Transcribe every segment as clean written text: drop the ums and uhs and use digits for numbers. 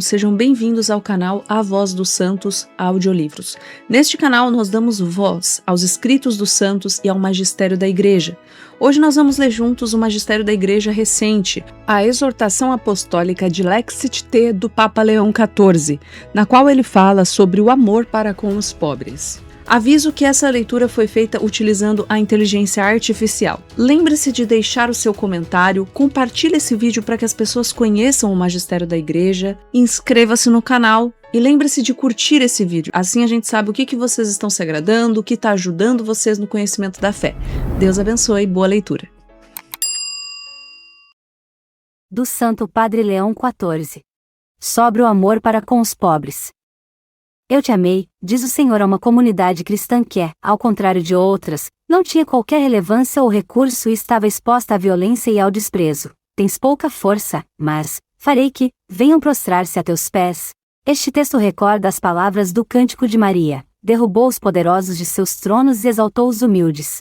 Sejam bem-vindos ao canal A Voz dos Santos Audiolivros. Neste canal nós damos voz aos escritos dos santos e ao magistério da Igreja. Hoje nós vamos ler juntos o magistério da Igreja recente, a exortação apostólica de Lexit T do Papa Leão XIV, na qual ele fala sobre o amor para com os pobres. Aviso que essa leitura foi feita utilizando a inteligência artificial. Lembre-se de deixar o seu comentário, compartilhe esse vídeo para que as pessoas conheçam o magistério da Igreja, inscreva-se no canal e lembre-se de curtir esse vídeo. Assim a gente sabe o que vocês estão se agradando, o que está ajudando vocês no conhecimento da fé. Deus abençoe, boa leitura. Do Santo Padre Leão XIV. Sobre o amor para com os pobres. Eu te amei, diz o Senhor a uma comunidade cristã que, ao contrário de outras, não tinha qualquer relevância ou recurso e estava exposta à violência e ao desprezo. Tens pouca força, mas farei que venham prostrar-se a teus pés. Este texto recorda as palavras do Cântico de Maria: derrubou os poderosos de seus tronos e exaltou os humildes.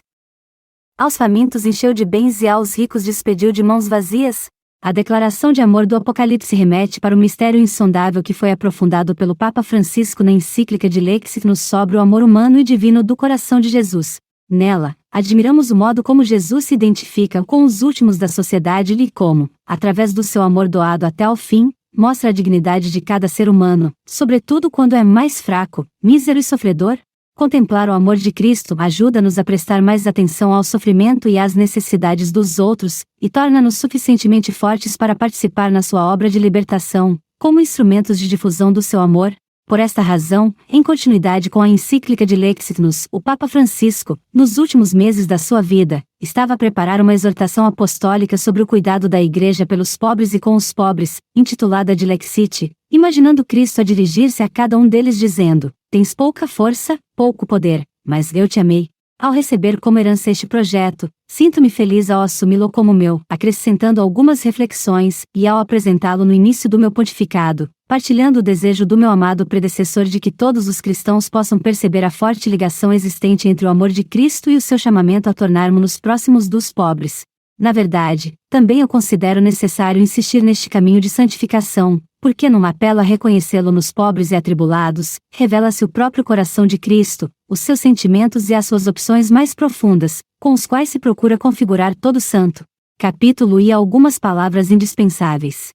Aos famintos encheu de bens e aos ricos despediu de mãos vazias. A declaração de amor do Apocalipse remete para o mistério insondável que foi aprofundado pelo Papa Francisco na encíclica de Lexit Nos sobre o amor humano e divino do coração de Jesus. Nela, admiramos o modo como Jesus se identifica com os últimos da sociedade e como, através do seu amor doado até ao fim, mostra a dignidade de cada ser humano, sobretudo quando é mais fraco, mísero e sofredor. Contemplar o amor de Cristo ajuda-nos a prestar mais atenção ao sofrimento e às necessidades dos outros, e torna-nos suficientemente fortes para participar na sua obra de libertação, como instrumentos de difusão do seu amor. Por esta razão, em continuidade com a encíclica de Lexit Nos, o Papa Francisco, nos últimos meses da sua vida, estava a preparar uma exortação apostólica sobre o cuidado da Igreja pelos pobres e com os pobres, intitulada de Lexit, imaginando Cristo a dirigir-se a cada um deles dizendo: tens pouca força, pouco poder, mas eu te amei. Ao receber como herança este projeto, sinto-me feliz ao assumi-lo como meu, acrescentando algumas reflexões, e ao apresentá-lo no início do meu pontificado, partilhando o desejo do meu amado predecessor de que todos os cristãos possam perceber a forte ligação existente entre o amor de Cristo e o seu chamamento a tornarmos-nos próximos dos pobres. Na verdade, também eu considero necessário insistir neste caminho de santificação, porque num apelo a reconhecê-lo nos pobres e atribulados, revela-se o próprio coração de Cristo, os seus sentimentos e as suas opções mais profundas, com os quais se procura configurar todo santo. Capítulo e algumas palavras indispensáveis.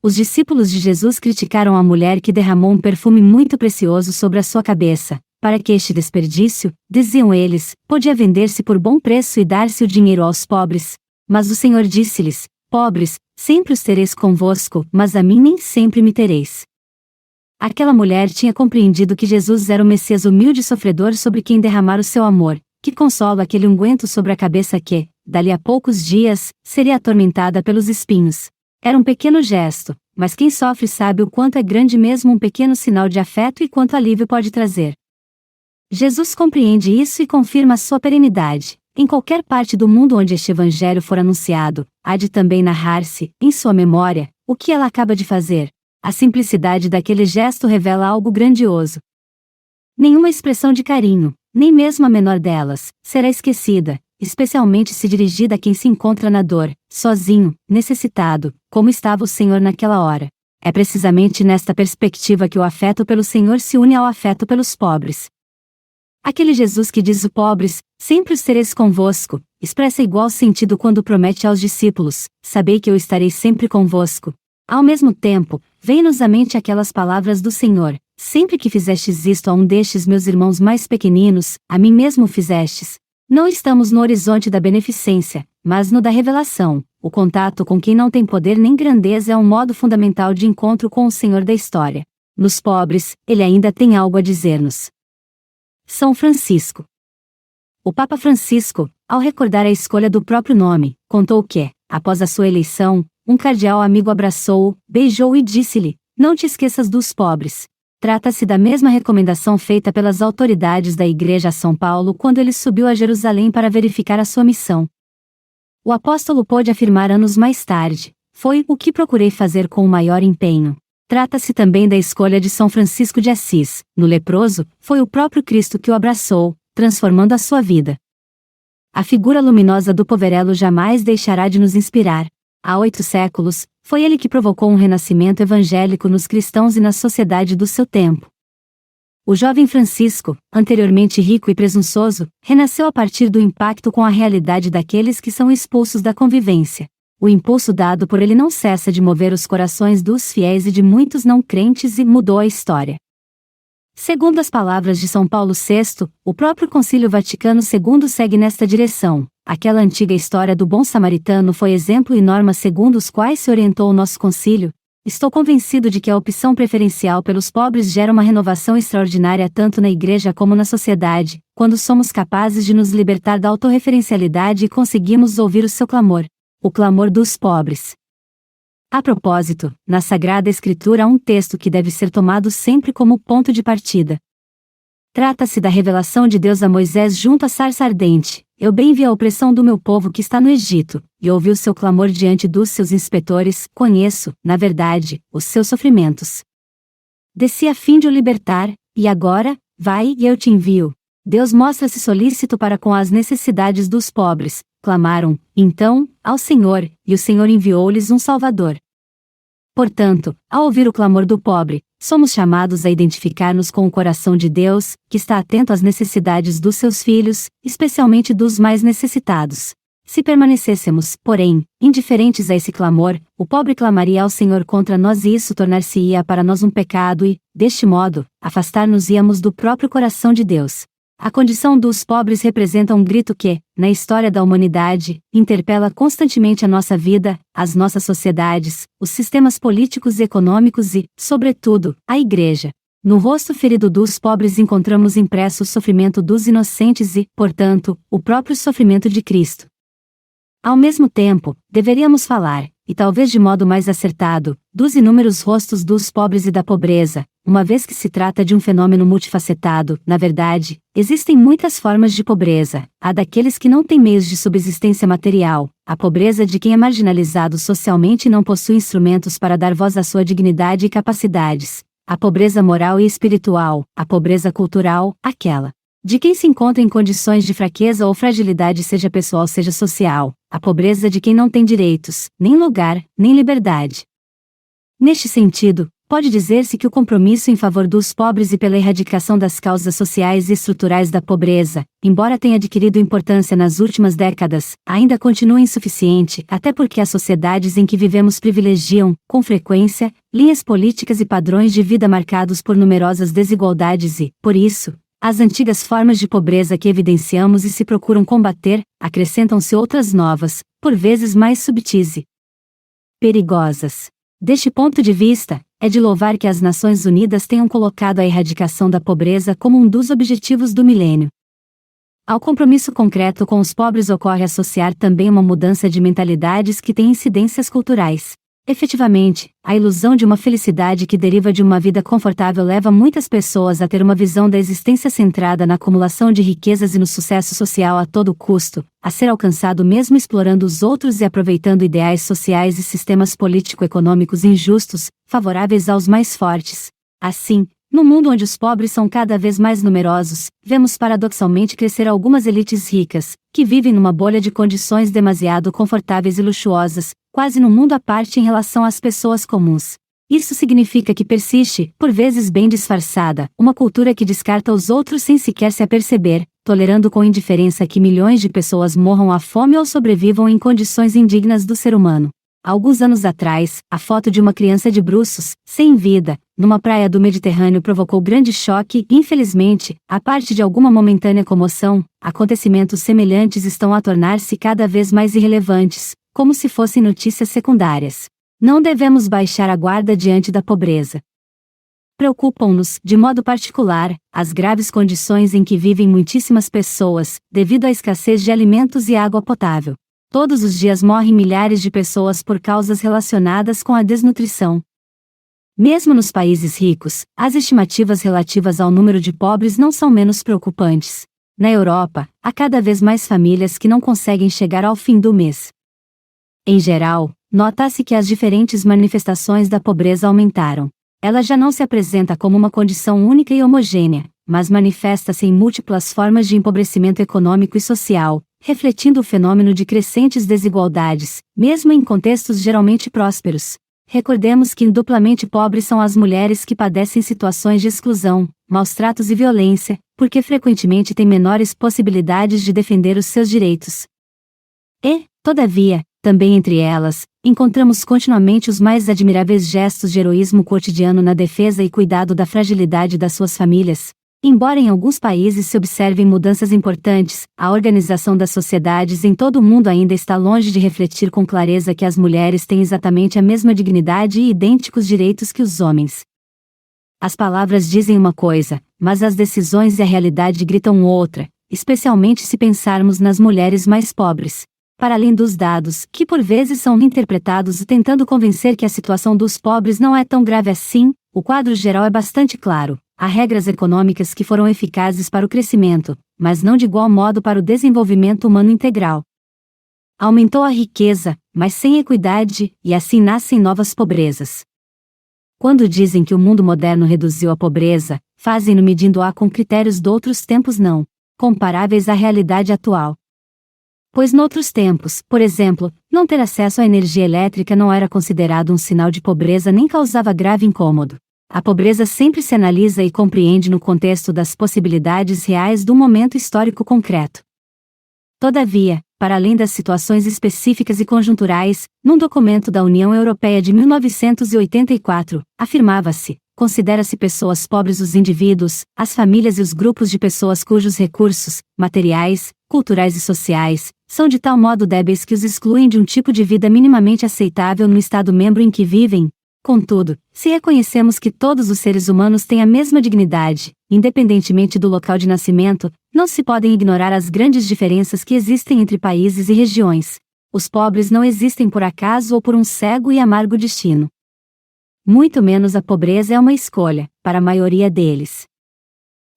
Os discípulos de Jesus criticaram a mulher que derramou um perfume muito precioso sobre a sua cabeça, para que este desperdício, diziam eles, podia vender-se por bom preço e dar-se o dinheiro aos pobres. Mas o Senhor disse-lhes: pobres, sempre os tereis convosco, mas a mim nem sempre me tereis. Aquela mulher tinha compreendido que Jesus era o Messias humilde e sofredor sobre quem derramar o seu amor, que consola aquele unguento sobre a cabeça que, dali a poucos dias, seria atormentada pelos espinhos. Era um pequeno gesto, mas quem sofre sabe o quanto é grande mesmo um pequeno sinal de afeto e quanto alívio pode trazer. Jesus compreende isso e confirma a sua perenidade. Em qualquer parte do mundo onde este evangelho for anunciado, há de também narrar-se, em sua memória, o que ela acaba de fazer. A simplicidade daquele gesto revela algo grandioso. Nenhuma expressão de carinho, nem mesmo a menor delas, será esquecida, especialmente se dirigida a quem se encontra na dor, sozinho, necessitado, como estava o Senhor naquela hora. É precisamente nesta perspectiva que o afeto pelo Senhor se une ao afeto pelos pobres. Aquele Jesus que diz: os pobres, sempre os tereis convosco, expressa igual sentido quando promete aos discípulos: sabei que eu estarei sempre convosco. Ao mesmo tempo, vem-nos à mente aquelas palavras do Senhor: sempre que fizestes isto a um destes meus irmãos mais pequeninos, a mim mesmo fizestes. Não estamos no horizonte da beneficência, mas no da revelação. O contato com quem não tem poder nem grandeza é um modo fundamental de encontro com o Senhor da história. Nos pobres, ele ainda tem algo a dizer-nos. São Francisco. O Papa Francisco, ao recordar a escolha do próprio nome, contou que, após a sua eleição, um cardeal amigo abraçou-o, beijou-o e disse-lhe: não te esqueças dos pobres. Trata-se da mesma recomendação feita pelas autoridades da Igreja a São Paulo quando ele subiu a Jerusalém para verificar a sua missão. O apóstolo pôde afirmar anos mais tarde: foi o que procurei fazer com o maior empenho. Trata-se também da escolha de São Francisco de Assis. No leproso, foi o próprio Cristo que o abraçou, transformando a sua vida. A figura luminosa do poverelo jamais deixará de nos inspirar. Há 8 séculos, Foi ele que provocou um renascimento evangélico nos cristãos e na sociedade do seu tempo. O jovem Francisco, anteriormente rico e presunçoso, renasceu a partir do impacto com a realidade daqueles que são expulsos da convivência. O impulso dado por ele não cessa de mover os corações dos fiéis e de muitos não crentes e mudou a história. Segundo as palavras de São Paulo VI, o próprio Concílio Vaticano II segue nesta direção. Aquela antiga história do bom samaritano foi exemplo e norma segundo os quais se orientou o nosso concílio. Estou convencido de que a opção preferencial pelos pobres gera uma renovação extraordinária tanto na Igreja como na sociedade, quando somos capazes de nos libertar da autorreferencialidade e conseguimos ouvir o seu clamor, o clamor dos pobres. A propósito, na Sagrada Escritura há um texto que deve ser tomado sempre como ponto de partida. Trata-se da revelação de Deus a Moisés junto à sarça ardente. Eu bem vi a opressão do meu povo que está no Egito, e ouvi o seu clamor diante dos seus inspetores, conheço, na verdade, os seus sofrimentos. Desci a fim de o libertar, e agora, vai e eu te envio. Deus mostra-se solícito para com as necessidades dos pobres, clamaram, então, ao Senhor, e o Senhor enviou-lhes um Salvador. Portanto, ao ouvir o clamor do pobre, somos chamados a identificar-nos com o coração de Deus, que está atento às necessidades dos seus filhos, especialmente dos mais necessitados. Se permanecêssemos, porém, indiferentes a esse clamor, o pobre clamaria ao Senhor contra nós e isso tornar-se-ia para nós um pecado e, deste modo, afastar-nos-íamos do próprio coração de Deus. A condição dos pobres representa um grito que, na história da humanidade, interpela constantemente a nossa vida, as nossas sociedades, os sistemas políticos e econômicos e, sobretudo, a Igreja. No rosto ferido dos pobres encontramos impresso o sofrimento dos inocentes e, portanto, o próprio sofrimento de Cristo. Ao mesmo tempo, deveríamos falar, e talvez de modo mais acertado, dos inúmeros rostos dos pobres e da pobreza, uma vez que se trata de um fenômeno multifacetado. Na verdade, existem muitas formas de pobreza: a daqueles que não têm meios de subsistência material, a pobreza de quem é marginalizado socialmente e não possui instrumentos para dar voz à sua dignidade e capacidades, a pobreza moral e espiritual, a pobreza cultural, aquela de quem se encontra em condições de fraqueza ou fragilidade, seja pessoal seja social, a pobreza de quem não tem direitos, nem lugar, nem liberdade. Neste sentido, pode dizer-se que o compromisso em favor dos pobres e pela erradicação das causas sociais e estruturais da pobreza, embora tenha adquirido importância nas últimas décadas, ainda continua insuficiente, até porque as sociedades em que vivemos privilegiam, com frequência, linhas políticas e padrões de vida marcados por numerosas desigualdades e, por isso, as antigas formas de pobreza que evidenciamos e se procuram combater, acrescentam-se outras novas, por vezes mais subtis e perigosas. Deste ponto de vista, é de louvar que as Nações Unidas tenham colocado a erradicação da pobreza como um dos objetivos do milênio. Ao compromisso concreto com os pobres ocorre associar também uma mudança de mentalidades que tem incidências culturais. Efetivamente, a ilusão de uma felicidade que deriva de uma vida confortável leva muitas pessoas a ter uma visão da existência centrada na acumulação de riquezas e no sucesso social a todo custo, a ser alcançado mesmo explorando os outros e aproveitando ideais sociais e sistemas político-econômicos injustos, favoráveis aos mais fortes. Assim, no mundo onde os pobres são cada vez mais numerosos, vemos paradoxalmente crescer algumas elites ricas, que vivem numa bolha de condições demasiado confortáveis e luxuosas, quase num mundo à parte em relação às pessoas comuns. Isso significa que persiste, por vezes bem disfarçada, uma cultura que descarta os outros sem sequer se aperceber, tolerando com indiferença que milhões de pessoas morram à fome ou sobrevivam em condições indignas do ser humano. Alguns anos atrás, a foto de uma criança de bruços, sem vida, numa praia do Mediterrâneo provocou grande choque e, infelizmente, à parte de alguma momentânea comoção, acontecimentos semelhantes estão a tornar-se cada vez mais irrelevantes, como se fossem notícias secundárias. Não devemos baixar a guarda diante da pobreza. Preocupam-nos, de modo particular, as graves condições em que vivem muitíssimas pessoas, devido à escassez de alimentos e água potável. Todos os dias morrem milhares de pessoas por causas relacionadas com a desnutrição. Mesmo nos países ricos, as estimativas relativas ao número de pobres não são menos preocupantes. Na Europa, há cada vez mais famílias que não conseguem chegar ao fim do mês. Em geral, nota-se que as diferentes manifestações da pobreza aumentaram. Ela já não se apresenta como uma condição única e homogênea, mas manifesta-se em múltiplas formas de empobrecimento econômico e social, refletindo o fenômeno de crescentes desigualdades, mesmo em contextos geralmente prósperos. Recordemos que duplamente pobres são as mulheres que padecem situações de exclusão, maus tratos e violência, porque frequentemente têm menores possibilidades de defender os seus direitos. E, todavia, também entre elas, encontramos continuamente os mais admiráveis gestos de heroísmo cotidiano na defesa e cuidado da fragilidade das suas famílias. Embora em alguns países se observem mudanças importantes, a organização das sociedades em todo o mundo ainda está longe de refletir com clareza que as mulheres têm exatamente a mesma dignidade e idênticos direitos que os homens. As palavras dizem uma coisa, mas as decisões e a realidade gritam outra, especialmente se pensarmos nas mulheres mais pobres. Para além dos dados, que por vezes são interpretados tentando convencer que a situação dos pobres não é tão grave assim, o quadro geral é bastante claro. Há regras econômicas que foram eficazes para o crescimento, mas não de igual modo para o desenvolvimento humano integral. Aumentou a riqueza, mas sem equidade, e assim nascem novas pobrezas. Quando dizem que o mundo moderno reduziu a pobreza, fazem-no medindo-a com critérios de outros tempos não comparáveis à realidade atual. Pois noutros tempos, por exemplo, não ter acesso à energia elétrica não era considerado um sinal de pobreza nem causava grave incômodo. A pobreza sempre se analisa e compreende no contexto das possibilidades reais do momento histórico concreto. Todavia, para além das situações específicas e conjunturais, num documento da União Europeia de 1984, afirmava-se: considera-se pessoas pobres os indivíduos, as famílias e os grupos de pessoas cujos recursos, materiais, culturais e sociais, são de tal modo débeis que os excluem de um tipo de vida minimamente aceitável no Estado-membro em que vivem. Contudo, se reconhecemos que todos os seres humanos têm a mesma dignidade, independentemente do local de nascimento, não se podem ignorar as grandes diferenças que existem entre países e regiões. Os pobres não existem por acaso ou por um cego e amargo destino. Muito menos a pobreza é uma escolha, para a maioria deles.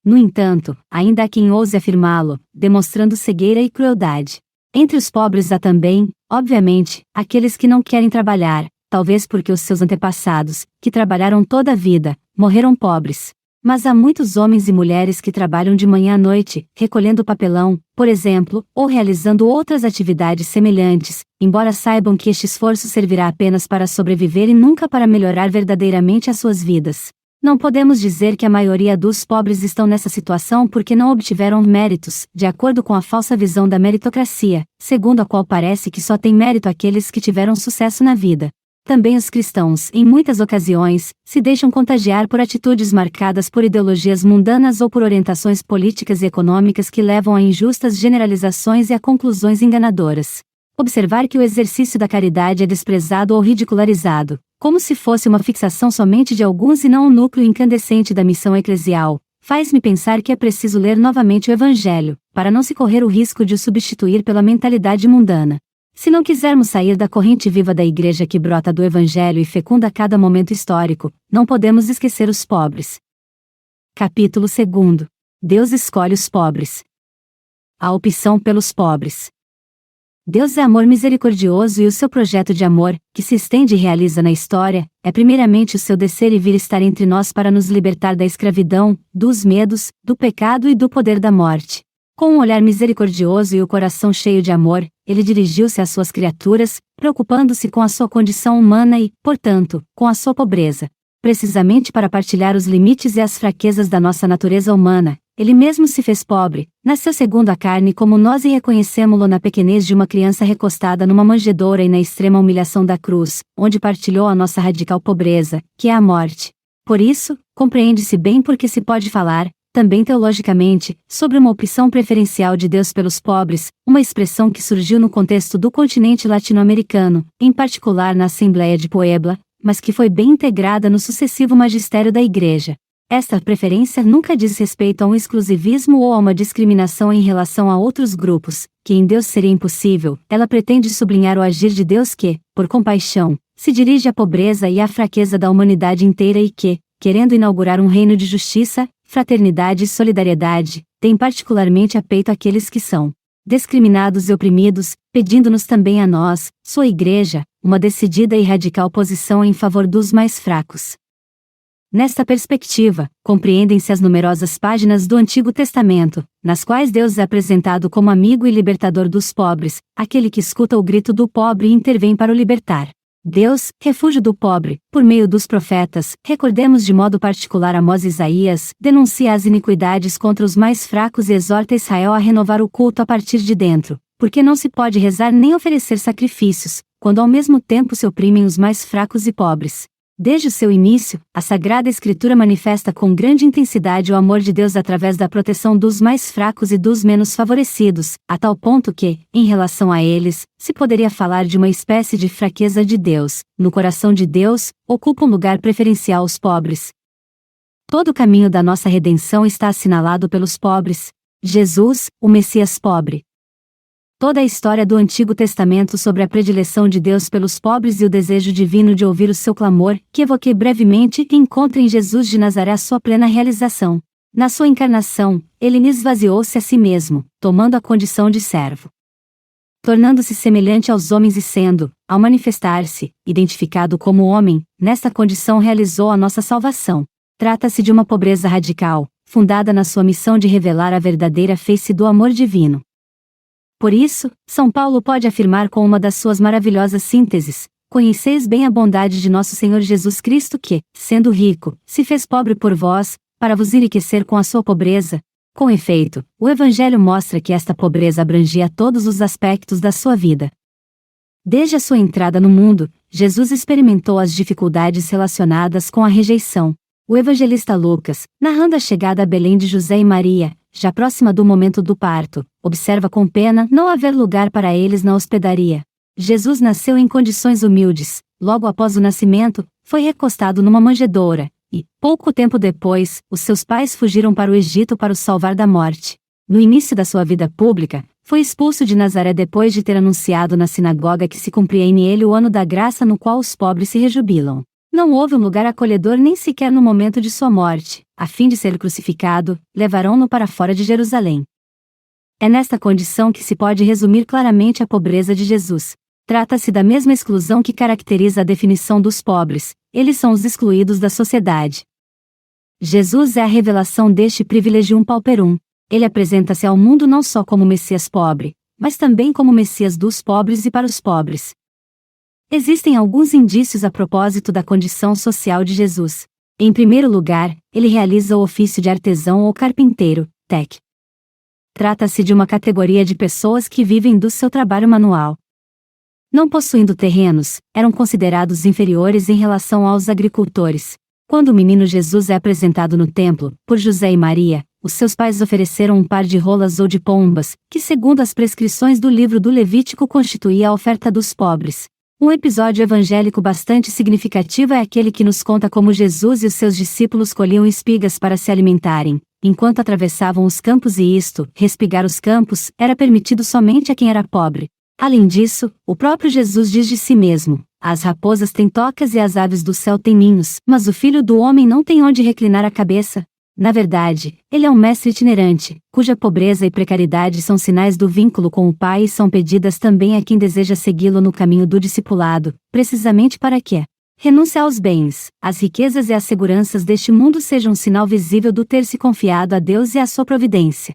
No entanto, ainda há quem ouse afirmá-lo, demonstrando cegueira e crueldade. Entre os pobres há também, obviamente, aqueles que não querem trabalhar, talvez porque os seus antepassados, que trabalharam toda a vida, morreram pobres. Mas há muitos homens e mulheres que trabalham de manhã à noite, recolhendo papelão, por exemplo, ou realizando outras atividades semelhantes, embora saibam que este esforço servirá apenas para sobreviver e nunca para melhorar verdadeiramente as suas vidas. Não podemos dizer que a maioria dos pobres estão nessa situação porque não obtiveram méritos, de acordo com a falsa visão da meritocracia, segundo a qual parece que só tem mérito aqueles que tiveram sucesso na vida. Também os cristãos, em muitas ocasiões, se deixam contagiar por atitudes marcadas por ideologias mundanas ou por orientações políticas e econômicas que levam a injustas generalizações e a conclusões enganadoras. Observar que o exercício da caridade é desprezado ou ridicularizado, como se fosse uma fixação somente de alguns e não o núcleo incandescente da missão eclesial, faz-me pensar que é preciso ler novamente o Evangelho, para não se correr o risco de o substituir pela mentalidade mundana. Se não quisermos sair da corrente viva da Igreja que brota do Evangelho e fecunda cada momento histórico, não podemos esquecer os pobres. Capítulo 2. Deus escolhe os pobres. A opção pelos pobres. Deus é amor misericordioso e o seu projeto de amor, que se estende e realiza na história, é primeiramente o seu descer e vir estar entre nós para nos libertar da escravidão, dos medos, do pecado e do poder da morte. Com um olhar misericordioso e o coração cheio de amor, ele dirigiu-se às suas criaturas, preocupando-se com a sua condição humana e, portanto, com a sua pobreza. Precisamente para partilhar os limites e as fraquezas da nossa natureza humana, ele mesmo se fez pobre, nasceu segundo a carne como nós e reconhecemo-lo na pequenez de uma criança recostada numa manjedoura e na extrema humilhação da cruz, onde partilhou a nossa radical pobreza, que é a morte. Por isso, compreende-se bem porque se pode falar, também teologicamente, sobre uma opção preferencial de Deus pelos pobres, uma expressão que surgiu no contexto do continente latino-americano, em particular na Assembleia de Puebla, mas que foi bem integrada no sucessivo magistério da Igreja. Esta preferência nunca diz respeito a um exclusivismo ou a uma discriminação em relação a outros grupos, que em Deus seria impossível. Ela pretende sublinhar o agir de Deus que, por compaixão, se dirige à pobreza e à fraqueza da humanidade inteira e que, querendo inaugurar um reino de justiça, fraternidade e solidariedade, tem particularmente a peito aqueles que são discriminados e oprimidos, pedindo-nos também a nós, sua Igreja, uma decidida e radical posição em favor dos mais fracos. Nesta perspectiva, compreendem-se as numerosas páginas do Antigo Testamento, nas quais Deus é apresentado como amigo e libertador dos pobres, aquele que escuta o grito do pobre e intervém para o libertar. Deus, refúgio do pobre, por meio dos profetas, recordemos de modo particular Amós e Isaías, denuncia as iniquidades contra os mais fracos e exorta Israel a renovar o culto a partir de dentro, porque não se pode rezar nem oferecer sacrifícios, quando ao mesmo tempo se oprimem os mais fracos e pobres. Desde o seu início, a Sagrada Escritura manifesta com grande intensidade o amor de Deus através da proteção dos mais fracos e dos menos favorecidos, a tal ponto que, em relação a eles, se poderia falar de uma espécie de fraqueza de Deus. No coração de Deus, ocupa um lugar preferencial os pobres. Todo o caminho da nossa redenção está assinalado pelos pobres. Jesus, o Messias pobre. Toda a história do Antigo Testamento sobre a predileção de Deus pelos pobres e o desejo divino de ouvir o seu clamor, que evoquei brevemente, encontra em Jesus de Nazaré a sua plena realização. Na sua encarnação, ele esvaziou-se a si mesmo, tomando a condição de servo. Tornando-se semelhante aos homens e sendo, ao manifestar-se, identificado como homem, nesta condição realizou a nossa salvação. Trata-se de uma pobreza radical, fundada na sua missão de revelar a verdadeira face do amor divino. Por isso, São Paulo pode afirmar com uma das suas maravilhosas sínteses: conheceis bem a bondade de nosso Senhor Jesus Cristo que, sendo rico, se fez pobre por vós, para vos enriquecer com a sua pobreza. Com efeito, o Evangelho mostra que esta pobreza abrangia todos os aspectos da sua vida. Desde a sua entrada no mundo, Jesus experimentou as dificuldades relacionadas com a rejeição. O evangelista Lucas, narrando a chegada a Belém de José e Maria, já próxima do momento do parto, observa com pena não haver lugar para eles na hospedaria. Jesus nasceu em condições humildes, logo após o nascimento, foi recostado numa manjedoura, e, pouco tempo depois, os seus pais fugiram para o Egito para o salvar da morte. No início da sua vida pública, foi expulso de Nazaré depois de ter anunciado na sinagoga que se cumpria nele o ano da graça no qual os pobres se rejubilam. Não houve um lugar acolhedor nem sequer no momento de sua morte. A fim de ser crucificado, levaram-no para fora de Jerusalém. É nesta condição que se pode resumir claramente a pobreza de Jesus. Trata-se da mesma exclusão que caracteriza a definição dos pobres, eles são os excluídos da sociedade. Jesus é a revelação deste privilegium pauperum. Ele apresenta-se ao mundo não só como Messias pobre, mas também como Messias dos pobres e para os pobres. Existem alguns indícios a propósito da condição social de Jesus. Em primeiro lugar, ele realiza o ofício de artesão ou carpinteiro, tec. Trata-se de uma categoria de pessoas que vivem do seu trabalho manual. Não possuindo terrenos, eram considerados inferiores em relação aos agricultores. Quando o menino Jesus é apresentado no templo, por José e Maria, os seus pais ofereceram um par de rolas ou de pombas, que segundo as prescrições do livro do Levítico constituía a oferta dos pobres. Um episódio evangélico bastante significativo é aquele que nos conta como Jesus e os seus discípulos colhiam espigas para se alimentarem, enquanto atravessavam os campos e isto, respigar os campos, era permitido somente a quem era pobre. Além disso, o próprio Jesus diz de si mesmo: as raposas têm tocas e as aves do céu têm ninhos, mas o Filho do Homem não tem onde reclinar a cabeça. Na verdade, ele é um mestre itinerante, cuja pobreza e precariedade são sinais do vínculo com o Pai e são pedidas também a quem deseja segui-lo no caminho do discipulado, precisamente para que renúncia aos bens, às riquezas e às seguranças deste mundo seja um sinal visível do ter se confiado a Deus e à sua providência.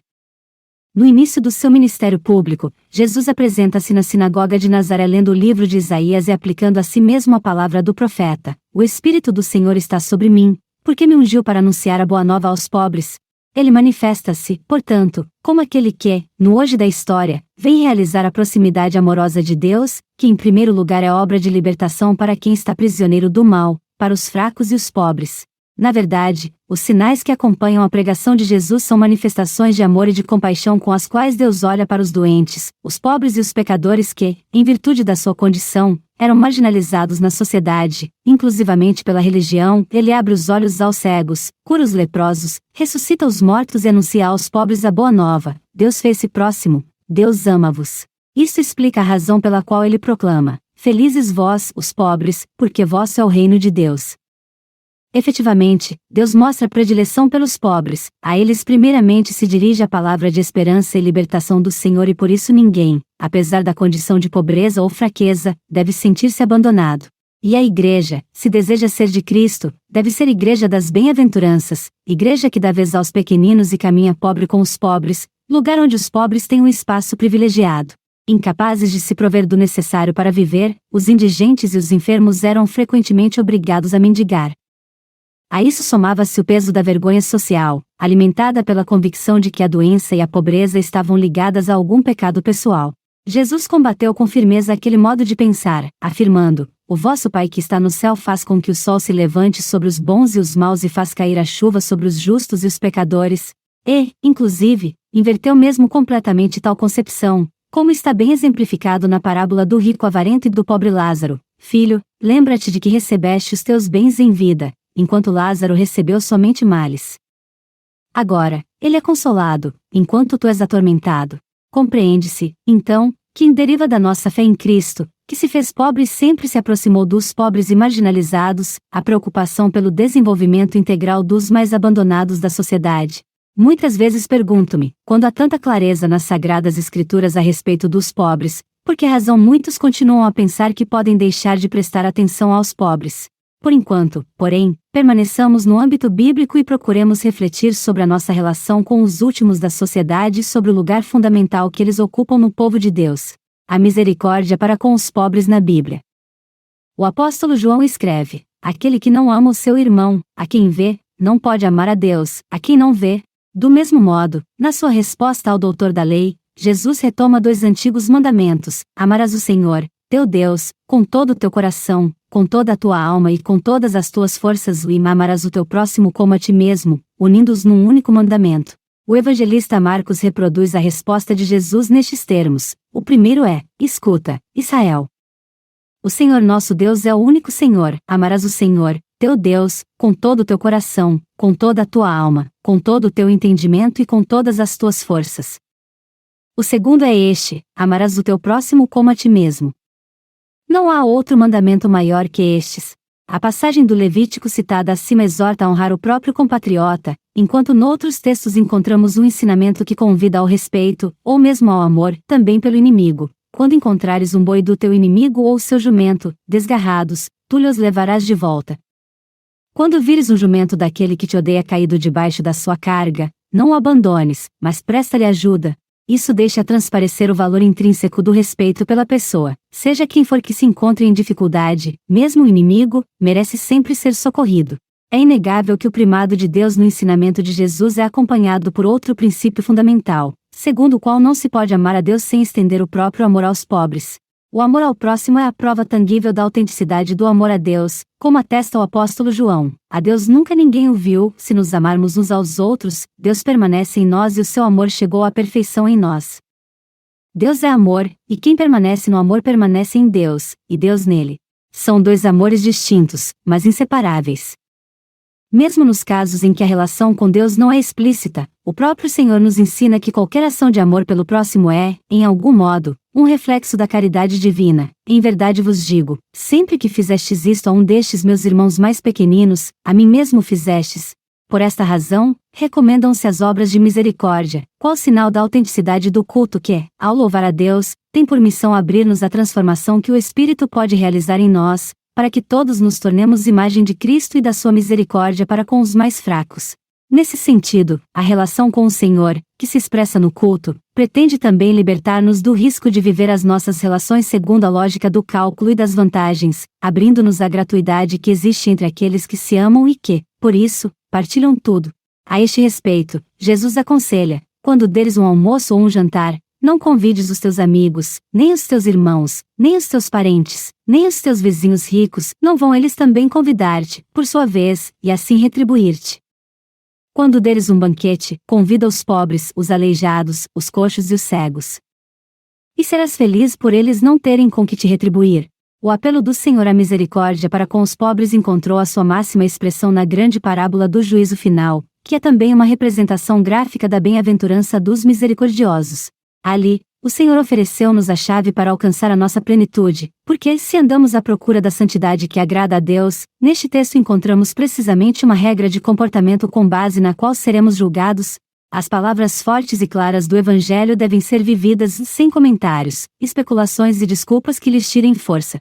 No início do seu ministério público, Jesus apresenta-se na sinagoga de Nazaré lendo o livro de Isaías e aplicando a si mesmo a palavra do profeta: o Espírito do Senhor está sobre mim, porque me ungiu para anunciar a boa nova aos pobres. Ele manifesta-se, portanto, como aquele que, no hoje da história, vem realizar a proximidade amorosa de Deus, que em primeiro lugar é obra de libertação para quem está prisioneiro do mal, para os fracos e os pobres. Na verdade, os sinais que acompanham a pregação de Jesus são manifestações de amor e de compaixão com as quais Deus olha para os doentes, os pobres e os pecadores que, em virtude da sua condição, eram marginalizados na sociedade, inclusivamente pela religião. Ele abre os olhos aos cegos, cura os leprosos, ressuscita os mortos e anuncia aos pobres a boa nova: Deus fez-se próximo, Deus ama-vos. Isso explica a razão pela qual ele proclama: felizes vós, os pobres, porque vosso é o reino de Deus. Efetivamente, Deus mostra predileção pelos pobres, a eles primeiramente se dirige a palavra de esperança e libertação do Senhor e por isso ninguém, apesar da condição de pobreza ou fraqueza, deve sentir-se abandonado. E a igreja, se deseja ser de Cristo, deve ser igreja das bem-aventuranças, igreja que dá vez aos pequeninos e caminha pobre com os pobres, lugar onde os pobres têm um espaço privilegiado. Incapazes de se prover do necessário para viver, os indigentes e os enfermos eram frequentemente obrigados a mendigar. A isso somava-se o peso da vergonha social, alimentada pela convicção de que a doença e a pobreza estavam ligadas a algum pecado pessoal. Jesus combateu com firmeza aquele modo de pensar, afirmando: "O vosso Pai que está no céu faz com que o sol se levante sobre os bons e os maus e faz cair a chuva sobre os justos e os pecadores." E, inclusive, inverteu mesmo completamente tal concepção, como está bem exemplificado na parábola do rico avarento e do pobre Lázaro. "Filho, lembra-te de que recebeste os teus bens em vida, enquanto Lázaro recebeu somente males. Agora, ele é consolado, enquanto tu és atormentado." Compreende-se, então, que deriva da nossa fé em Cristo, que se fez pobre e sempre se aproximou dos pobres e marginalizados, a preocupação pelo desenvolvimento integral dos mais abandonados da sociedade. Muitas vezes pergunto-me, quando há tanta clareza nas Sagradas Escrituras a respeito dos pobres, por que razão muitos continuam a pensar que podem deixar de prestar atenção aos pobres? Por enquanto, porém, permaneçamos no âmbito bíblico e procuremos refletir sobre a nossa relação com os últimos da sociedade e sobre o lugar fundamental que eles ocupam no povo de Deus. A misericórdia para com os pobres na Bíblia. O apóstolo João escreve: "Aquele que não ama o seu irmão, a quem vê, não pode amar a Deus, a quem não vê." Do mesmo modo, na sua resposta ao doutor da lei, Jesus retoma 2 antigos mandamentos: amarás o Senhor, teu Deus, com todo o teu coração, com toda a tua alma e com todas as tuas forças, e amarás o teu próximo como a ti mesmo, unindo-os num único mandamento. O evangelista Marcos reproduz a resposta de Jesus nestes termos. O primeiro é: escuta, Israel. O Senhor nosso Deus é o único Senhor. Amarás o Senhor, teu Deus, com todo o teu coração, com toda a tua alma, com todo o teu entendimento e com todas as tuas forças. O segundo é este: amarás o teu próximo como a ti mesmo. Não há outro mandamento maior que estes. A passagem do Levítico citada acima exorta a honrar o próprio compatriota, enquanto noutros textos encontramos um ensinamento que convida ao respeito, ou mesmo ao amor, também pelo inimigo. Quando encontrares um boi do teu inimigo ou seu jumento, desgarrados, tu lhes levarás de volta. Quando vires um jumento daquele que te odeia caído debaixo da sua carga, não o abandones, mas presta-lhe ajuda. Isso deixa transparecer o valor intrínseco do respeito pela pessoa. Seja quem for que se encontre em dificuldade, mesmo o inimigo, merece sempre ser socorrido. É inegável que o primado de Deus no ensinamento de Jesus é acompanhado por outro princípio fundamental, segundo o qual não se pode amar a Deus sem estender o próprio amor aos pobres. O amor ao próximo é a prova tangível da autenticidade do amor a Deus, como atesta o apóstolo João. A Deus nunca ninguém o viu. Se nos amarmos uns aos outros, Deus permanece em nós e o seu amor chegou à perfeição em nós. Deus é amor, e quem permanece no amor permanece em Deus, e Deus nele. São 2 amores distintos, mas inseparáveis. Mesmo nos casos em que a relação com Deus não é explícita, o próprio Senhor nos ensina que qualquer ação de amor pelo próximo é, em algum modo, um reflexo da caridade divina. Em verdade vos digo, sempre que fizestes isto a um destes meus irmãos mais pequeninos, a mim mesmo fizestes. Por esta razão, recomendam-se as obras de misericórdia, qual sinal da autenticidade do culto que, ao louvar a Deus, tem por missão abrir-nos a transformação que o Espírito pode realizar em nós, para que todos nos tornemos imagem de Cristo e da sua misericórdia para com os mais fracos. Nesse sentido, a relação com o Senhor, que se expressa no culto, pretende também libertar-nos do risco de viver as nossas relações segundo a lógica do cálculo e das vantagens, abrindo-nos à gratuidade que existe entre aqueles que se amam e que, por isso, partilham tudo. A este respeito, Jesus aconselha: quando deres um almoço ou um jantar, não convides os teus amigos, nem os teus irmãos, nem os teus parentes, nem os teus vizinhos ricos, não vão eles também convidar-te, por sua vez, e assim retribuir-te. Quando deres um banquete, convida os pobres, os aleijados, os coxos e os cegos. E serás feliz por eles não terem com que te retribuir. O apelo do Senhor à misericórdia para com os pobres encontrou a sua máxima expressão na grande parábola do juízo final, que é também uma representação gráfica da bem-aventurança dos misericordiosos. Ali, o Senhor ofereceu-nos a chave para alcançar a nossa plenitude, porque, se andamos à procura da santidade que agrada a Deus, neste texto encontramos precisamente uma regra de comportamento com base na qual seremos julgados. As palavras fortes e claras do Evangelho devem ser vividas sem comentários, especulações e desculpas que lhes tirem força.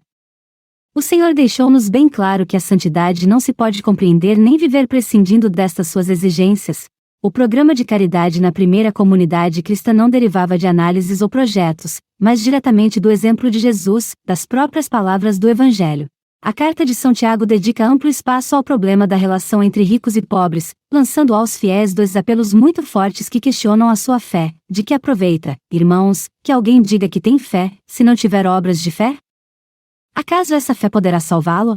O Senhor deixou-nos bem claro que a santidade não se pode compreender nem viver prescindindo destas suas exigências. O programa de caridade na primeira comunidade cristã não derivava de análises ou projetos, mas diretamente do exemplo de Jesus, das próprias palavras do Evangelho. A carta de São Tiago dedica amplo espaço ao problema da relação entre ricos e pobres, lançando aos fiéis dois apelos muito fortes que questionam a sua fé. De que aproveita, irmãos, que alguém diga que tem fé, se não tiver obras de fé? Acaso essa fé poderá salvá-lo?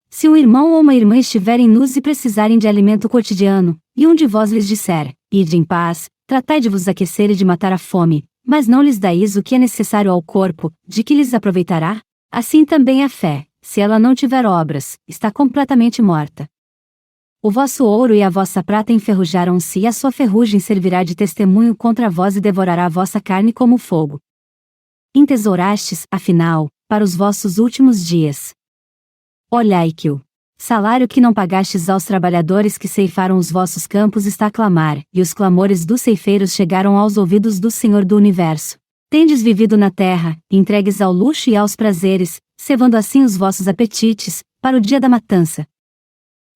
Se um irmão ou uma irmã estiverem nus e precisarem de alimento cotidiano, e um de vós lhes disser, ide em paz, tratai de vos aquecer e de matar a fome, mas não lhes dais o que é necessário ao corpo, de que lhes aproveitará? Assim também a fé, se ela não tiver obras, está completamente morta. O vosso ouro e a vossa prata enferrujaram-se e a sua ferrugem servirá de testemunho contra vós e devorará a vossa carne como fogo. Entesourastes, afinal, para os vossos últimos dias. Olhai que o salário que não pagastes aos trabalhadores que ceifaram os vossos campos está a clamar, e os clamores dos ceifeiros chegaram aos ouvidos do Senhor do Universo. Tendes vivido na terra, entregues ao luxo e aos prazeres, cevando assim os vossos apetites, para o dia da matança.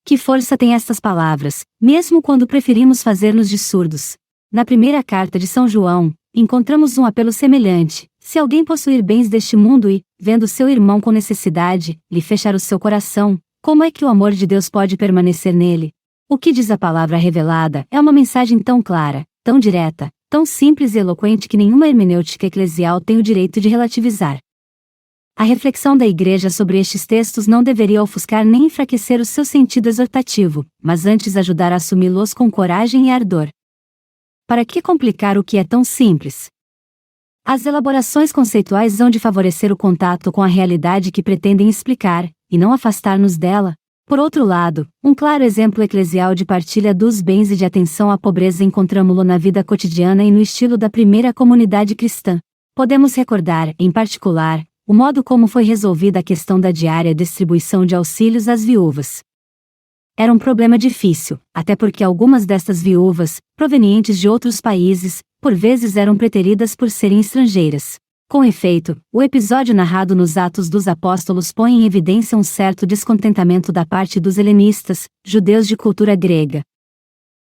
Que força tem estas palavras, mesmo quando preferimos fazer-nos de surdos? Na primeira carta de São João, encontramos um apelo semelhante. Se alguém possuir bens deste mundo e, vendo seu irmão com necessidade, lhe fechar o seu coração, como é que o amor de Deus pode permanecer nele? O que diz a palavra revelada é uma mensagem tão clara, tão direta, tão simples e eloquente que nenhuma hermenêutica eclesial tem o direito de relativizar. A reflexão da Igreja sobre estes textos não deveria ofuscar nem enfraquecer o seu sentido exortativo, mas antes ajudar a assumi-los com coragem e ardor. Para que complicar o que é tão simples? As elaborações conceituais hão de favorecer o contato com a realidade que pretendem explicar, e não afastar-nos dela. Por outro lado, um claro exemplo eclesial de partilha dos bens e de atenção à pobreza encontramo-lo na vida cotidiana e no estilo da primeira comunidade cristã. Podemos recordar, em particular, o modo como foi resolvida a questão da diária distribuição de auxílios às viúvas. Era um problema difícil, até porque algumas destas viúvas, provenientes de outros países, por vezes eram preteridas por serem estrangeiras. Com efeito, o episódio narrado nos Atos dos Apóstolos põe em evidência um certo descontentamento da parte dos helenistas, judeus de cultura grega.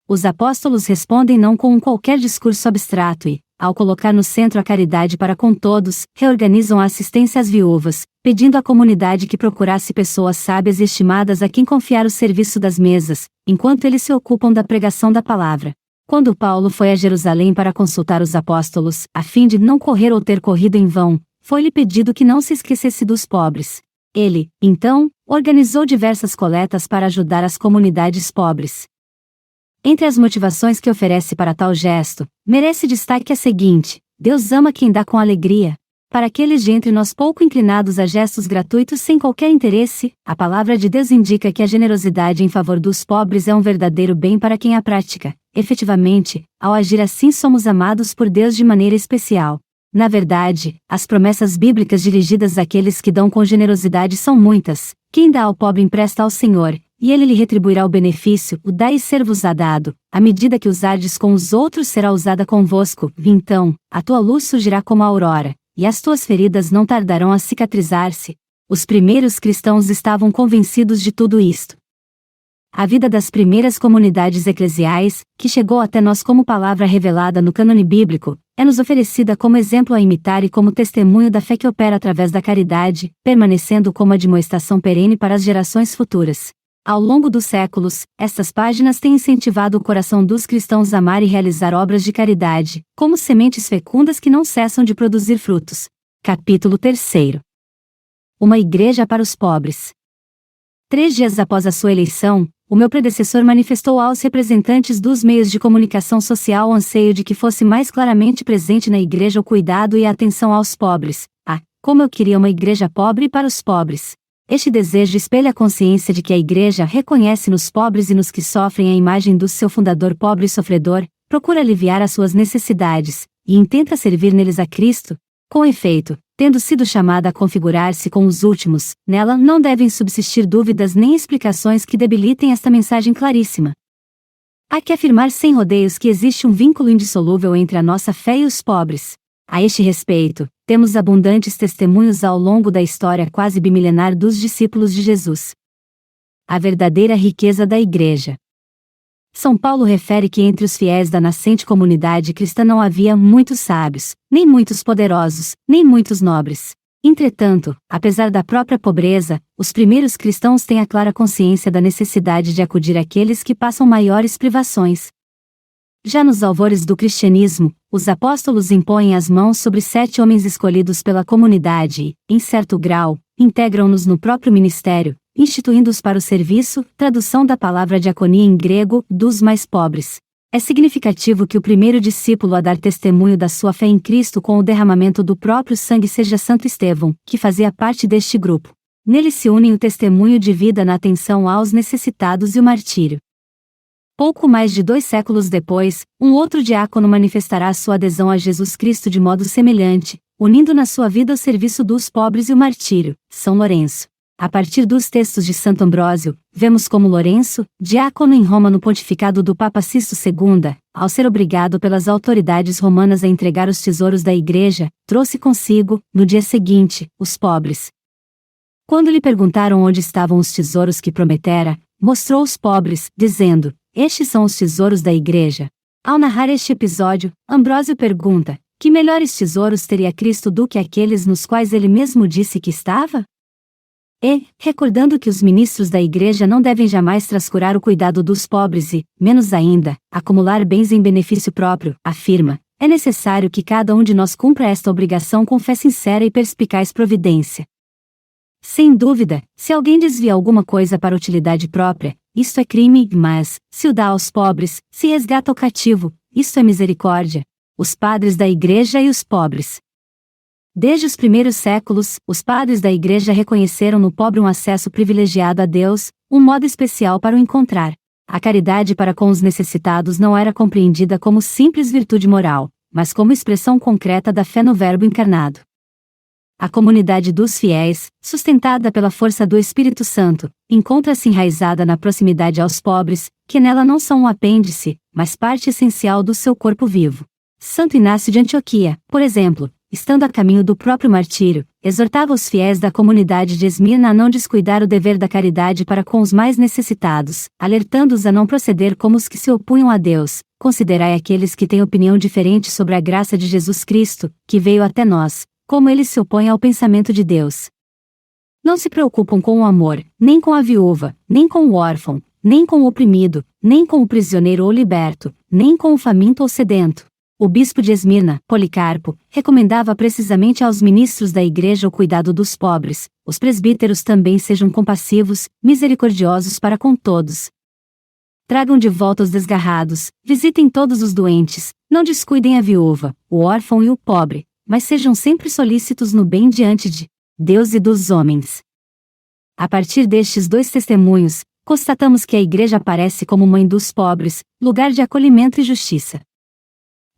Os apóstolos respondem não com um qualquer discurso abstrato e, ao colocar no centro a caridade para com todos, reorganizam a assistência às viúvas, pedindo à comunidade que procurasse pessoas sábias e estimadas a quem confiar o serviço das mesas, enquanto eles se ocupam da pregação da palavra. Quando Paulo foi a Jerusalém para consultar os apóstolos, a fim de não correr ou ter corrido em vão, foi-lhe pedido que não se esquecesse dos pobres. Ele, então, organizou diversas coletas para ajudar as comunidades pobres. Entre as motivações que oferece para tal gesto, merece destaque a seguinte: Deus ama quem dá com alegria. Para aqueles de entre nós pouco inclinados a gestos gratuitos sem qualquer interesse, a palavra de Deus indica que a generosidade em favor dos pobres é um verdadeiro bem para quem a pratica. Efetivamente, ao agir assim somos amados por Deus de maneira especial. Na verdade, as promessas bíblicas dirigidas àqueles que dão com generosidade são muitas. Quem dá ao pobre empresta ao Senhor, e ele lhe retribuirá o benefício, o dai e ser-vos-á dado, a medida que usardes com os outros será usada convosco, então, a tua luz surgirá como a aurora, e as tuas feridas não tardarão a cicatrizar-se. Os primeiros cristãos estavam convencidos de tudo isto. A vida das primeiras comunidades eclesiais, que chegou até nós como palavra revelada no cânone bíblico, é-nos oferecida como exemplo a imitar e como testemunho da fé que opera através da caridade, permanecendo como admoestação perene para as gerações futuras. Ao longo dos séculos, estas páginas têm incentivado o coração dos cristãos a amar e realizar obras de caridade, como sementes fecundas que não cessam de produzir frutos. Capítulo 3. Uma igreja para os pobres. 3 dias após a sua eleição, o meu predecessor manifestou aos representantes dos meios de comunicação social o anseio de que fosse mais claramente presente na igreja o cuidado e a atenção aos pobres. Ah, como eu queria uma igreja pobre para os pobres! Este desejo espelha a consciência de que a igreja reconhece nos pobres e nos que sofrem a imagem do seu fundador pobre e sofredor, procura aliviar as suas necessidades, e intenta servir neles a Cristo. Com efeito, tendo sido chamada a configurar-se com os últimos, nela não devem subsistir dúvidas nem explicações que debilitem esta mensagem claríssima. Há que afirmar sem rodeios que existe um vínculo indissolúvel entre a nossa fé e os pobres. A este respeito, temos abundantes testemunhos ao longo da história quase bimilenar dos discípulos de Jesus. A verdadeira riqueza da Igreja. São Paulo refere que entre os fiéis da nascente comunidade cristã não havia muitos sábios, nem muitos poderosos, nem muitos nobres. Entretanto, apesar da própria pobreza, os primeiros cristãos têm a clara consciência da necessidade de acudir àqueles que passam maiores privações. Já nos alvores do cristianismo, os apóstolos impõem as mãos sobre 7 homens escolhidos pela comunidade e, em certo grau, integram-nos no próprio ministério, instituindo-os para o serviço, tradução da palavra diaconia em grego, dos mais pobres. É significativo que o primeiro discípulo a dar testemunho da sua fé em Cristo com o derramamento do próprio sangue seja Santo Estevão, que fazia parte deste grupo. Nele se unem o testemunho de vida na atenção aos necessitados e o martírio. Pouco mais de 2 séculos depois, um outro diácono manifestará sua adesão a Jesus Cristo de modo semelhante, unindo na sua vida o serviço dos pobres e o martírio, São Lourenço. A partir dos textos de Santo Ambrósio, vemos como Lourenço, diácono em Roma no pontificado do Papa Sisto II, ao ser obrigado pelas autoridades romanas a entregar os tesouros da Igreja, trouxe consigo, no dia seguinte, os pobres. Quando lhe perguntaram onde estavam os tesouros que prometera, mostrou os pobres, dizendo: "Estes são os tesouros da Igreja." Ao narrar este episódio, Ambrósio pergunta: que melhores tesouros teria Cristo do que aqueles nos quais ele mesmo disse que estava? E, recordando que os ministros da Igreja não devem jamais trascurar o cuidado dos pobres e, menos ainda, acumular bens em benefício próprio, afirma: é necessário que cada um de nós cumpra esta obrigação com fé sincera e perspicaz providência. Sem dúvida, se alguém desvia alguma coisa para utilidade própria, isto é crime, mas, se o dá aos pobres, se resgata o cativo, isto é misericórdia. Os padres da Igreja e os pobres. Desde os primeiros séculos, os padres da Igreja reconheceram no pobre um acesso privilegiado a Deus, um modo especial para o encontrar. A caridade para com os necessitados não era compreendida como simples virtude moral, mas como expressão concreta da fé no Verbo encarnado. A comunidade dos fiéis, sustentada pela força do Espírito Santo, encontra-se enraizada na proximidade aos pobres, que nela não são um apêndice, mas parte essencial do seu corpo vivo. Santo Inácio de Antioquia, por exemplo, estando a caminho do próprio martírio, exortava os fiéis da comunidade de Esmirna a não descuidar o dever da caridade para com os mais necessitados, alertando-os a não proceder como os que se opunham a Deus. Considerai aqueles que têm opinião diferente sobre a graça de Jesus Cristo, que veio até nós, como eles se opõem ao pensamento de Deus. Não se preocupam com o amor, nem com a viúva, nem com o órfão, nem com o oprimido, nem com o prisioneiro ou liberto, nem com o faminto ou sedento. O bispo de Esmirna, Policarpo, recomendava precisamente aos ministros da Igreja o cuidado dos pobres. Os presbíteros também sejam compassivos, misericordiosos para com todos. Tragam de volta os desgarrados, visitem todos os doentes, não descuidem a viúva, o órfão e o pobre, mas sejam sempre solícitos no bem diante de Deus e dos homens. A partir destes 2 testemunhos, constatamos que a Igreja aparece como mãe dos pobres, lugar de acolhimento e justiça.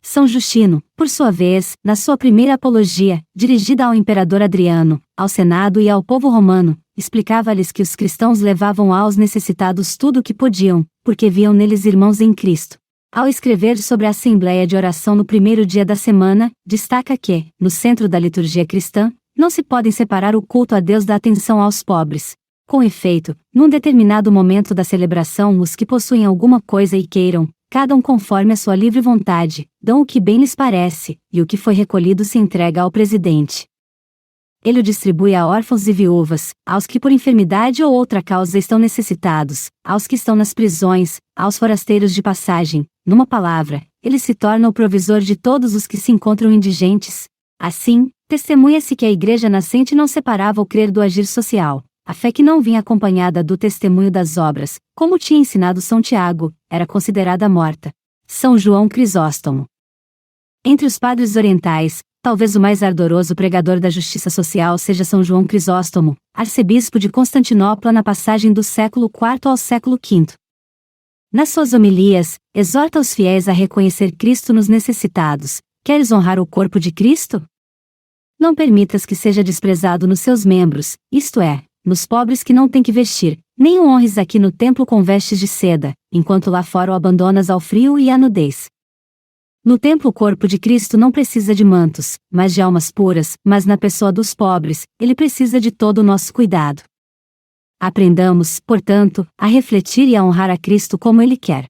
São Justino, por sua vez, na sua primeira apologia, dirigida ao imperador Adriano, ao Senado e ao povo romano, explicava-lhes que os cristãos levavam aos necessitados tudo o que podiam, porque viam neles irmãos em Cristo. Ao escrever sobre a assembleia de oração no primeiro dia da semana, destaca que, no centro da liturgia cristã, não se podem separar o culto a Deus da atenção aos pobres. Com efeito, num determinado momento da celebração, os que possuem alguma coisa e queiram, cada um conforme a sua livre vontade, dão o que bem lhes parece, e o que foi recolhido se entrega ao presidente. Ele o distribui a órfãos e viúvas, aos que por enfermidade ou outra causa estão necessitados, aos que estão nas prisões, aos forasteiros de passagem. Numa palavra, ele se torna o provisor de todos os que se encontram indigentes. Assim, testemunha-se que a Igreja nascente não separava o crer do agir social. A fé que não vinha acompanhada do testemunho das obras, como tinha ensinado São Tiago, era considerada morta. São João Crisóstomo. Entre os padres orientais, talvez o mais ardoroso pregador da justiça social seja São João Crisóstomo, arcebispo de Constantinopla na passagem do século IV ao século V. Nas suas homilias, exorta os fiéis a reconhecer Cristo nos necessitados. Queres honrar o corpo de Cristo? Não permitas que seja desprezado nos seus membros, isto é, nos pobres que não têm que vestir, nem o honres aqui no templo com vestes de seda, enquanto lá fora o abandonas ao frio e à nudez. No templo o corpo de Cristo não precisa de mantos, mas de almas puras, mas na pessoa dos pobres, ele precisa de todo o nosso cuidado. Aprendamos, portanto, a refletir e a honrar a Cristo como Ele quer.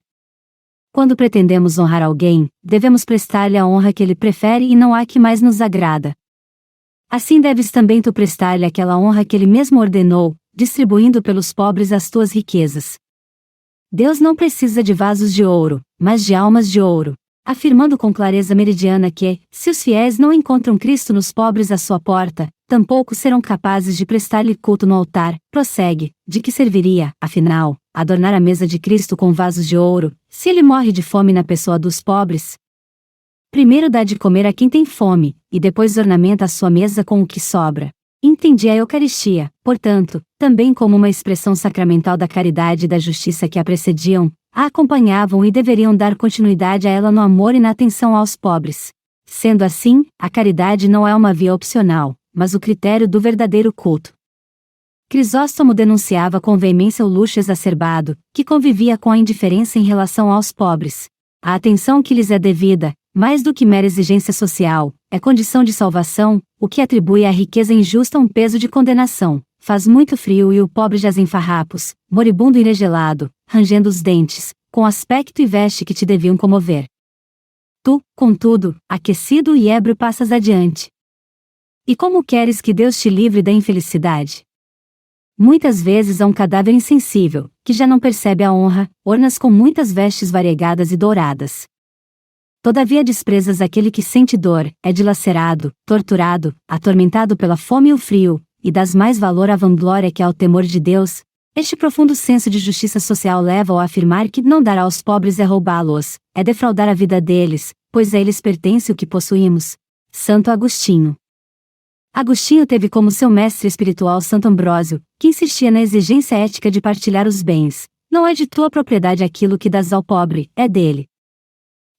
Quando pretendemos honrar alguém, devemos prestar-lhe a honra que Ele prefere e não a que mais nos agrada. Assim deves também tu prestar-lhe aquela honra que Ele mesmo ordenou, distribuindo pelos pobres as tuas riquezas. Deus não precisa de vasos de ouro, mas de almas de ouro, afirmando com clareza meridiana que, se os fiéis não encontram Cristo nos pobres à sua porta, tampouco serão capazes de prestar-lhe culto no altar. Prossegue, de que serviria, afinal, adornar a mesa de Cristo com vasos de ouro, se ele morre de fome na pessoa dos pobres? Primeiro dá de comer a quem tem fome, e depois ornamenta a sua mesa com o que sobra. Entendi a Eucaristia, portanto, também como uma expressão sacramental da caridade e da justiça que a precediam, a acompanhavam e deveriam dar continuidade a ela no amor e na atenção aos pobres. Sendo assim, a caridade não é uma via opcional, mas o critério do verdadeiro culto. Crisóstomo denunciava com veemência o luxo exacerbado, que convivia com a indiferença em relação aos pobres. A atenção que lhes é devida, mais do que mera exigência social, é condição de salvação, o que atribui à riqueza injusta um peso de condenação. Faz muito frio e o pobre jaz em farrapos, moribundo e enregelado, rangendo os dentes, com aspecto e veste que te deviam comover. Tu, contudo, aquecido e ébrio passas adiante. E como queres que Deus te livre da infelicidade? Muitas vezes há um cadáver insensível, que já não percebe a honra, ornas com muitas vestes variegadas e douradas. Todavia desprezas aquele que sente dor, é dilacerado, torturado, atormentado pela fome e o frio, e dás mais valor à vanglória que ao temor de Deus. Este profundo senso de justiça social leva-o a afirmar que não dar aos pobres é roubá-los, é defraudar a vida deles, pois a eles pertence o que possuímos. Santo Agostinho. Agostinho teve como seu mestre espiritual Santo Ambrósio, que insistia na exigência ética de partilhar os bens. Não é de tua propriedade aquilo que dás ao pobre, é dele.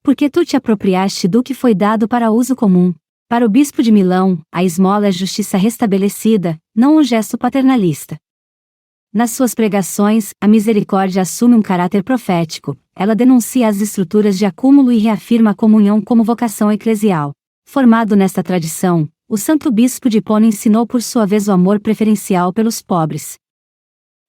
Porque tu te apropriaste do que foi dado para uso comum. Para o bispo de Milão, a esmola é justiça restabelecida, não um gesto paternalista. Nas suas pregações, a misericórdia assume um caráter profético, ela denuncia as estruturas de acúmulo e reafirma a comunhão como vocação eclesial. Formado nesta tradição, o santo bispo de Hipona ensinou por sua vez o amor preferencial pelos pobres.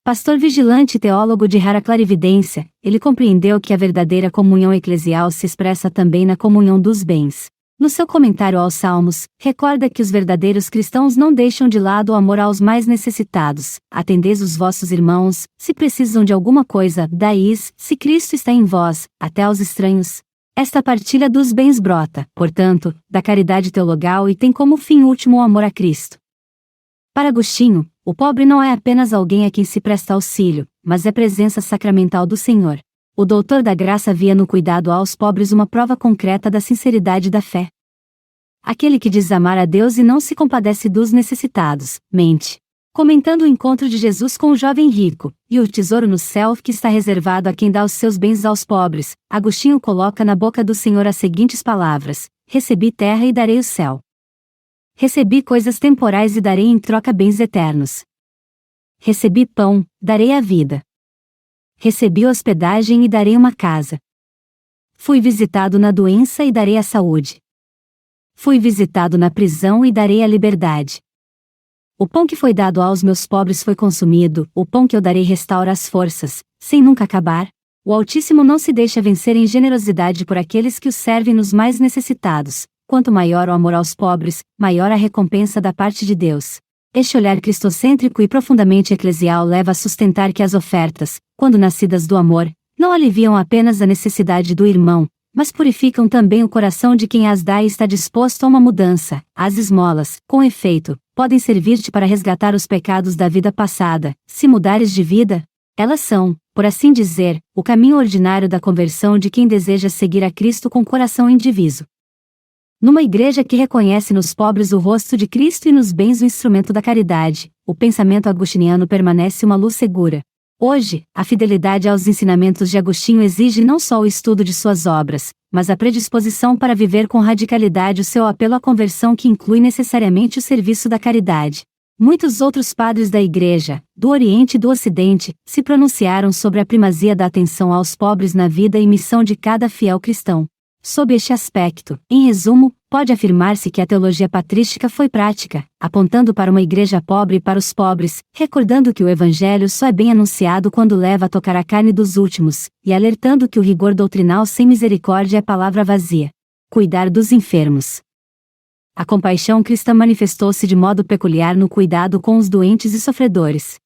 Pastor vigilante e teólogo de rara clarividência, ele compreendeu que a verdadeira comunhão eclesial se expressa também na comunhão dos bens. No seu comentário aos Salmos, recorda que os verdadeiros cristãos não deixam de lado o amor aos mais necessitados. Atendeis os vossos irmãos, se precisam de alguma coisa, dai-lhes, se Cristo está em vós, até aos estranhos. Esta partilha dos bens brota, portanto, da caridade teologal e tem como fim último o amor a Cristo. Para Agostinho, o pobre não é apenas alguém a quem se presta auxílio, mas é presença sacramental do Senhor. O doutor da graça via no cuidado aos pobres uma prova concreta da sinceridade da fé. Aquele que diz amar a Deus e não se compadece dos necessitados, mente. Comentando o encontro de Jesus com o jovem rico, e o tesouro no céu que está reservado a quem dá os seus bens aos pobres, Agostinho coloca na boca do Senhor as seguintes palavras: recebi terra e darei o céu. Recebi coisas temporais e darei em troca bens eternos. Recebi pão, darei a vida. Recebi hospedagem e darei uma casa. Fui visitado na doença e darei a saúde. Fui visitado na prisão e darei a liberdade. O pão que foi dado aos meus pobres foi consumido, o pão que eu darei restaura as forças, sem nunca acabar. O Altíssimo não se deixa vencer em generosidade por aqueles que o servem nos mais necessitados. Quanto maior o amor aos pobres, maior a recompensa da parte de Deus. Este olhar cristocêntrico e profundamente eclesial leva a sustentar que as ofertas, quando nascidas do amor, não aliviam apenas a necessidade do irmão, mas purificam também o coração de quem as dá e está disposto a uma mudança. As esmolas, com efeito, podem servir-te para resgatar os pecados da vida passada. Se mudares de vida, elas são, por assim dizer, o caminho ordinário da conversão de quem deseja seguir a Cristo com coração indiviso. Numa igreja que reconhece nos pobres o rosto de Cristo e nos bens o instrumento da caridade, o pensamento agostiniano permanece uma luz segura. Hoje, a fidelidade aos ensinamentos de Agostinho exige não só o estudo de suas obras, mas a predisposição para viver com radicalidade o seu apelo à conversão que inclui necessariamente o serviço da caridade. Muitos outros padres da Igreja, do Oriente e do Ocidente, se pronunciaram sobre a primazia da atenção aos pobres na vida e missão de cada fiel cristão. Sob este aspecto, em resumo, pode afirmar-se que a teologia patrística foi prática, apontando para uma igreja pobre e para os pobres, recordando que o evangelho só é bem anunciado quando leva a tocar a carne dos últimos, e alertando que o rigor doutrinal sem misericórdia é palavra vazia. Cuidar dos enfermos. A compaixão cristã manifestou-se de modo peculiar no cuidado com os doentes e sofredores.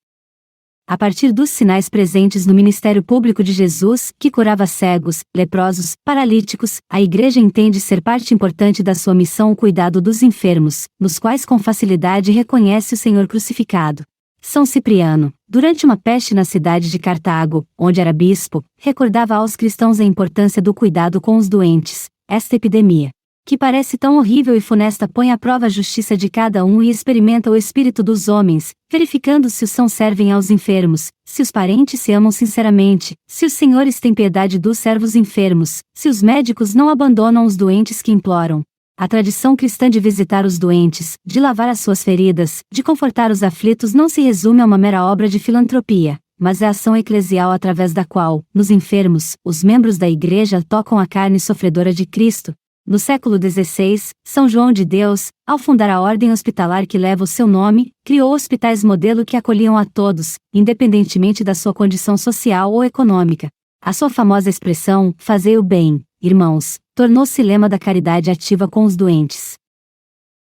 A partir dos sinais presentes no ministério público de Jesus, que curava cegos, leprosos, paralíticos, a Igreja entende ser parte importante da sua missão o cuidado dos enfermos, nos quais com facilidade reconhece o Senhor crucificado. São Cipriano, durante uma peste na cidade de Cartago, onde era bispo, recordava aos cristãos a importância do cuidado com os doentes. Esta epidemia, que parece tão horrível e funesta, põe à prova a justiça de cada um e experimenta o espírito dos homens, verificando se os sãos servem aos enfermos, se os parentes se amam sinceramente, se os senhores têm piedade dos servos enfermos, se os médicos não abandonam os doentes que imploram. A tradição cristã de visitar os doentes, de lavar as suas feridas, de confortar os aflitos não se resume a uma mera obra de filantropia, mas é a ação eclesial através da qual, nos enfermos, os membros da Igreja tocam a carne sofredora de Cristo. No século XVI, São João de Deus, ao fundar a ordem hospitalar que leva o seu nome, criou hospitais modelo que acolhiam a todos, independentemente da sua condição social ou econômica. A sua famosa expressão, fazei o bem, irmãos, tornou-se lema da caridade ativa com os doentes.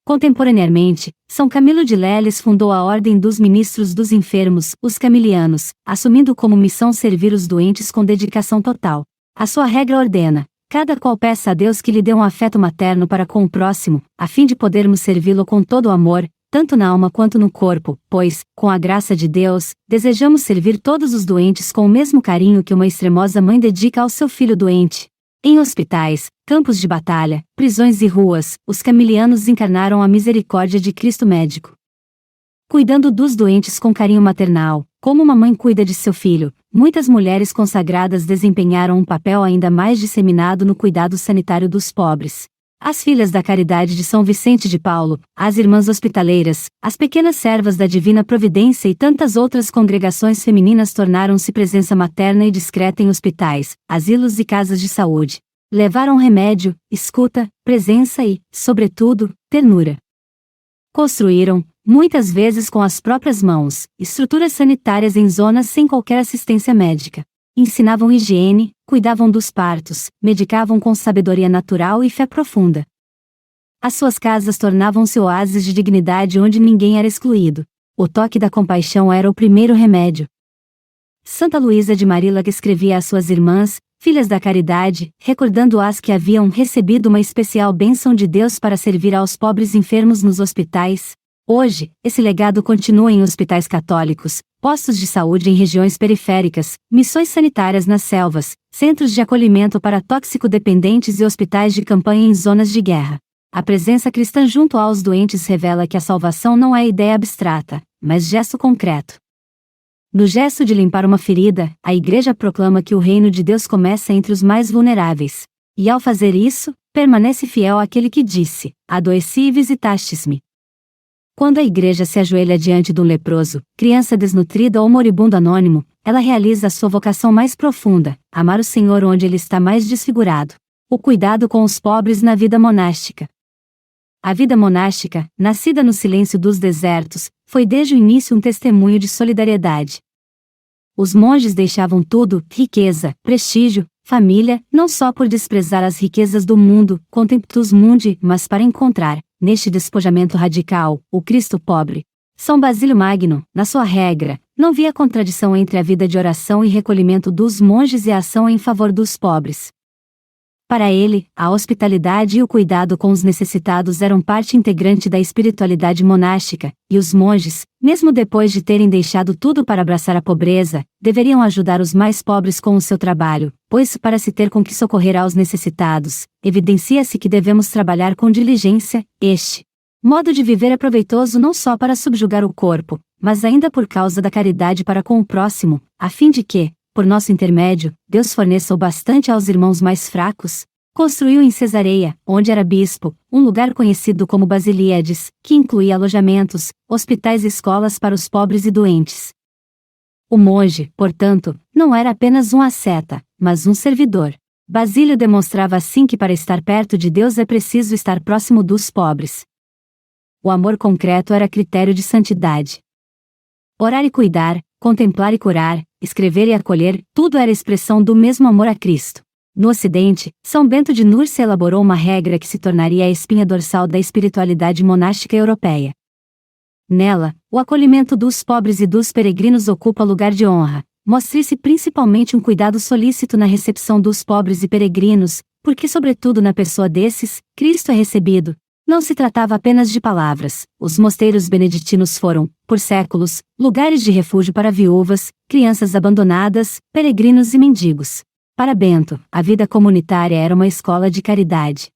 Contemporaneamente, São Camilo de Leles fundou a Ordem dos Ministros dos Enfermos, os Camilianos, assumindo como missão servir os doentes com dedicação total. A sua regra ordena: cada qual peça a Deus que lhe dê um afeto materno para com o próximo, a fim de podermos servi-lo com todo o amor, tanto na alma quanto no corpo, pois, com a graça de Deus, desejamos servir todos os doentes com o mesmo carinho que uma extremosa mãe dedica ao seu filho doente. Em hospitais, campos de batalha, prisões e ruas, os camilianos encarnaram a misericórdia de Cristo médico. Cuidando dos doentes com carinho maternal, como uma mãe cuida de seu filho, muitas mulheres consagradas desempenharam um papel ainda mais disseminado no cuidado sanitário dos pobres. As Filhas da Caridade de São Vicente de Paulo, as Irmãs Hospitaleiras, as Pequenas Servas da Divina Providência e tantas outras congregações femininas tornaram-se presença materna e discreta em hospitais, asilos e casas de saúde. Levaram remédio, escuta, presença e, sobretudo, ternura. Construíram, muitas vezes com as próprias mãos, estruturas sanitárias em zonas sem qualquer assistência médica. Ensinavam higiene, cuidavam dos partos, medicavam com sabedoria natural e fé profunda. As suas casas tornavam-se oásis de dignidade onde ninguém era excluído. O toque da compaixão era o primeiro remédio. Santa Luísa de Marillac escrevia às suas irmãs, Filhas da Caridade, recordando-as que haviam recebido uma especial bênção de Deus para servir aos pobres enfermos nos hospitais. Hoje, esse legado continua em hospitais católicos, postos de saúde em regiões periféricas, missões sanitárias nas selvas, centros de acolhimento para tóxico-dependentes e hospitais de campanha em zonas de guerra. A presença cristã junto aos doentes revela que a salvação não é ideia abstrata, mas gesto concreto. No gesto de limpar uma ferida, a Igreja proclama que o reino de Deus começa entre os mais vulneráveis. E ao fazer isso, permanece fiel àquele que disse: adoeci e visitastes-me. Quando a Igreja se ajoelha diante de um leproso, criança desnutrida ou moribundo anônimo, ela realiza a sua vocação mais profunda, amar o Senhor onde ele está mais desfigurado. O cuidado com os pobres na vida monástica. A vida monástica, nascida no silêncio dos desertos, foi desde o início um testemunho de solidariedade. Os monges deixavam tudo, riqueza, prestígio, família, não só por desprezar as riquezas do mundo, contemptus mundi, mas para encontrar, neste despojamento radical, o Cristo pobre. São Basílio Magno, na sua regra, não via contradição entre a vida de oração e recolhimento dos monges e a ação em favor dos pobres. Para ele, a hospitalidade e o cuidado com os necessitados eram parte integrante da espiritualidade monástica, e os monges, mesmo depois de terem deixado tudo para abraçar a pobreza, deveriam ajudar os mais pobres com o seu trabalho, pois para se ter com que socorrer aos necessitados, evidencia-se que devemos trabalhar com diligência. Este modo de viver é proveitoso não só para subjugar o corpo, mas ainda por causa da caridade para com o próximo, a fim de que, por nosso intermédio, Deus forneça o bastante aos irmãos mais fracos. Construiu em Cesareia, onde era bispo, um lugar conhecido como Basilíades, que incluía alojamentos, hospitais e escolas para os pobres e doentes. O monge, portanto, não era apenas um asceta, mas um servidor. Basílio demonstrava assim que para estar perto de Deus é preciso estar próximo dos pobres. O amor concreto era critério de santidade. Orar e cuidar, contemplar e curar, escrever e acolher, tudo era expressão do mesmo amor a Cristo. No Ocidente, São Bento de Núrcia elaborou uma regra que se tornaria a espinha dorsal da espiritualidade monástica europeia. Nela, o acolhimento dos pobres e dos peregrinos ocupa lugar de honra. Mostre-se principalmente um cuidado solícito na recepção dos pobres e peregrinos, porque sobretudo na pessoa desses, Cristo é recebido. Não se tratava apenas de palavras, os mosteiros beneditinos foram, por séculos, lugares de refúgio para viúvas, crianças abandonadas, peregrinos e mendigos. Para Bento, a vida comunitária era uma escola de caridade.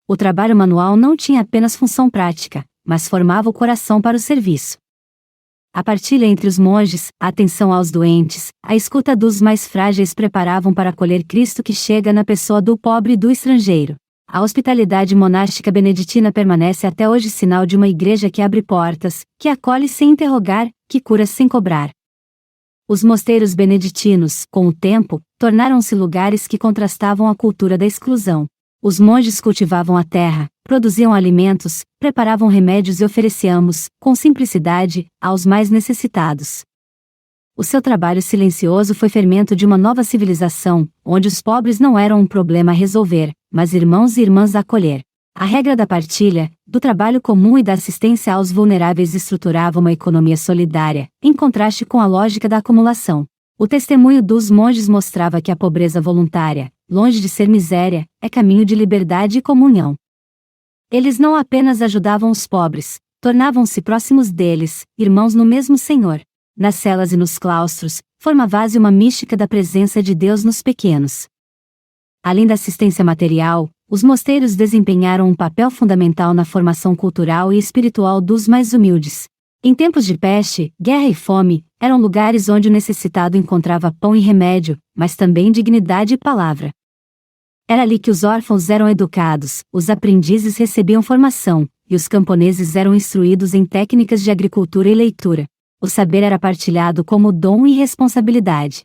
O trabalho manual não tinha apenas função prática, mas formava o coração para o serviço. A partilha entre os monges, a atenção aos doentes, a escuta dos mais frágeis preparavam para acolher Cristo que chega na pessoa do pobre e do estrangeiro. A hospitalidade monástica beneditina permanece até hoje sinal de uma igreja que abre portas, que acolhe sem interrogar, que cura sem cobrar. Os mosteiros beneditinos, com o tempo, tornaram-se lugares que contrastavam a cultura da exclusão. Os monges cultivavam a terra, produziam alimentos, preparavam remédios e ofereciam-os, com simplicidade, aos mais necessitados. O seu trabalho silencioso foi fermento de uma nova civilização, onde os pobres não eram um problema a resolver, mas irmãos e irmãs a acolher. A regra da partilha, do trabalho comum e da assistência aos vulneráveis estruturava uma economia solidária, em contraste com a lógica da acumulação. O testemunho dos monges mostrava que a pobreza voluntária, longe de ser miséria, é caminho de liberdade e comunhão. Eles não apenas ajudavam os pobres, tornavam-se próximos deles, irmãos no mesmo Senhor. Nas celas e nos claustros, formava-se uma mística da presença de Deus nos pequenos. Além da assistência material, os mosteiros desempenharam um papel fundamental na formação cultural e espiritual dos mais humildes. Em tempos de peste, guerra e fome, eram lugares onde o necessitado encontrava pão e remédio, mas também dignidade e palavra. Era ali que os órfãos eram educados, os aprendizes recebiam formação, e os camponeses eram instruídos em técnicas de agricultura e leitura. O saber era partilhado como dom e responsabilidade.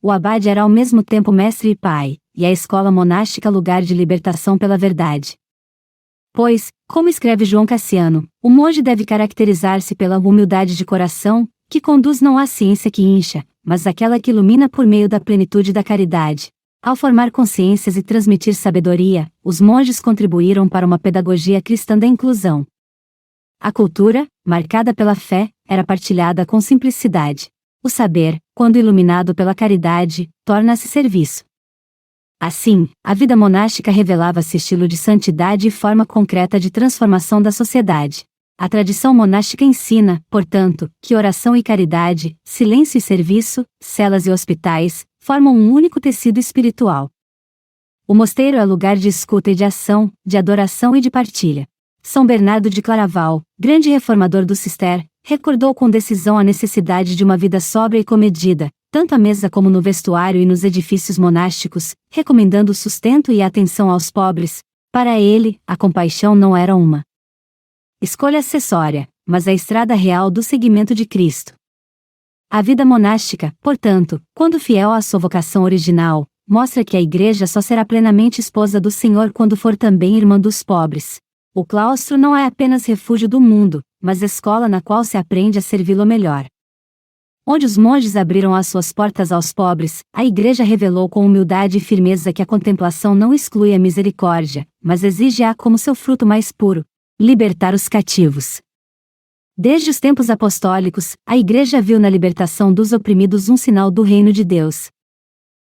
O abade era ao mesmo tempo mestre e pai, e a escola monástica lugar de libertação pela verdade. Pois, como escreve João Cassiano, o monge deve caracterizar-se pela humildade de coração, que conduz não à ciência que incha, mas àquela que ilumina por meio da plenitude da caridade. Ao formar consciências e transmitir sabedoria, os monges contribuíram para uma pedagogia cristã da inclusão. A cultura, marcada pela fé, era partilhada com simplicidade. O saber, quando iluminado pela caridade, torna-se serviço. Assim, a vida monástica revelava-se estilo de santidade e forma concreta de transformação da sociedade. A tradição monástica ensina, portanto, que oração e caridade, silêncio e serviço, celas e hospitais, formam um único tecido espiritual. O mosteiro é lugar de escuta e de ação, de adoração e de partilha. São Bernardo de Claraval, grande reformador do Cister, recordou com decisão a necessidade de uma vida sóbria e comedida, tanto à mesa como no vestuário e nos edifícios monásticos, recomendando o sustento e a atenção aos pobres. Para ele, a compaixão não era uma escolha acessória, mas a estrada real do seguimento de Cristo. A vida monástica, portanto, quando fiel à sua vocação original, mostra que a Igreja só será plenamente esposa do Senhor quando for também irmã dos pobres. O claustro não é apenas refúgio do mundo, mas escola na qual se aprende a servi-lo melhor. Onde os monges abriram as suas portas aos pobres, a Igreja revelou com humildade e firmeza que a contemplação não exclui a misericórdia, mas exige-a como seu fruto mais puro: libertar os cativos. Desde os tempos apostólicos, a Igreja viu na libertação dos oprimidos um sinal do reino de Deus.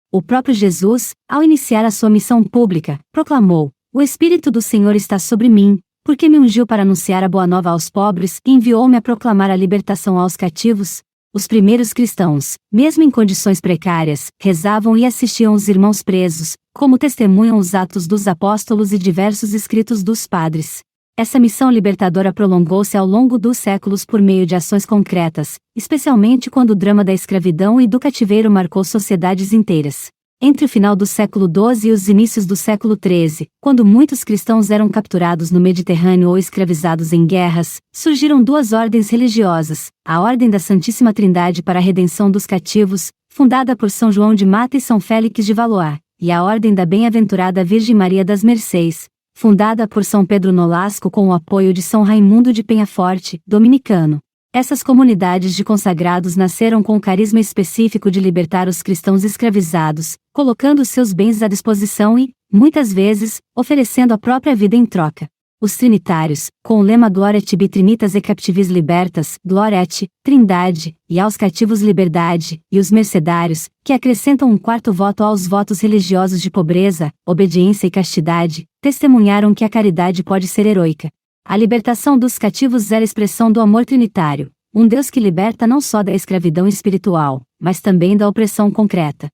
O próprio Jesus, ao iniciar a sua missão pública, proclamou: "O Espírito do Senhor está sobre mim, porque me ungiu para anunciar a boa nova aos pobres e enviou-me a proclamar a libertação aos cativos." Os primeiros cristãos, mesmo em condições precárias, rezavam e assistiam os irmãos presos, como testemunham os Atos dos Apóstolos e diversos escritos dos padres. Essa missão libertadora prolongou-se ao longo dos séculos por meio de ações concretas, especialmente quando o drama da escravidão e do cativeiro marcou sociedades inteiras. Entre o final do século XII e os inícios do século XIII, quando muitos cristãos eram capturados no Mediterrâneo ou escravizados em guerras, surgiram duas ordens religiosas: a Ordem da Santíssima Trindade para a Redenção dos Cativos, fundada por São João de Mata e São Félix de Valois, e a Ordem da Bem-aventurada Virgem Maria das Mercês, fundada por São Pedro Nolasco com o apoio de São Raimundo de Penhaforte, dominicano. Essas comunidades de consagrados nasceram com o carisma específico de libertar os cristãos escravizados, colocando seus bens à disposição e, muitas vezes, oferecendo a própria vida em troca. Os trinitários, com o lema Gloria tibi trinitas e captivis libertas, Gloria a ti, Trindade, e aos cativos liberdade, e os mercedários, que acrescentam um quarto voto aos votos religiosos de pobreza, obediência e castidade, testemunharam que a caridade pode ser heroica. A libertação dos cativos era a expressão do amor trinitário, um Deus que liberta não só da escravidão espiritual, mas também da opressão concreta.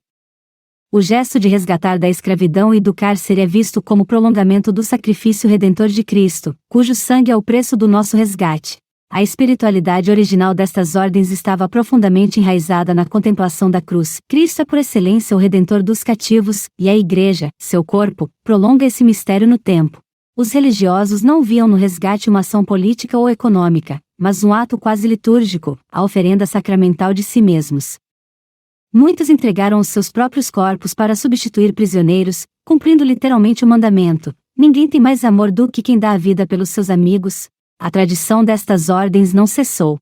O gesto de resgatar da escravidão e do cárcere é visto como prolongamento do sacrifício redentor de Cristo, cujo sangue é o preço do nosso resgate. A espiritualidade original destas ordens estava profundamente enraizada na contemplação da cruz. Cristo é por excelência o redentor dos cativos, e a Igreja, seu corpo, prolonga esse mistério no tempo. Os religiosos não viam no resgate uma ação política ou econômica, mas um ato quase litúrgico, a oferenda sacramental de si mesmos. Muitos entregaram os seus próprios corpos para substituir prisioneiros, cumprindo literalmente o mandamento: ninguém tem mais amor do que quem dá a vida pelos seus amigos. A tradição destas ordens não cessou.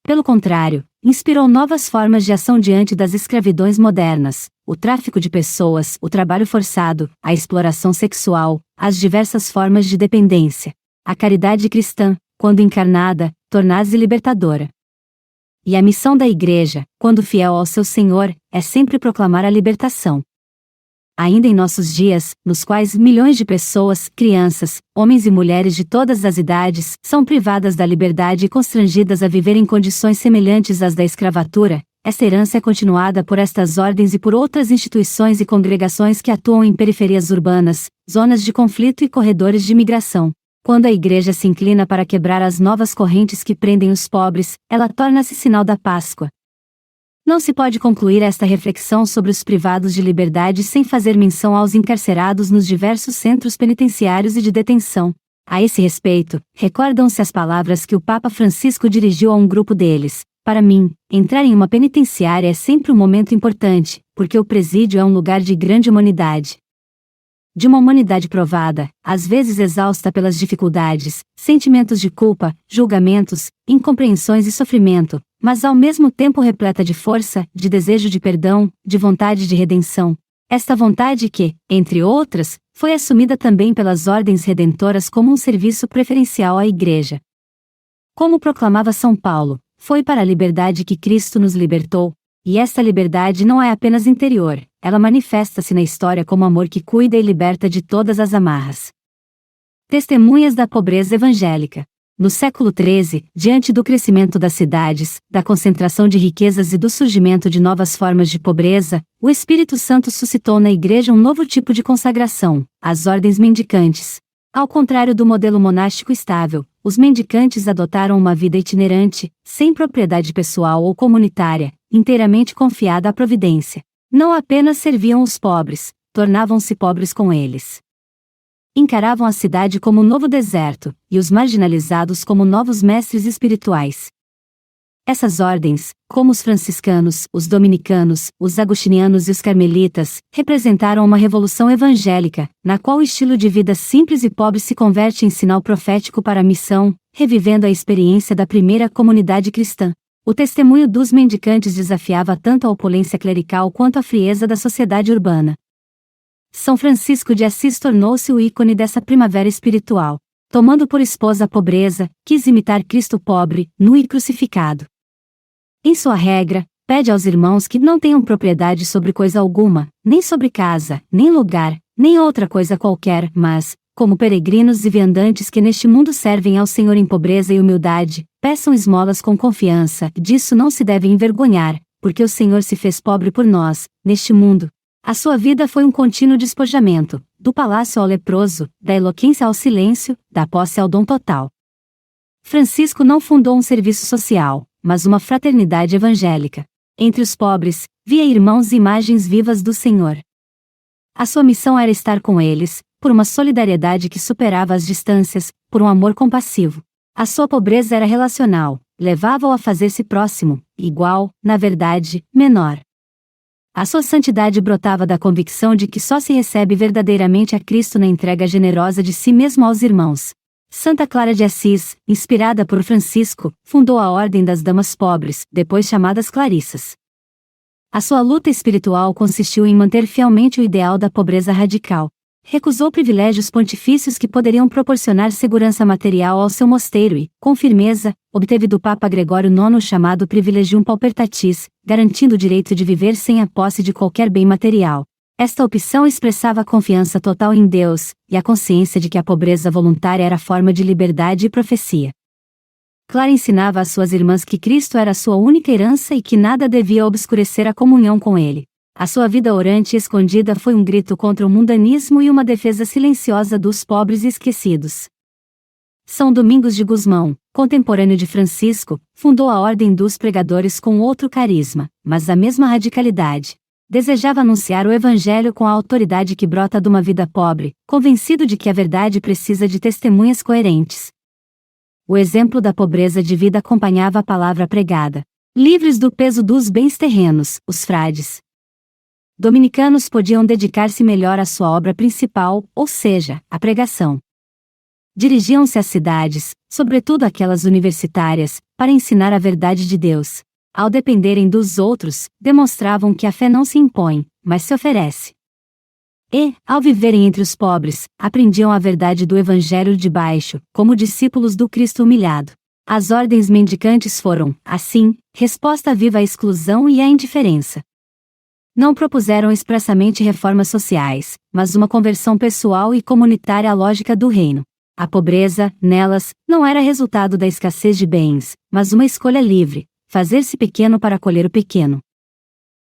Pelo contrário, inspirou novas formas de ação diante das escravidões modernas, o tráfico de pessoas, o trabalho forçado, a exploração sexual, as diversas formas de dependência. A caridade cristã, quando encarnada, torna-se libertadora. E a missão da Igreja, quando fiel ao seu Senhor, é sempre proclamar a libertação. Ainda em nossos dias, nos quais milhões de pessoas, crianças, homens e mulheres de todas as idades, são privadas da liberdade e constrangidas a viver em condições semelhantes às da escravatura, esta herança é continuada por estas ordens e por outras instituições e congregações que atuam em periferias urbanas, zonas de conflito e corredores de migração. Quando a Igreja se inclina para quebrar as novas correntes que prendem os pobres, ela torna-se sinal da Páscoa. Não se pode concluir esta reflexão sobre os privados de liberdade sem fazer menção aos encarcerados nos diversos centros penitenciários e de detenção. A esse respeito, recordam-se as palavras que o Papa Francisco dirigiu a um grupo deles: para mim, entrar em uma penitenciária é sempre um momento importante, porque o presídio é um lugar de grande humanidade. De uma humanidade provada, às vezes exausta pelas dificuldades, sentimentos de culpa, julgamentos, incompreensões e sofrimento, mas ao mesmo tempo repleta de força, de desejo de perdão, de vontade de redenção. Esta vontade que, entre outras, foi assumida também pelas ordens redentoras como um serviço preferencial à Igreja. Como proclamava São Paulo, foi para a liberdade que Cristo nos libertou, e esta liberdade não é apenas interior, ela manifesta-se na história como amor que cuida e liberta de todas as amarras. Testemunhas da pobreza evangélica. No século XIII, diante do crescimento das cidades, da concentração de riquezas e do surgimento de novas formas de pobreza, o Espírito Santo suscitou na Igreja um novo tipo de consagração, as ordens mendicantes. Ao contrário do modelo monástico estável, os mendicantes adotaram uma vida itinerante, sem propriedade pessoal ou comunitária, inteiramente confiada à providência. Não apenas serviam os pobres, tornavam-se pobres com eles. Encaravam a cidade como um novo deserto, e os marginalizados como novos mestres espirituais. Essas ordens, como os franciscanos, os dominicanos, os agostinianos e os carmelitas, representaram uma revolução evangélica, na qual o estilo de vida simples e pobre se converte em sinal profético para a missão, revivendo a experiência da primeira comunidade cristã. O testemunho dos mendicantes desafiava tanto a opulência clerical quanto a frieza da sociedade urbana. São Francisco de Assis tornou-se o ícone dessa primavera espiritual. Tomando por esposa a pobreza, quis imitar Cristo pobre, nu e crucificado. Em sua regra, pede aos irmãos que não tenham propriedade sobre coisa alguma, nem sobre casa, nem lugar, nem outra coisa qualquer, mas, como peregrinos e viandantes que neste mundo servem ao Senhor em pobreza e humildade, peçam esmolas com confiança, disso não se devem envergonhar, porque o Senhor se fez pobre por nós, neste mundo. A sua vida foi um contínuo despojamento, do palácio ao leproso, da eloquência ao silêncio, da posse ao dom total. Francisco não fundou um serviço social, mas uma fraternidade evangélica. Entre os pobres, via irmãos e imagens vivas do Senhor. A sua missão era estar com eles, por uma solidariedade que superava as distâncias, por um amor compassivo. A sua pobreza era relacional, levava-o a fazer-se próximo, igual, na verdade, menor. A sua santidade brotava da convicção de que só se recebe verdadeiramente a Cristo na entrega generosa de si mesmo aos irmãos. Santa Clara de Assis, inspirada por Francisco, fundou a Ordem das Damas Pobres, depois chamadas Clarissas. A sua luta espiritual consistiu em manter fielmente o ideal da pobreza radical. Recusou privilégios pontifícios que poderiam proporcionar segurança material ao seu mosteiro e, com firmeza, obteve do Papa Gregório IX o chamado Privilegium Paupertatis, garantindo o direito de viver sem a posse de qualquer bem material. Esta opção expressava a confiança total em Deus, e a consciência de que a pobreza voluntária era forma de liberdade e profecia. Clara ensinava às suas irmãs que Cristo era sua única herança e que nada devia obscurecer a comunhão com Ele. A sua vida orante e escondida foi um grito contra o mundanismo e uma defesa silenciosa dos pobres e esquecidos. São Domingos de Gusmão, contemporâneo de Francisco, fundou a Ordem dos Pregadores com outro carisma, mas a mesma radicalidade. Desejava anunciar o Evangelho com a autoridade que brota de uma vida pobre, convencido de que a verdade precisa de testemunhas coerentes. O exemplo da pobreza de vida acompanhava a palavra pregada. Livres do peso dos bens terrenos, os frades dominicanos podiam dedicar-se melhor à sua obra principal, ou seja, à pregação. Dirigiam-se às cidades, sobretudo aquelas universitárias, para ensinar a verdade de Deus. Ao dependerem dos outros, demonstravam que a fé não se impõe, mas se oferece. E, ao viverem entre os pobres, aprendiam a verdade do Evangelho de baixo, como discípulos do Cristo humilhado. As ordens mendicantes foram, assim, resposta viva à exclusão e à indiferença. Não propuseram expressamente reformas sociais, mas uma conversão pessoal e comunitária à lógica do reino. A pobreza, nelas, não era resultado da escassez de bens, mas uma escolha livre, fazer-se pequeno para acolher o pequeno.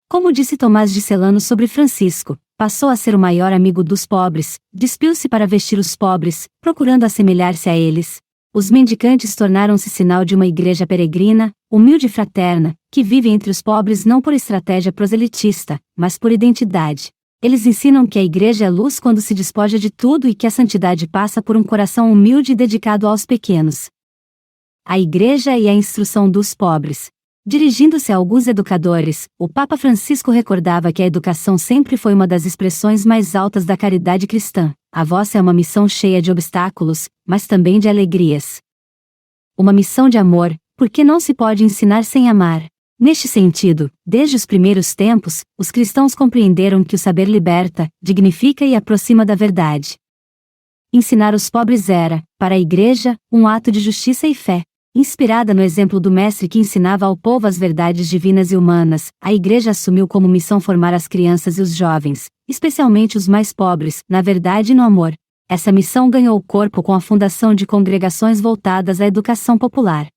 Como disse Tomás de Celano sobre Francisco, passou a ser o maior amigo dos pobres, despiu-se para vestir os pobres, procurando assemelhar-se a eles. Os mendicantes tornaram-se sinal de uma igreja peregrina, humilde e fraterna, que vive entre os pobres não por estratégia proselitista, mas por identidade. Eles ensinam que a igreja é luz quando se despoja de tudo e que a santidade passa por um coração humilde e dedicado aos pequenos. A igreja e a instrução dos pobres. Dirigindo-se a alguns educadores, o Papa Francisco recordava que a educação sempre foi uma das expressões mais altas da caridade cristã. A vossa é uma missão cheia de obstáculos, mas também de alegrias. Uma missão de amor, porque não se pode ensinar sem amar. Neste sentido, desde os primeiros tempos, os cristãos compreenderam que o saber liberta, dignifica e aproxima da verdade. Ensinar os pobres era, para a Igreja, um ato de justiça e fé. Inspirada no exemplo do Mestre que ensinava ao povo as verdades divinas e humanas, a Igreja assumiu como missão formar as crianças e os jovens, especialmente os mais pobres, na verdade e no amor. Essa missão ganhou corpo com a fundação de congregações voltadas à educação popular.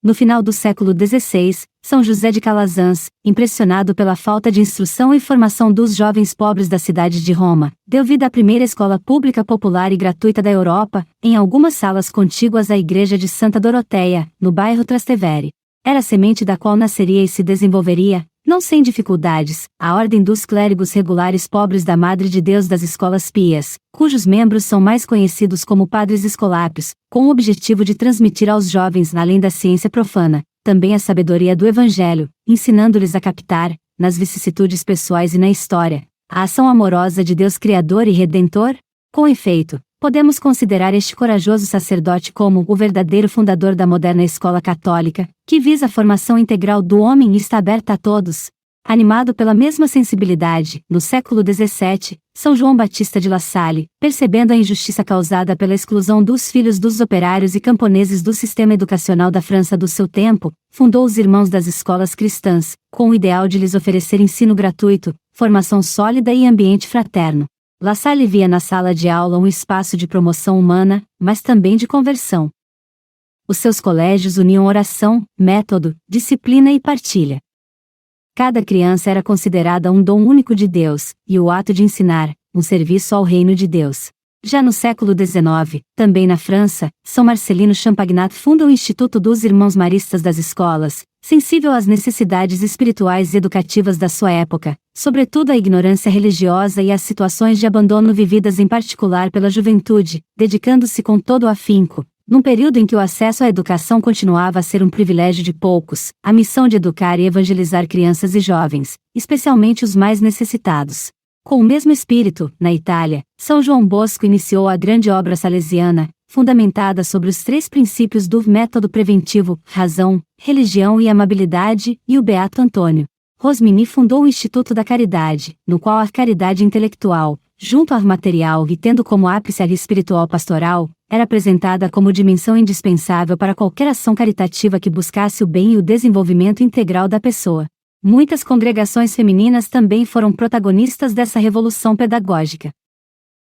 No final do século XVI, São José de Calazans, impressionado pela falta de instrução e formação dos jovens pobres da cidade de Roma, deu vida à primeira escola pública popular e gratuita da Europa, em algumas salas contíguas à igreja de Santa Doroteia, no bairro Trastevere. Era a semente da qual nasceria e se desenvolveria, não sem dificuldades, a Ordem dos Clérigos Regulares Pobres da Madre de Deus das Escolas Pias, cujos membros são mais conhecidos como Padres Escolápios, com o objetivo de transmitir aos jovens, além da ciência profana, também a sabedoria do Evangelho, ensinando-lhes a captar, nas vicissitudes pessoais e na história, a ação amorosa de Deus Criador e Redentor. Com efeito, podemos considerar este corajoso sacerdote como o verdadeiro fundador da moderna escola católica, que visa a formação integral do homem e está aberta a todos. Animado pela mesma sensibilidade, no século XVII, São João Batista de La Salle, percebendo a injustiça causada pela exclusão dos filhos dos operários e camponeses do sistema educacional da França do seu tempo, fundou os Irmãos das Escolas Cristãs, com o ideal de lhes oferecer ensino gratuito, formação sólida e ambiente fraterno. La Salle via na sala de aula um espaço de promoção humana, mas também de conversão. Os seus colégios uniam oração, método, disciplina e partilha. Cada criança era considerada um dom único de Deus, e o ato de ensinar, um serviço ao reino de Deus. Já no século XIX, também na França, São Marcelino Champagnat funda o Instituto dos Irmãos Maristas das Escolas, sensível às necessidades espirituais e educativas da sua época, sobretudo à ignorância religiosa e às situações de abandono vividas em particular pela juventude, dedicando-se com todo o afinco, Num período em que o acesso à educação continuava a ser um privilégio de poucos, a missão de educar e evangelizar crianças e jovens, especialmente os mais necessitados. Com o mesmo espírito, na Itália, São João Bosco iniciou a grande obra salesiana, fundamentada sobre os 3 princípios do método preventivo: razão, religião e amabilidade, e o Beato Antônio Rosmini fundou o Instituto da Caridade, no qual a caridade intelectual, junto à material e tendo como ápice a espiritual pastoral, era apresentada como dimensão indispensável para qualquer ação caritativa que buscasse o bem e o desenvolvimento integral da pessoa. Muitas congregações femininas também foram protagonistas dessa revolução pedagógica.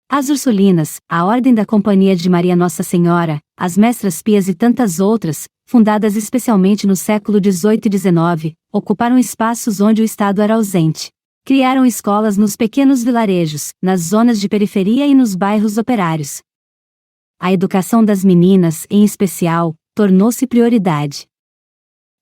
As Ursulinas, a Ordem da Companhia de Maria Nossa Senhora, as Mestras Pias e tantas outras, fundadas especialmente no século XVIII e XIX, ocuparam espaços onde o Estado era ausente. Criaram escolas nos pequenos vilarejos, nas zonas de periferia e nos bairros operários. A educação das meninas, em especial, tornou-se prioridade.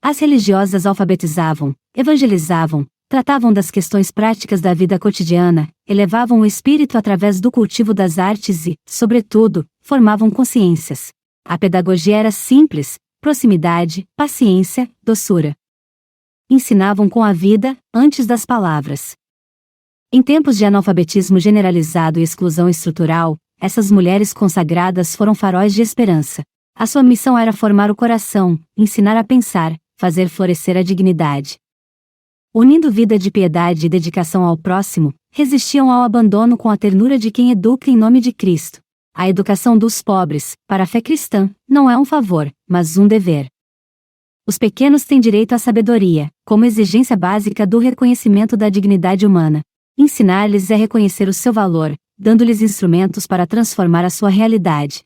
As religiosas alfabetizavam, evangelizavam, tratavam das questões práticas da vida cotidiana, elevavam o espírito através do cultivo das artes e, sobretudo, formavam consciências. A pedagogia era simples: proximidade, paciência, doçura. Ensinavam com a vida, antes das palavras. Em tempos de analfabetismo generalizado e exclusão estrutural, essas mulheres consagradas foram faróis de esperança. A sua missão era formar o coração, ensinar a pensar, fazer florescer a dignidade. Unindo vida de piedade e dedicação ao próximo, resistiam ao abandono com a ternura de quem educa em nome de Cristo. A educação dos pobres, para a fé cristã, não é um favor, mas um dever. Os pequenos têm direito à sabedoria, como exigência básica do reconhecimento da dignidade humana. Ensinar-lhes é reconhecer o seu valor, dando-lhes instrumentos para transformar a sua realidade.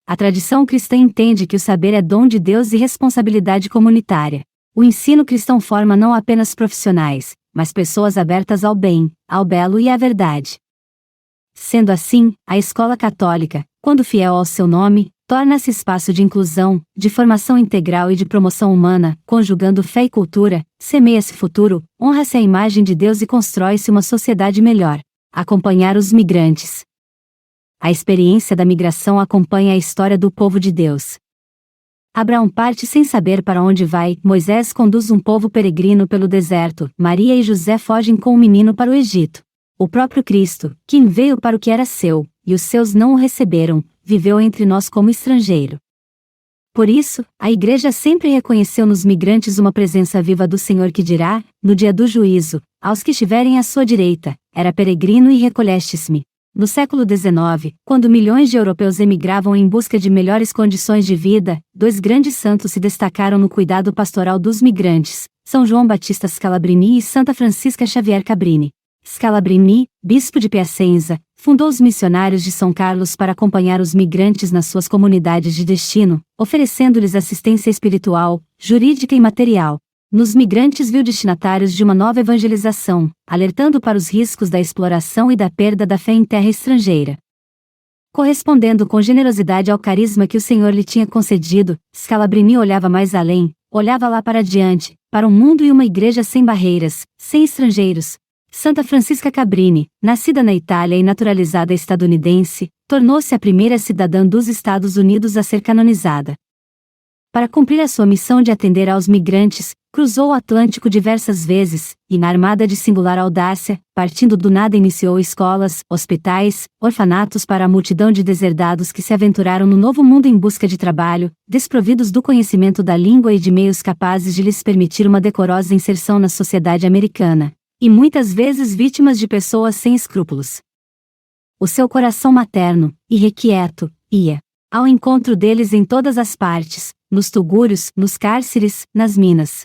A tradição cristã entende que o saber é dom de Deus e responsabilidade comunitária. O ensino cristão forma não apenas profissionais, mas pessoas abertas ao bem, ao belo e à verdade. Sendo assim, a escola católica, quando fiel ao seu nome, torna-se espaço de inclusão, de formação integral e de promoção humana, conjugando fé e cultura, semeia-se futuro, honra-se a imagem de Deus e constrói-se uma sociedade melhor. Acompanhar os migrantes. A experiência da migração acompanha a história do povo de Deus. Abraão parte sem saber para onde vai, Moisés conduz um povo peregrino pelo deserto, Maria e José fogem com o menino para o Egito. O próprio Cristo, que veio para o que era seu, e os seus não o receberam, viveu entre nós como estrangeiro. Por isso, a Igreja sempre reconheceu nos migrantes uma presença viva do Senhor que dirá, no dia do juízo, aos que estiverem à sua direita: era peregrino e recolhestes-me. No século XIX, quando milhões de europeus emigravam em busca de melhores condições de vida, 2 grandes santos se destacaram no cuidado pastoral dos migrantes: São João Batista Scalabrini e Santa Francisca Xavier Cabrini. Scalabrini, bispo de Piacenza, fundou os missionários de São Carlos para acompanhar os migrantes nas suas comunidades de destino, oferecendo-lhes assistência espiritual, jurídica e material. Nos migrantes viu destinatários de uma nova evangelização, alertando para os riscos da exploração e da perda da fé em terra estrangeira. Correspondendo com generosidade ao carisma que o Senhor lhe tinha concedido, Scalabrini olhava mais além, olhava lá para diante, para um mundo e uma igreja sem barreiras, sem estrangeiros. Santa Francisca Cabrini, nascida na Itália e naturalizada estadunidense, tornou-se a primeira cidadã dos Estados Unidos a ser canonizada. Para cumprir a sua missão de atender aos migrantes, cruzou o Atlântico diversas vezes, e na armada de singular audácia, partindo do nada iniciou escolas, hospitais, orfanatos para a multidão de deserdados que se aventuraram no novo mundo em busca de trabalho, desprovidos do conhecimento da língua e de meios capazes de lhes permitir uma decorosa inserção na sociedade americana, e muitas vezes vítimas de pessoas sem escrúpulos. O seu coração materno, irrequieto, ia ao encontro deles em todas as partes, nos tugúrios, nos cárceres, nas minas.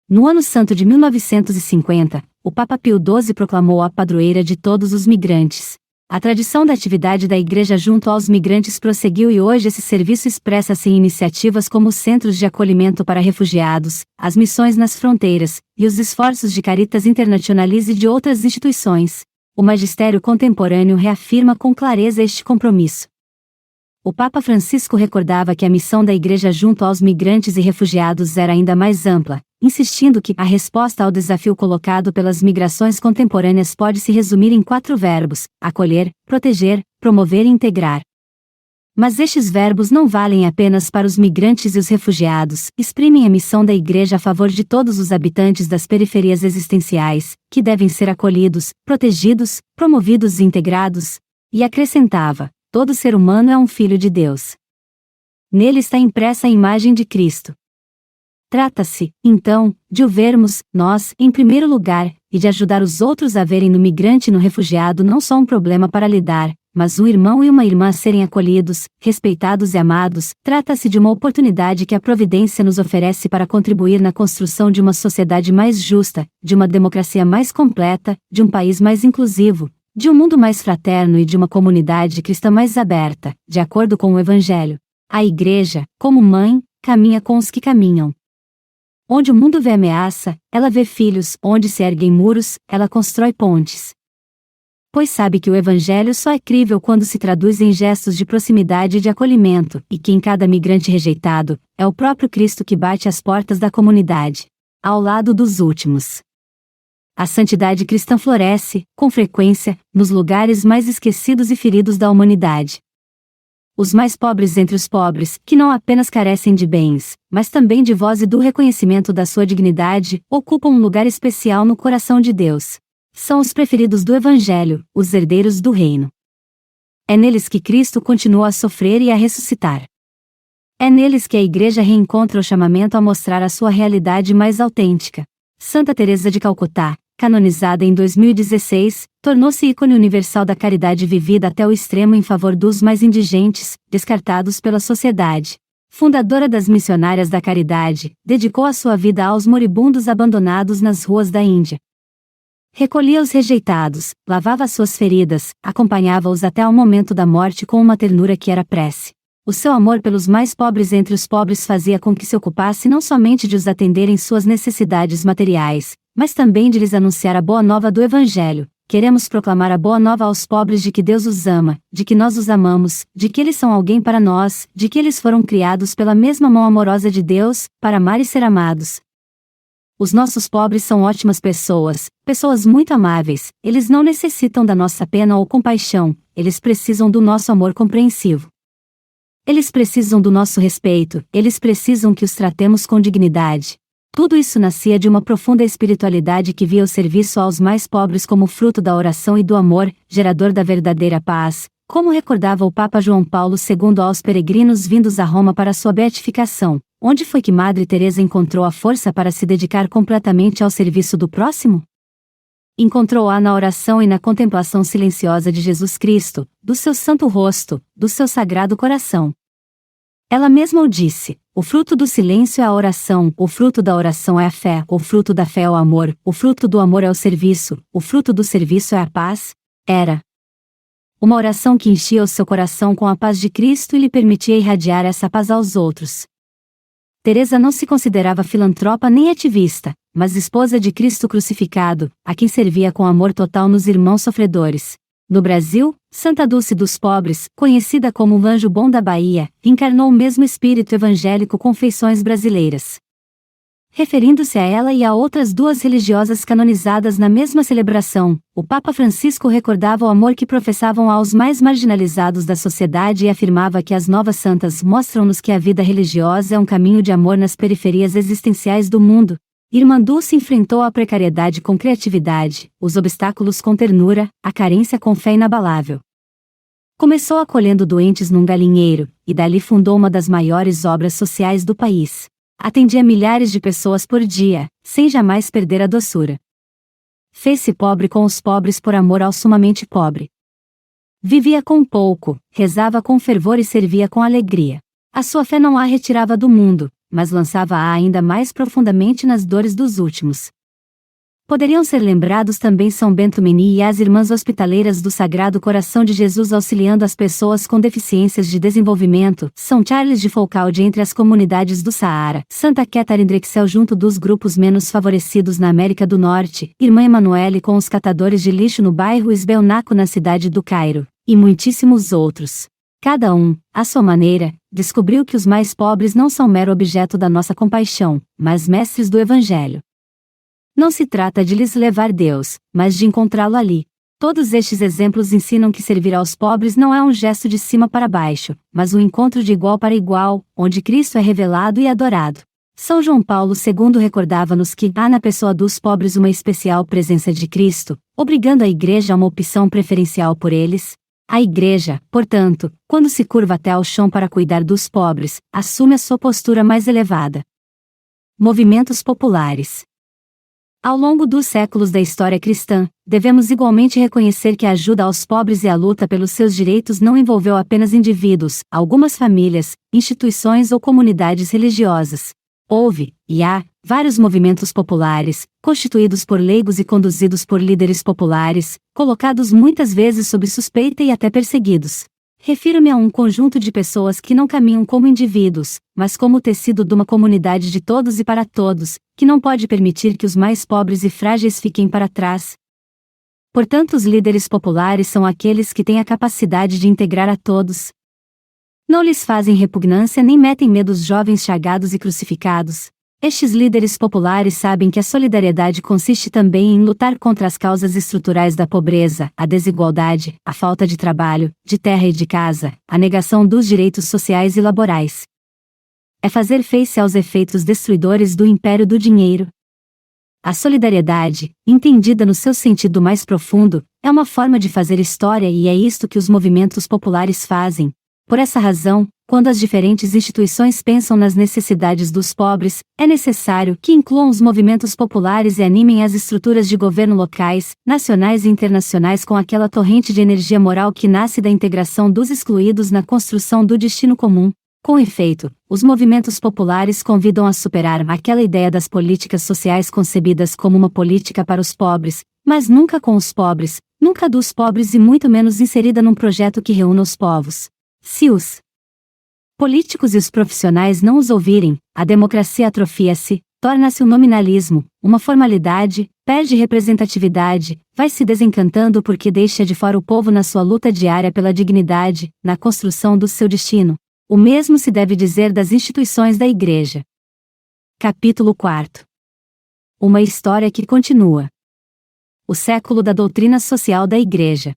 No ano santo de 1950, o Papa Pio XII proclamou a padroeira de todos os migrantes. A tradição da atividade da Igreja junto aos migrantes prosseguiu e hoje esse serviço expressa-se em iniciativas como os centros de acolhimento para refugiados, as missões nas fronteiras, e os esforços de Caritas Internationalis e de outras instituições. O magistério contemporâneo reafirma com clareza este compromisso. O Papa Francisco recordava que a missão da Igreja junto aos migrantes e refugiados era ainda mais ampla, insistindo que a resposta ao desafio colocado pelas migrações contemporâneas pode se resumir em 4 verbos: acolher, proteger, promover e integrar. Mas estes verbos não valem apenas para os migrantes e os refugiados, exprimem a missão da Igreja a favor de todos os habitantes das periferias existenciais, que devem ser acolhidos, protegidos, promovidos e integrados. E acrescentava: todo ser humano é um filho de Deus. Nele está impressa a imagem de Cristo. Trata-se, então, de o vermos, nós, em primeiro lugar, e de ajudar os outros a verem no migrante e no refugiado não só um problema para lidar, mas um irmão e uma irmã a serem acolhidos, respeitados e amados. Trata-se de uma oportunidade que a providência nos oferece para contribuir na construção de uma sociedade mais justa, de uma democracia mais completa, de um país mais inclusivo, de um mundo mais fraterno e de uma comunidade cristã mais aberta, de acordo com o Evangelho. A Igreja, como mãe, caminha com os que caminham. Onde o mundo vê ameaça, ela vê filhos; onde se erguem muros, ela constrói pontes. Pois sabe que o Evangelho só é crível quando se traduz em gestos de proximidade e de acolhimento, e que em cada migrante rejeitado, é o próprio Cristo que bate às portas da comunidade, ao lado dos últimos. A santidade cristã floresce, com frequência, nos lugares mais esquecidos e feridos da humanidade. Os mais pobres entre os pobres, que não apenas carecem de bens, mas também de voz e do reconhecimento da sua dignidade, ocupam um lugar especial no coração de Deus. São os preferidos do Evangelho, os herdeiros do reino. É neles que Cristo continua a sofrer e a ressuscitar. É neles que a Igreja reencontra o chamamento a mostrar a sua realidade mais autêntica. Santa Teresa de Calcutá, canonizada em 2016, tornou-se ícone universal da caridade vivida até o extremo em favor dos mais indigentes, descartados pela sociedade. Fundadora das Missionárias da Caridade, dedicou a sua vida aos moribundos abandonados nas ruas da Índia. Recolhia os rejeitados, lavava suas feridas, acompanhava-os até ao momento da morte com uma ternura que era prece. O seu amor pelos mais pobres entre os pobres fazia com que se ocupasse não somente de os atender em suas necessidades materiais, mas também de lhes anunciar a boa nova do Evangelho. Queremos proclamar a boa nova aos pobres de que Deus os ama, de que nós os amamos, de que eles são alguém para nós, de que eles foram criados pela mesma mão amorosa de Deus, para amar e ser amados. Os nossos pobres são ótimas pessoas, pessoas muito amáveis. Eles não necessitam da nossa pena ou compaixão, eles precisam do nosso amor compreensivo. Eles precisam do nosso respeito, eles precisam que os tratemos com dignidade. Tudo isso nascia de uma profunda espiritualidade que via o serviço aos mais pobres como fruto da oração e do amor, gerador da verdadeira paz, como recordava o Papa João Paulo II aos peregrinos vindos a Roma para sua beatificação. Onde foi que Madre Teresa encontrou a força para se dedicar completamente ao serviço do próximo? Encontrou-a na oração e na contemplação silenciosa de Jesus Cristo, do seu santo rosto, do seu sagrado coração. Ela mesma o disse: o fruto do silêncio é a oração, o fruto da oração é a fé, o fruto da fé é o amor, o fruto do amor é o serviço, o fruto do serviço é a paz. Era uma oração que enchia o seu coração com a paz de Cristo e lhe permitia irradiar essa paz aos outros. Teresa não se considerava filantropa nem ativista, mas esposa de Cristo crucificado, a quem servia com amor total nos irmãos sofredores. No Brasil, Santa Dulce dos Pobres, conhecida como o Anjo Bom da Bahia, encarnou o mesmo espírito evangélico com feições brasileiras. Referindo-se a ela e a outras duas religiosas canonizadas na mesma celebração, o Papa Francisco recordava o amor que professavam aos mais marginalizados da sociedade e afirmava que as novas santas mostram-nos que a vida religiosa é um caminho de amor nas periferias existenciais do mundo. Irmã Dulce enfrentou a precariedade com criatividade, os obstáculos com ternura, a carência com fé inabalável. Começou acolhendo doentes num galinheiro, e dali fundou uma das maiores obras sociais do país. Atendia milhares de pessoas por dia, sem jamais perder a doçura. Fez-se pobre com os pobres por amor ao sumamente pobre. Vivia com pouco, rezava com fervor e servia com alegria. A sua fé não a retirava do mundo, mas lançava-a ainda mais profundamente nas dores dos últimos. Poderiam ser lembrados também São Bento Meni e as Irmãs Hospitaleiras do Sagrado Coração de Jesus auxiliando as pessoas com deficiências de desenvolvimento, São Charles de Foucauld entre as comunidades do Saara, Santa Catherine Drexel junto dos grupos menos favorecidos na América do Norte, Irmã Emanuele com os catadores de lixo no bairro Isbelnaco na cidade do Cairo, e muitíssimos outros. Cada um, à sua maneira, descobriu que os mais pobres não são mero objeto da nossa compaixão, mas mestres do Evangelho. Não se trata de lhes levar Deus, mas de encontrá-lo ali. Todos estes exemplos ensinam que servir aos pobres não é um gesto de cima para baixo, mas um encontro de igual para igual, onde Cristo é revelado e adorado. São João Paulo II recordava-nos que há na pessoa dos pobres uma especial presença de Cristo, obrigando a Igreja a uma opção preferencial por eles. A Igreja, portanto, quando se curva até ao chão para cuidar dos pobres, assume a sua postura mais elevada. Movimentos populares. Ao longo dos séculos da história cristã, devemos igualmente reconhecer que a ajuda aos pobres e a luta pelos seus direitos não envolveu apenas indivíduos, algumas famílias, instituições ou comunidades religiosas. Houve, e há, vários movimentos populares, constituídos por leigos e conduzidos por líderes populares, colocados muitas vezes sob suspeita e até perseguidos. Refiro-me a um conjunto de pessoas que não caminham como indivíduos, mas como o tecido de uma comunidade de todos e para todos, que não pode permitir que os mais pobres e frágeis fiquem para trás. Portanto, os líderes populares são aqueles que têm a capacidade de integrar a todos. Não lhes fazem repugnância nem metem medo os jovens chagados e crucificados. Estes líderes populares sabem que a solidariedade consiste também em lutar contra as causas estruturais da pobreza, a desigualdade, a falta de trabalho, de terra e de casa, a negação dos direitos sociais e laborais. É fazer face aos efeitos destruidores do império do dinheiro. A solidariedade, entendida no seu sentido mais profundo, é uma forma de fazer história e é isto que os movimentos populares fazem. Por essa razão, quando as diferentes instituições pensam nas necessidades dos pobres, é necessário que incluam os movimentos populares e animem as estruturas de governo locais, nacionais e internacionais com aquela torrente de energia moral que nasce da integração dos excluídos na construção do destino comum. Com efeito, os movimentos populares convidam a superar aquela ideia das políticas sociais concebidas como uma política para os pobres, mas nunca com os pobres, nunca dos pobres e muito menos inserida num projeto que reúna os povos. Se os políticos e os profissionais não os ouvirem, a democracia atrofia-se, torna-se um nominalismo, uma formalidade, perde representatividade, vai se desencantando porque deixa de fora o povo na sua luta diária pela dignidade, na construção do seu destino. O mesmo se deve dizer das instituições da Igreja. Capítulo 4. Uma história que continua. O século da doutrina social da Igreja.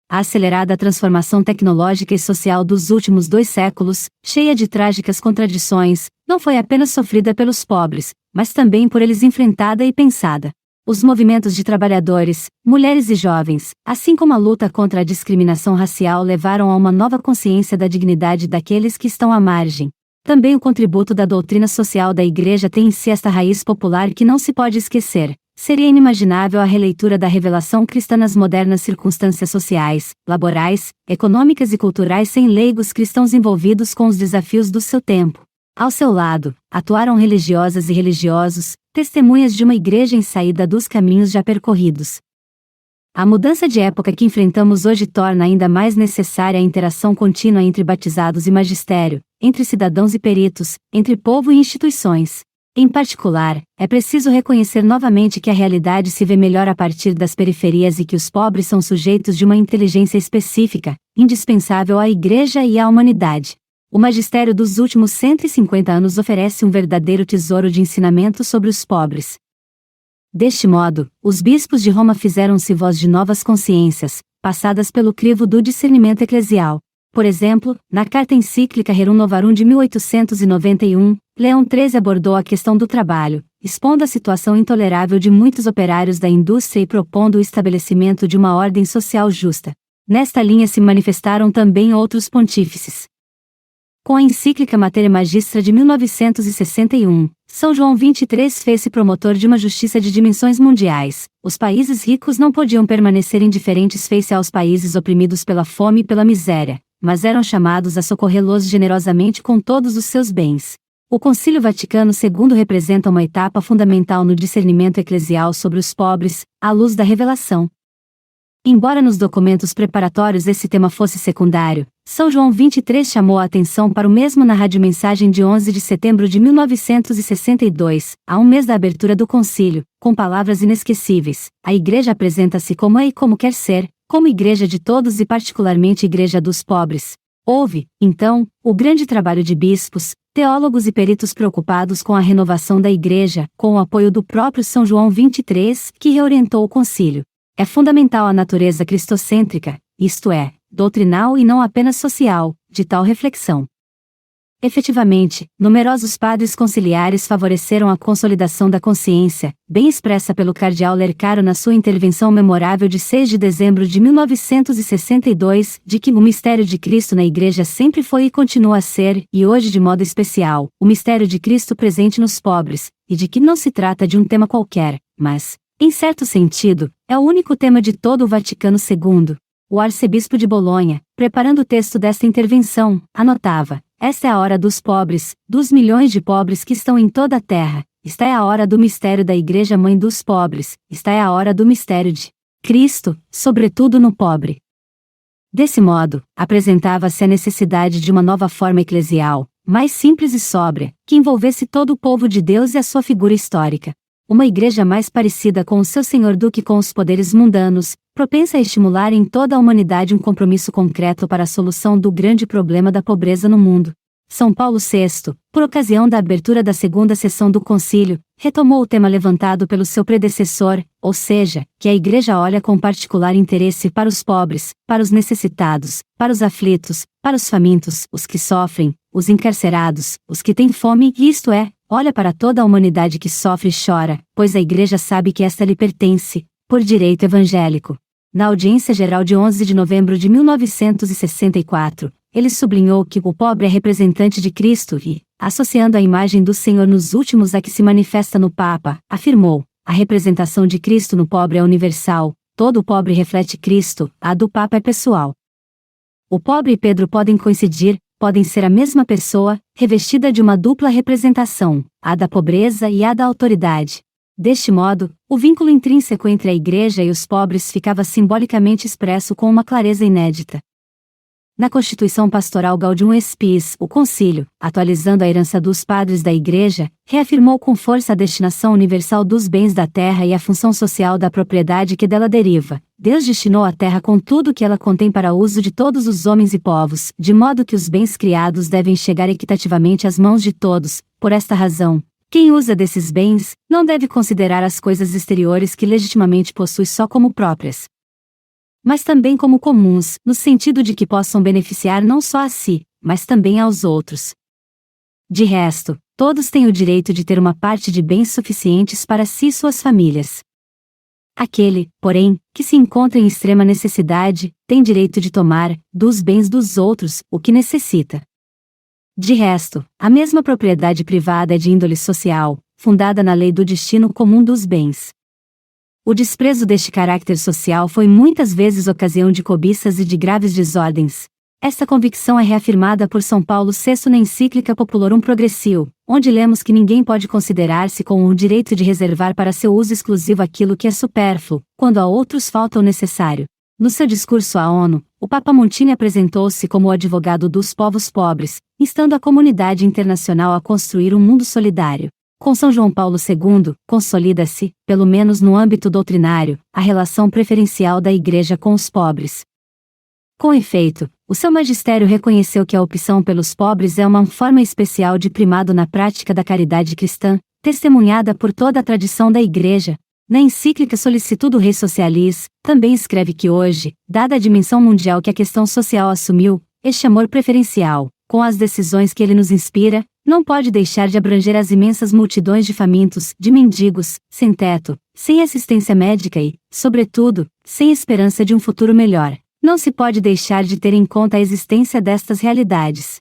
A acelerada transformação tecnológica e social dos últimos 2 séculos, cheia de trágicas contradições, não foi apenas sofrida pelos pobres, mas também por eles enfrentada e pensada. Os movimentos de trabalhadores, mulheres e jovens, assim como a luta contra a discriminação racial levaram a uma nova consciência da dignidade daqueles que estão à margem. Também o contributo da doutrina social da Igreja tem em si esta raiz popular que não se pode esquecer. Seria inimaginável a releitura da revelação cristã nas modernas circunstâncias sociais, laborais, econômicas e culturais sem leigos cristãos envolvidos com os desafios do seu tempo. Ao seu lado, atuaram religiosas e religiosos, testemunhas de uma igreja em saída dos caminhos já percorridos. A mudança de época que enfrentamos hoje torna ainda mais necessária a interação contínua entre batizados e magistério, entre cidadãos e peritos, entre povo e instituições. Em particular, é preciso reconhecer novamente que a realidade se vê melhor a partir das periferias e que os pobres são sujeitos de uma inteligência específica, indispensável à Igreja e à humanidade. O magistério dos últimos 150 anos oferece um verdadeiro tesouro de ensinamento sobre os pobres. Deste modo, os bispos de Roma fizeram-se voz de novas consciências, passadas pelo crivo do discernimento eclesial. Por exemplo, na carta encíclica Rerum Novarum de 1891, Leão XIII abordou a questão do trabalho, expondo a situação intolerável de muitos operários da indústria e propondo o estabelecimento de uma ordem social justa. Nesta linha se manifestaram também outros pontífices. Com a encíclica Materia Magistra de 1961, São João XXIII fez-se promotor de uma justiça de dimensões mundiais. Os países ricos não podiam permanecer indiferentes face aos países oprimidos pela fome e pela miséria, mas eram chamados a socorrê-los generosamente com todos os seus bens. O Concílio Vaticano II representa uma etapa fundamental no discernimento eclesial sobre os pobres, à luz da revelação. Embora nos documentos preparatórios esse tema fosse secundário, São João XXIII chamou a atenção para o mesmo na radiomensagem de 11 de setembro de 1962, a um mês da abertura do concílio, com palavras inesquecíveis: a Igreja apresenta-se como é e como quer ser, como Igreja de todos e particularmente Igreja dos pobres. Houve, então, o grande trabalho de bispos, teólogos e peritos preocupados com a renovação da Igreja, com o apoio do próprio São João XXIII, que reorientou o concílio. É fundamental a natureza cristocêntrica, isto é, doutrinal e não apenas social, de tal reflexão. Efetivamente, numerosos padres conciliares favoreceram a consolidação da consciência, bem expressa pelo cardeal Lercaro na sua intervenção memorável de 6 de dezembro de 1962, de que o mistério de Cristo na Igreja sempre foi e continua a ser, e hoje de modo especial, o mistério de Cristo presente nos pobres, e de que não se trata de um tema qualquer, mas, em certo sentido, é o único tema de todo o Vaticano II. O arcebispo de Bolonha, preparando o texto desta intervenção, anotava: esta é a hora dos pobres, dos milhões de pobres que estão em toda a terra. Esta é a hora do mistério da Igreja Mãe dos pobres. Esta é a hora do mistério de Cristo, sobretudo no pobre. Desse modo, apresentava-se a necessidade de uma nova forma eclesial, mais simples e sóbria, que envolvesse todo o povo de Deus e a sua figura histórica. Uma igreja mais parecida com o seu Senhor do que com os poderes mundanos, propensa a estimular em toda a humanidade um compromisso concreto para a solução do grande problema da pobreza no mundo. São Paulo VI, por ocasião da abertura da segunda sessão do concílio, retomou o tema levantado pelo seu predecessor, ou seja, que a Igreja olha com particular interesse para os pobres, para os necessitados, para os aflitos, para os famintos, os que sofrem, os encarcerados, os que têm fome, isto é, olha para toda a humanidade que sofre e chora, pois a Igreja sabe que esta lhe pertence, por direito evangélico. Na audiência geral de 11 de novembro de 1964, ele sublinhou que o pobre é representante de Cristo e, associando a imagem do Senhor nos últimos a que se manifesta no Papa, afirmou: a representação de Cristo no pobre é universal, todo o pobre reflete Cristo, a do Papa é pessoal. O pobre e Pedro podem coincidir, podem ser a mesma pessoa, revestida de uma dupla representação, a da pobreza e a da autoridade. Deste modo, o vínculo intrínseco entre a Igreja e os pobres ficava simbolicamente expresso com uma clareza inédita. Na Constituição Pastoral Gaudium et Spes, o Concílio, atualizando a herança dos padres da Igreja, reafirmou com força a destinação universal dos bens da terra e a função social da propriedade que dela deriva. Deus destinou a terra com tudo o que ela contém para uso de todos os homens e povos, de modo que os bens criados devem chegar equitativamente às mãos de todos. Por esta razão, quem usa desses bens, não deve considerar as coisas exteriores que legitimamente possui só como próprias, mas também como comuns, no sentido de que possam beneficiar não só a si, mas também aos outros. De resto, todos têm o direito de ter uma parte de bens suficientes para si e suas famílias. Aquele, porém, que se encontra em extrema necessidade, tem direito de tomar, dos bens dos outros, o que necessita. De resto, a mesma propriedade privada é de índole social, fundada na lei do destino comum dos bens. O desprezo deste caráter social foi muitas vezes ocasião de cobiças e de graves desordens. Esta convicção é reafirmada por São Paulo VI na encíclica Populorum Progressio, onde lemos que ninguém pode considerar-se com o direito de reservar para seu uso exclusivo aquilo que é supérfluo, quando a outros falta o necessário. No seu discurso à ONU, o Papa Montini apresentou-se como o advogado dos povos pobres, instando a comunidade internacional a construir um mundo solidário. Com São João Paulo II, consolida-se, pelo menos no âmbito doutrinário, a relação preferencial da Igreja com os pobres. Com efeito, o seu magistério reconheceu que a opção pelos pobres é uma forma especial de primado na prática da caridade cristã, testemunhada por toda a tradição da Igreja. Na encíclica Solicitudo Rei Socialis, também escreve que hoje, dada a dimensão mundial que a questão social assumiu, este amor preferencial, com as decisões que ele nos inspira, não pode deixar de abranger as imensas multidões de famintos, de mendigos, sem teto, sem assistência médica e, sobretudo, sem esperança de um futuro melhor. Não se pode deixar de ter em conta a existência destas realidades.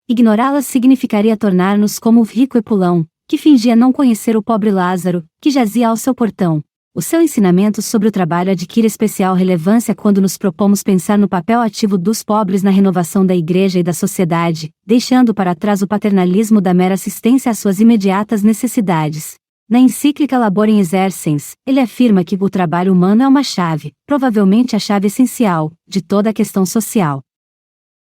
Ignorá-las significaria tornar-nos como o rico Epulão, que fingia não conhecer o pobre Lázaro, que jazia ao seu portão. O seu ensinamento sobre o trabalho adquire especial relevância quando nos propomos pensar no papel ativo dos pobres na renovação da Igreja e da sociedade, deixando para trás o paternalismo da mera assistência às suas imediatas necessidades. Na encíclica Laborem Exercens, ele afirma que o trabalho humano é uma chave, provavelmente a chave essencial, de toda a questão social.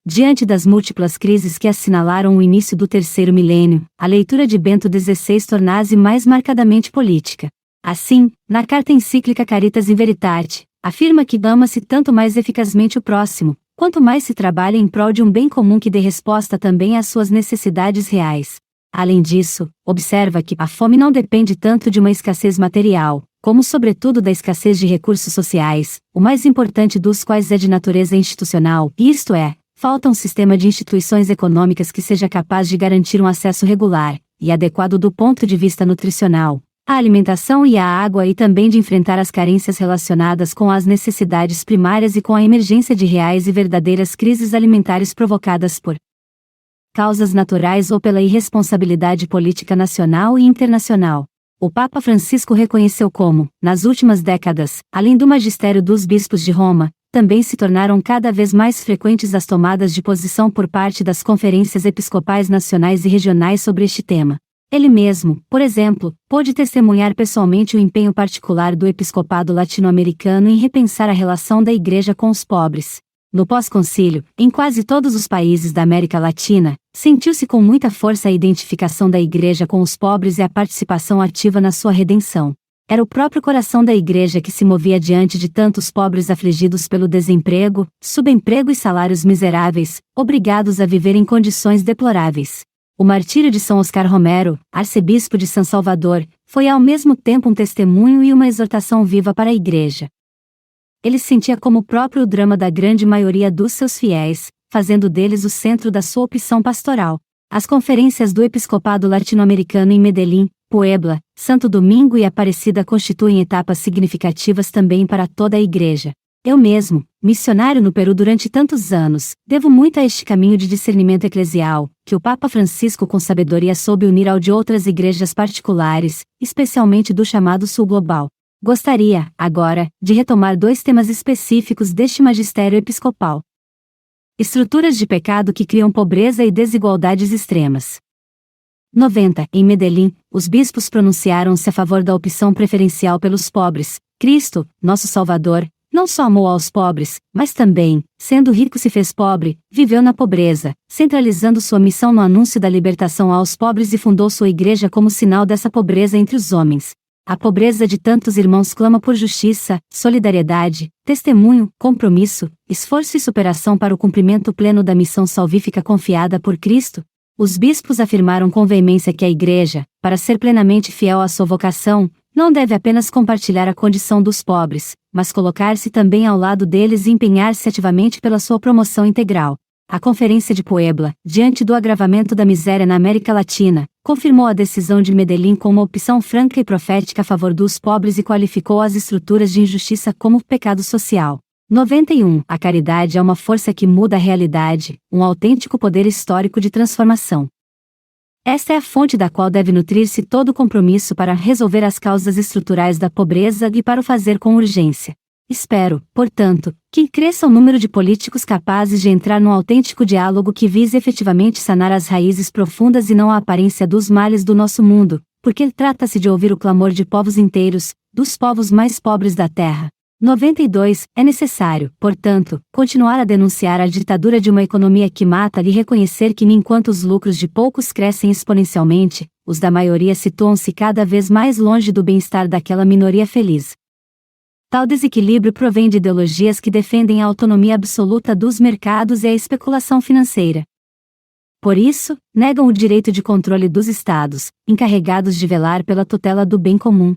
Diante das múltiplas crises que assinalaram o início do terceiro milênio, a leitura de Bento XVI torna-se mais marcadamente política. Assim, na carta encíclica Caritas in Veritate, afirma que ama-se tanto mais eficazmente o próximo, quanto mais se trabalha em prol de um bem comum que dê resposta também às suas necessidades reais. Além disso, observa que a fome não depende tanto de uma escassez material, como sobretudo da escassez de recursos sociais, o mais importante dos quais é de natureza institucional, isto é, falta um sistema de instituições econômicas que seja capaz de garantir um acesso regular e adequado do ponto de vista nutricional, à alimentação e à água e também de enfrentar as carências relacionadas com as necessidades primárias e com a emergência de reais e verdadeiras crises alimentares provocadas por causas naturais ou pela irresponsabilidade política nacional e internacional. O Papa Francisco reconheceu como, nas últimas décadas, além do magistério dos bispos de Roma, também se tornaram cada vez mais frequentes as tomadas de posição por parte das conferências episcopais nacionais e regionais sobre este tema. Ele mesmo, por exemplo, pôde testemunhar pessoalmente o empenho particular do episcopado latino-americano em repensar a relação da Igreja com os pobres. No pós-concílio, em quase todos os países da América Latina, sentiu-se com muita força a identificação da Igreja com os pobres e a participação ativa na sua redenção. Era o próprio coração da Igreja que se movia diante de tantos pobres afligidos pelo desemprego, subemprego e salários miseráveis, obrigados a viver em condições deploráveis. O martírio de São Oscar Romero, arcebispo de São Salvador, foi ao mesmo tempo um testemunho e uma exortação viva para a Igreja. Ele sentia como o próprio drama da grande maioria dos seus fiéis, fazendo deles o centro da sua opção pastoral. As conferências do episcopado latino-americano em Medellín, Puebla, Santo Domingo e Aparecida constituem etapas significativas também para toda a Igreja. Eu mesmo, missionário no Peru durante tantos anos, devo muito a este caminho de discernimento eclesial, que o Papa Francisco com sabedoria soube unir ao de outras igrejas particulares, especialmente do chamado Sul Global. Gostaria, agora, de retomar 2 temas específicos deste magistério episcopal. Estruturas de pecado que criam pobreza e desigualdades extremas. 90. Em Medellín, os bispos pronunciaram-se a favor da opção preferencial pelos pobres. Cristo, nosso Salvador, não só amou aos pobres, mas também, sendo rico se fez pobre, viveu na pobreza, centralizando sua missão no anúncio da libertação aos pobres e fundou sua igreja como sinal dessa pobreza entre os homens. A pobreza de tantos irmãos clama por justiça, solidariedade, testemunho, compromisso, esforço e superação para o cumprimento pleno da missão salvífica confiada por Cristo. Os bispos afirmaram com veemência que a Igreja, para ser plenamente fiel à sua vocação, não deve apenas compartilhar a condição dos pobres, mas colocar-se também ao lado deles e empenhar-se ativamente pela sua promoção integral. A Conferência de Puebla, diante do agravamento da miséria na América Latina, confirmou a decisão de Medellín como uma opção franca e profética a favor dos pobres e qualificou as estruturas de injustiça como pecado social. 91. A caridade é uma força que muda a realidade, um autêntico poder histórico de transformação. Esta é a fonte da qual deve nutrir-se todo o compromisso para resolver as causas estruturais da pobreza e para o fazer com urgência. Espero, portanto, que cresça o número de políticos capazes de entrar num autêntico diálogo que vise efetivamente sanar as raízes profundas e não a aparência dos males do nosso mundo, porque trata-se de ouvir o clamor de povos inteiros, dos povos mais pobres da terra. 92. É necessário, portanto, continuar a denunciar a ditadura de uma economia que mata e reconhecer que enquanto os lucros de poucos crescem exponencialmente, os da maioria situam-se cada vez mais longe do bem-estar daquela minoria feliz. Tal desequilíbrio provém de ideologias que defendem a autonomia absoluta dos mercados e a especulação financeira. Por isso, negam o direito de controle dos Estados, encarregados de velar pela tutela do bem comum.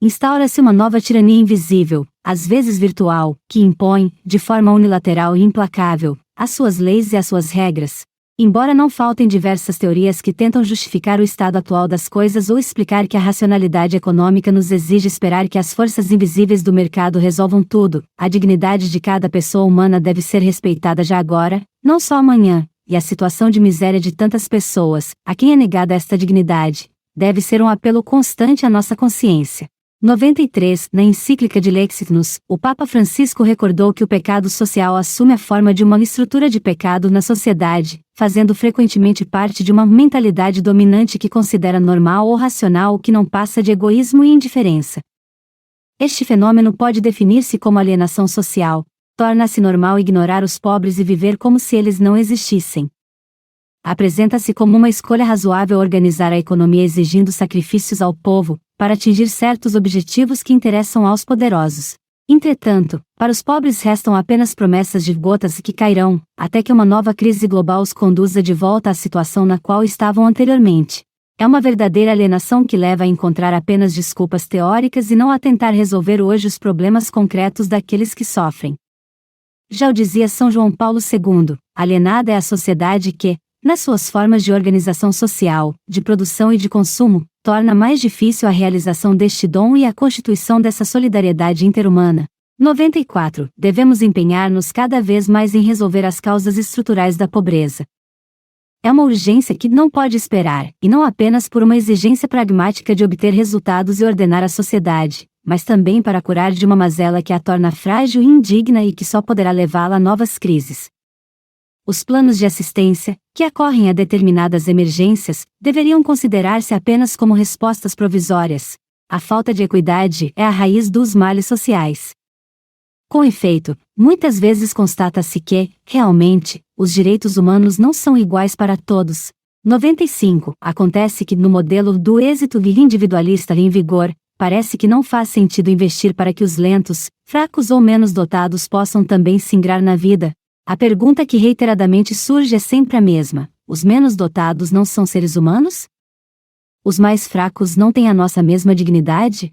Instaura-se uma nova tirania invisível, às vezes virtual, que impõe, de forma unilateral e implacável, as suas leis e as suas regras. Embora não faltem diversas teorias que tentam justificar o estado atual das coisas ou explicar que a racionalidade econômica nos exige esperar que as forças invisíveis do mercado resolvam tudo, a dignidade de cada pessoa humana deve ser respeitada já agora, não só amanhã, e a situação de miséria de tantas pessoas, a quem é negada esta dignidade, deve ser um apelo constante à nossa consciência. 93. Na encíclica de Lexignus, o Papa Francisco recordou que o pecado social assume a forma de uma estrutura de pecado na sociedade, fazendo frequentemente parte de uma mentalidade dominante que considera normal ou racional o que não passa de egoísmo e indiferença. Este fenômeno pode definir-se como alienação social. Torna-se normal ignorar os pobres e viver como se eles não existissem. Apresenta-se como uma escolha razoável organizar a economia exigindo sacrifícios ao povo, para atingir certos objetivos que interessam aos poderosos. Entretanto, para os pobres restam apenas promessas de gotas que cairão, até que uma nova crise global os conduza de volta à situação na qual estavam anteriormente. É uma verdadeira alienação que leva a encontrar apenas desculpas teóricas e não a tentar resolver hoje os problemas concretos daqueles que sofrem. Já o dizia São João Paulo II, alienada é a sociedade que, nas suas formas de organização social, de produção e de consumo, torna mais difícil a realização deste dom e a constituição dessa solidariedade interhumana. 94. Devemos empenhar-nos cada vez mais em resolver as causas estruturais da pobreza. É uma urgência que não pode esperar, e não apenas por uma exigência pragmática de obter resultados e ordenar a sociedade, mas também para curar de uma mazela que a torna frágil e indigna e que só poderá levá-la a novas crises. Os planos de assistência, que acorrem a determinadas emergências, deveriam considerar-se apenas como respostas provisórias. A falta de equidade é a raiz dos males sociais. Com efeito, muitas vezes constata-se que, realmente, os direitos humanos não são iguais para todos. 95. Acontece que, no modelo do êxito individualista em vigor, parece que não faz sentido investir para que os lentos, fracos ou menos dotados possam também se ingrar na vida. A pergunta que reiteradamente surge é sempre a mesma: os menos dotados não são seres humanos? Os mais fracos não têm a nossa mesma dignidade?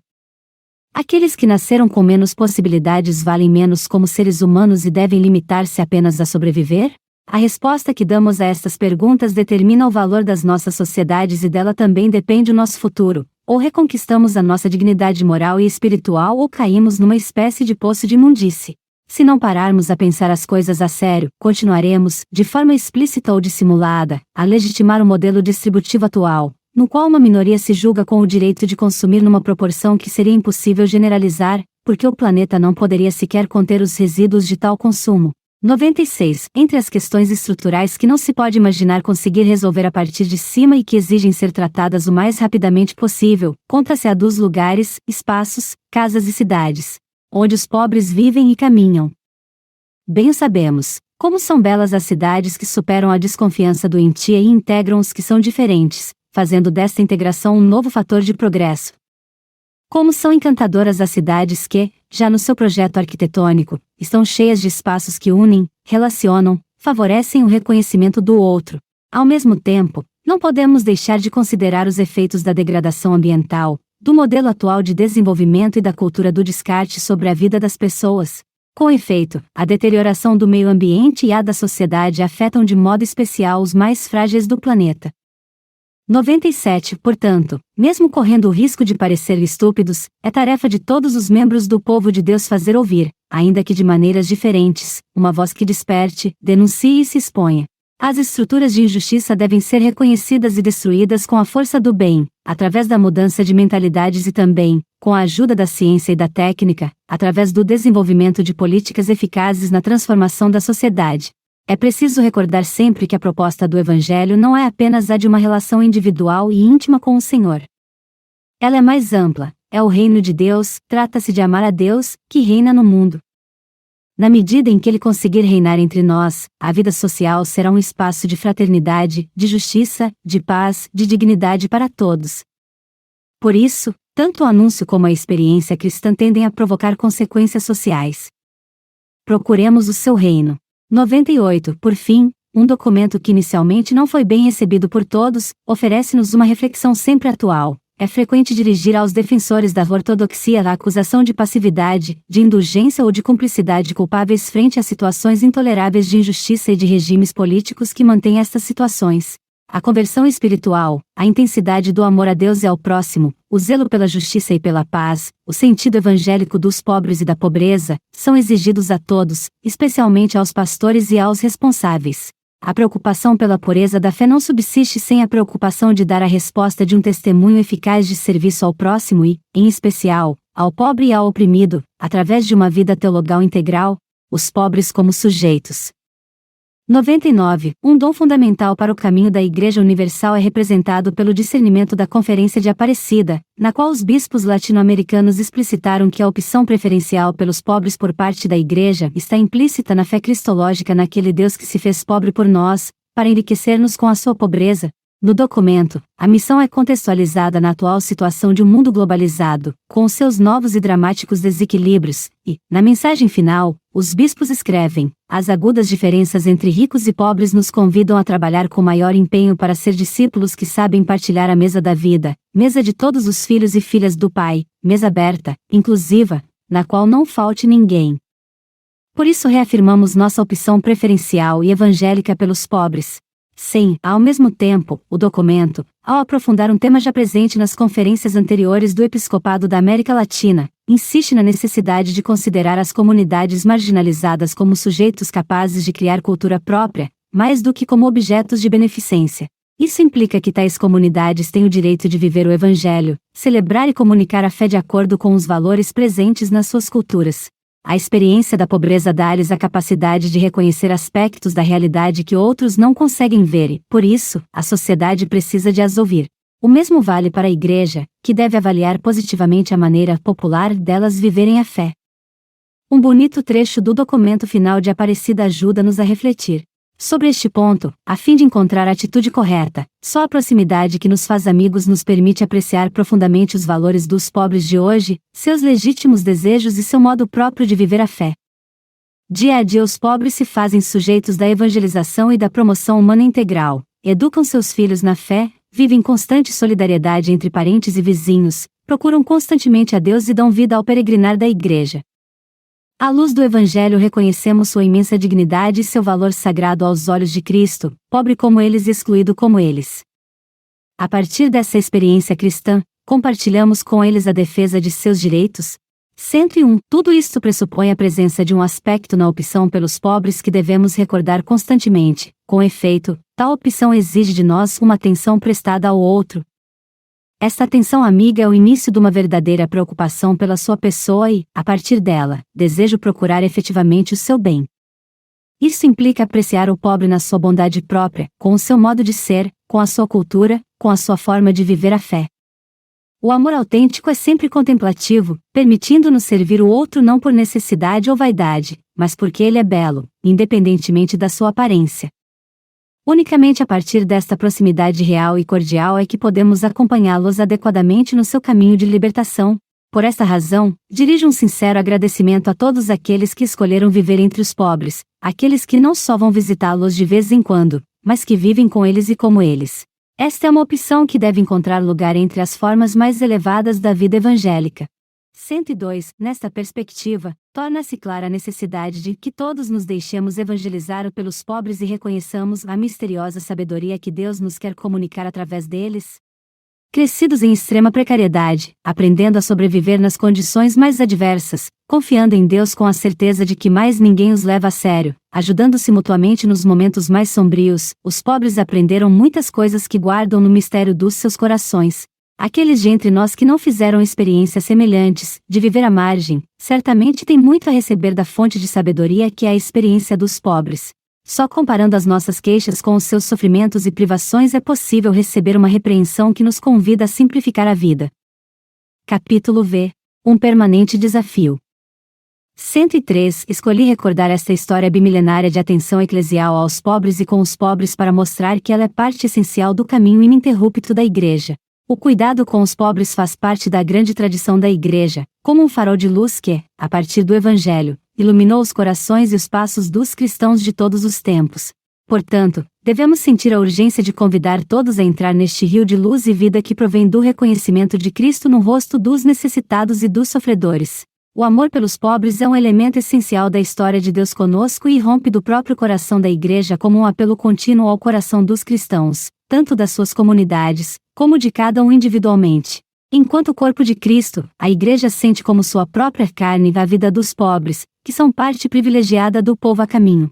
Aqueles que nasceram com menos possibilidades valem menos como seres humanos e devem limitar-se apenas a sobreviver? A resposta que damos a estas perguntas determina o valor das nossas sociedades e dela também depende o nosso futuro. Ou reconquistamos a nossa dignidade moral e espiritual ou caímos numa espécie de poço de imundície. Se não pararmos a pensar as coisas a sério, continuaremos, de forma explícita ou dissimulada, a legitimar o modelo distributivo atual, no qual uma minoria se julga com o direito de consumir numa proporção que seria impossível generalizar, porque o planeta não poderia sequer conter os resíduos de tal consumo. 96. Entre as questões estruturais que não se pode imaginar conseguir resolver a partir de cima e que exigem ser tratadas o mais rapidamente possível, conta-se a dos lugares, espaços, casas e cidades, onde os pobres vivem e caminham. Bem o sabemos, como são belas as cidades que superam a desconfiança doentia e integram os que são diferentes, fazendo desta integração um novo fator de progresso. Como são encantadoras as cidades que, já no seu projeto arquitetônico, estão cheias de espaços que unem, relacionam, favorecem o reconhecimento do outro. Ao mesmo tempo, não podemos deixar de considerar os efeitos da degradação ambiental, do modelo atual de desenvolvimento e da cultura do descarte sobre a vida das pessoas. Com efeito, a deterioração do meio ambiente e a da sociedade afetam de modo especial os mais frágeis do planeta. 97. Portanto, mesmo correndo o risco de parecer estúpidos, é tarefa de todos os membros do povo de Deus fazer ouvir, ainda que de maneiras diferentes, uma voz que desperte, denuncie e se exponha. As estruturas de injustiça devem ser reconhecidas e destruídas com a força do bem, através da mudança de mentalidades e também, com a ajuda da ciência e da técnica, através do desenvolvimento de políticas eficazes na transformação da sociedade. É preciso recordar sempre que a proposta do Evangelho não é apenas a de uma relação individual e íntima com o Senhor. Ela é mais ampla, é o reino de Deus, trata-se de amar a Deus, que reina no mundo. Na medida em que Ele conseguir reinar entre nós, a vida social será um espaço de fraternidade, de justiça, de paz, de dignidade para todos. Por isso, tanto o anúncio como a experiência cristã tendem a provocar consequências sociais. Procuremos o seu reino. 98. Por fim, um documento que inicialmente não foi bem recebido por todos, oferece-nos uma reflexão sempre atual. É frequente dirigir aos defensores da ortodoxia a acusação de passividade, de indulgência ou de cumplicidade culpáveis frente a situações intoleráveis de injustiça e de regimes políticos que mantêm estas situações. A conversão espiritual, a intensidade do amor a Deus e ao próximo, o zelo pela justiça e pela paz, o sentido evangélico dos pobres e da pobreza, são exigidos a todos, especialmente aos pastores e aos responsáveis. A preocupação pela pureza da fé não subsiste sem a preocupação de dar a resposta de um testemunho eficaz de serviço ao próximo e, em especial, ao pobre e ao oprimido, através de uma vida teologal integral, os pobres como sujeitos. 99. Um dom fundamental para o caminho da Igreja Universal é representado pelo discernimento da Conferência de Aparecida, na qual os bispos latino-americanos explicitaram que a opção preferencial pelos pobres por parte da Igreja está implícita na fé cristológica naquele Deus que se fez pobre por nós, para enriquecer-nos com a sua pobreza. No documento, a missão é contextualizada na atual situação de um mundo globalizado, com os seus novos e dramáticos desequilíbrios, e, na mensagem final, os bispos escrevem: as agudas diferenças entre ricos e pobres nos convidam a trabalhar com maior empenho para ser discípulos que sabem partilhar a mesa da vida, mesa de todos os filhos e filhas do Pai, mesa aberta, inclusiva, na qual não falte ninguém. Por isso reafirmamos nossa opção preferencial e evangélica pelos pobres. Sim, ao mesmo tempo, o documento, ao aprofundar um tema já presente nas conferências anteriores do Episcopado da América Latina, insiste na necessidade de considerar as comunidades marginalizadas como sujeitos capazes de criar cultura própria, mais do que como objetos de beneficência. Isso implica que tais comunidades têm o direito de viver o Evangelho, celebrar e comunicar a fé de acordo com os valores presentes nas suas culturas. A experiência da pobreza dá-lhes a capacidade de reconhecer aspectos da realidade que outros não conseguem ver e, por isso, a sociedade precisa de as ouvir. O mesmo vale para a Igreja, que deve avaliar positivamente a maneira popular delas viverem a fé. Um bonito trecho do documento final de Aparecida ajuda-nos a refletir sobre este ponto, a fim de encontrar a atitude correta. Só a proximidade que nos faz amigos nos permite apreciar profundamente os valores dos pobres de hoje, seus legítimos desejos e seu modo próprio de viver a fé. Dia a dia os pobres se fazem sujeitos da evangelização e da promoção humana integral, educam seus filhos na fé, vivem constante solidariedade entre parentes e vizinhos, procuram constantemente a Deus e dão vida ao peregrinar da Igreja. À luz do Evangelho reconhecemos sua imensa dignidade e seu valor sagrado aos olhos de Cristo, pobre como eles e excluído como eles. A partir dessa experiência cristã, compartilhamos com eles a defesa de seus direitos. 101. Tudo isto pressupõe a presença de um aspecto na opção pelos pobres que devemos recordar constantemente. Com efeito, tal opção exige de nós uma atenção prestada ao outro. Esta atenção amiga é o início de uma verdadeira preocupação pela sua pessoa e, a partir dela, desejo procurar efetivamente o seu bem. Isso implica apreciar o pobre na sua bondade própria, com o seu modo de ser, com a sua cultura, com a sua forma de viver a fé. O amor autêntico é sempre contemplativo, permitindo-nos servir o outro não por necessidade ou vaidade, mas porque ele é belo, independentemente da sua aparência. Unicamente a partir desta proximidade real e cordial é que podemos acompanhá-los adequadamente no seu caminho de libertação. Por esta razão, dirijo um sincero agradecimento a todos aqueles que escolheram viver entre os pobres, aqueles que não só vão visitá-los de vez em quando, mas que vivem com eles e como eles. Esta é uma opção que deve encontrar lugar entre as formas mais elevadas da vida evangélica. 102. Nesta perspectiva, torna-se clara a necessidade de que todos nos deixemos evangelizar pelos pobres e reconheçamos a misteriosa sabedoria que Deus nos quer comunicar através deles. Crescidos em extrema precariedade, aprendendo a sobreviver nas condições mais adversas, confiando em Deus com a certeza de que mais ninguém os leva a sério, ajudando-se mutuamente nos momentos mais sombrios, os pobres aprenderam muitas coisas que guardam no mistério dos seus corações. Aqueles de entre nós que não fizeram experiências semelhantes, de viver à margem, certamente têm muito a receber da fonte de sabedoria que é a experiência dos pobres. Só comparando as nossas queixas com os seus sofrimentos e privações é possível receber uma repreensão que nos convida a simplificar a vida. Capítulo V. Um permanente desafio. 103. Escolhi recordar esta história bimilenária de atenção eclesial aos pobres e com os pobres para mostrar que ela é parte essencial do caminho ininterrupto da Igreja. O cuidado com os pobres faz parte da grande tradição da Igreja, como um farol de luz que, a partir do Evangelho, iluminou os corações e os passos dos cristãos de todos os tempos. Portanto, devemos sentir a urgência de convidar todos a entrar neste rio de luz e vida que provém do reconhecimento de Cristo no rosto dos necessitados e dos sofredores. O amor pelos pobres é um elemento essencial da história de Deus conosco e irrompe do próprio coração da Igreja como um apelo contínuo ao coração dos cristãos, tanto das suas comunidades, como de cada um individualmente. Enquanto o corpo de Cristo, a Igreja sente como sua própria carne a vida dos pobres, que são parte privilegiada do povo a caminho.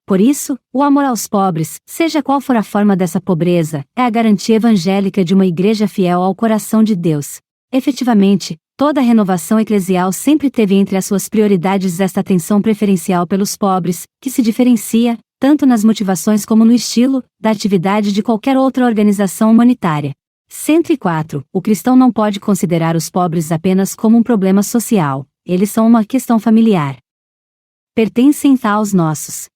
Por isso, o amor aos pobres, seja qual for a forma dessa pobreza, é a garantia evangélica de uma Igreja fiel ao coração de Deus. Efetivamente, toda a renovação eclesial sempre teve entre as suas prioridades esta atenção preferencial pelos pobres, que se diferencia, tanto nas motivações como no estilo, da atividade de qualquer outra organização humanitária. 104. O cristão não pode considerar os pobres apenas como um problema social, eles são uma questão familiar. Pertencem aos nossos.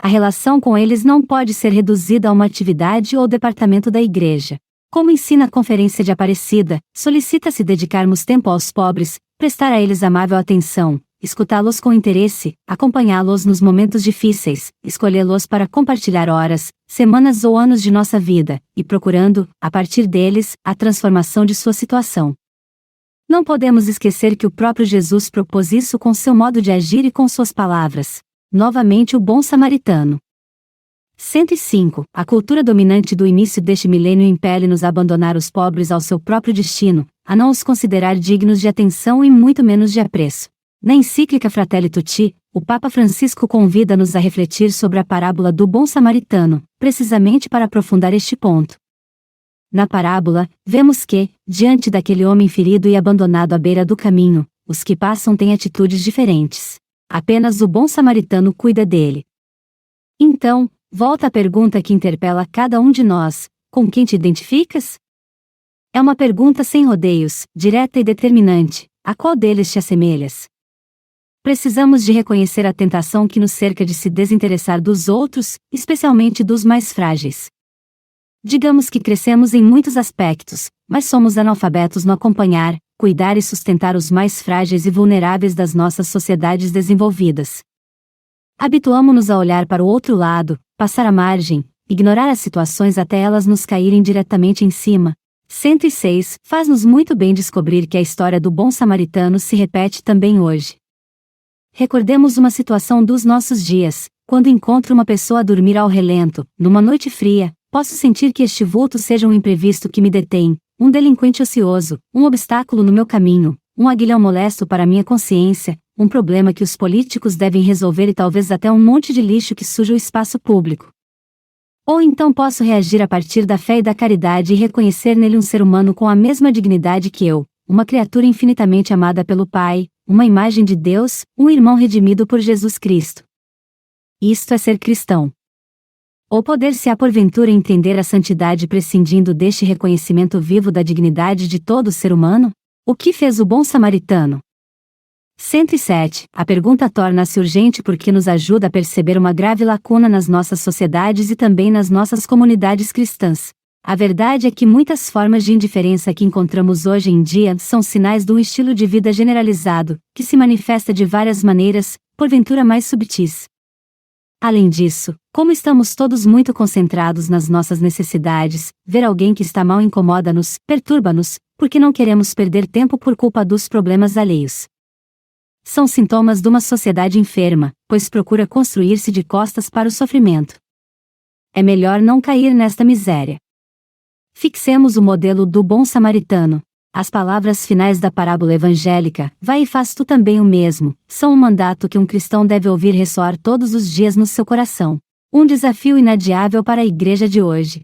A relação com eles não pode ser reduzida a uma atividade ou departamento da Igreja. Como ensina a Conferência de Aparecida, solicita-se dedicarmos tempo aos pobres, prestar a eles amável atenção, escutá-los com interesse, acompanhá-los nos momentos difíceis, escolhê-los para compartilhar horas, semanas ou anos de nossa vida, e procurando, a partir deles, a transformação de sua situação. Não podemos esquecer que o próprio Jesus propôs isso com seu modo de agir e com suas palavras. Novamente o bom samaritano. 105. A cultura dominante do início deste milênio impele-nos a abandonar os pobres ao seu próprio destino, a não os considerar dignos de atenção e muito menos de apreço. Na encíclica Fratelli Tutti, o Papa Francisco convida-nos a refletir sobre a parábola do bom samaritano, precisamente para aprofundar este ponto. Na parábola, vemos que, diante daquele homem ferido e abandonado à beira do caminho, os que passam têm atitudes diferentes. Apenas o bom samaritano cuida dele. Então, volta a pergunta que interpela cada um de nós: com quem te identificas? É uma pergunta sem rodeios, direta e determinante: a qual deles te assemelhas? Precisamos de reconhecer a tentação que nos cerca de se desinteressar dos outros, especialmente dos mais frágeis. Digamos que crescemos em muitos aspectos, mas somos analfabetos no acompanhar, cuidar e sustentar os mais frágeis e vulneráveis das nossas sociedades desenvolvidas. Habituamo-nos a olhar para o outro lado, passar a margem, ignorar as situações até elas nos caírem diretamente em cima. 106. Faz-nos muito bem descobrir que a história do bom samaritano se repete também hoje. Recordemos uma situação dos nossos dias, quando encontro uma pessoa a dormir ao relento, numa noite fria. Posso sentir que este vulto seja um imprevisto que me detém, um delinquente ocioso, um obstáculo no meu caminho, um aguilhão molesto para minha consciência, um problema que os políticos devem resolver e talvez até um monte de lixo que suja o espaço público. Ou então posso reagir a partir da fé e da caridade e reconhecer nele um ser humano com a mesma dignidade que eu, uma criatura infinitamente amada pelo Pai, uma imagem de Deus, um irmão redimido por Jesus Cristo. Isto é ser cristão. Ou poder-se-á porventura entender a santidade prescindindo deste reconhecimento vivo da dignidade de todo ser humano? O que fez o bom samaritano? 107. A pergunta torna-se urgente porque nos ajuda a perceber uma grave lacuna nas nossas sociedades e também nas nossas comunidades cristãs. A verdade é que muitas formas de indiferença que encontramos hoje em dia são sinais de um estilo de vida generalizado, que se manifesta de várias maneiras, porventura mais subtis. Além disso, como estamos todos muito concentrados nas nossas necessidades, ver alguém que está mal incomoda-nos, perturba-nos, porque não queremos perder tempo por culpa dos problemas alheios. São sintomas de uma sociedade enferma, pois procura construir-se de costas para o sofrimento. É melhor não cair nesta miséria. Fixemos o modelo do bom samaritano. As palavras finais da parábola evangélica, vai e faz tu também o mesmo, são um mandato que um cristão deve ouvir ressoar todos os dias no seu coração. Um desafio inadiável para a igreja de hoje.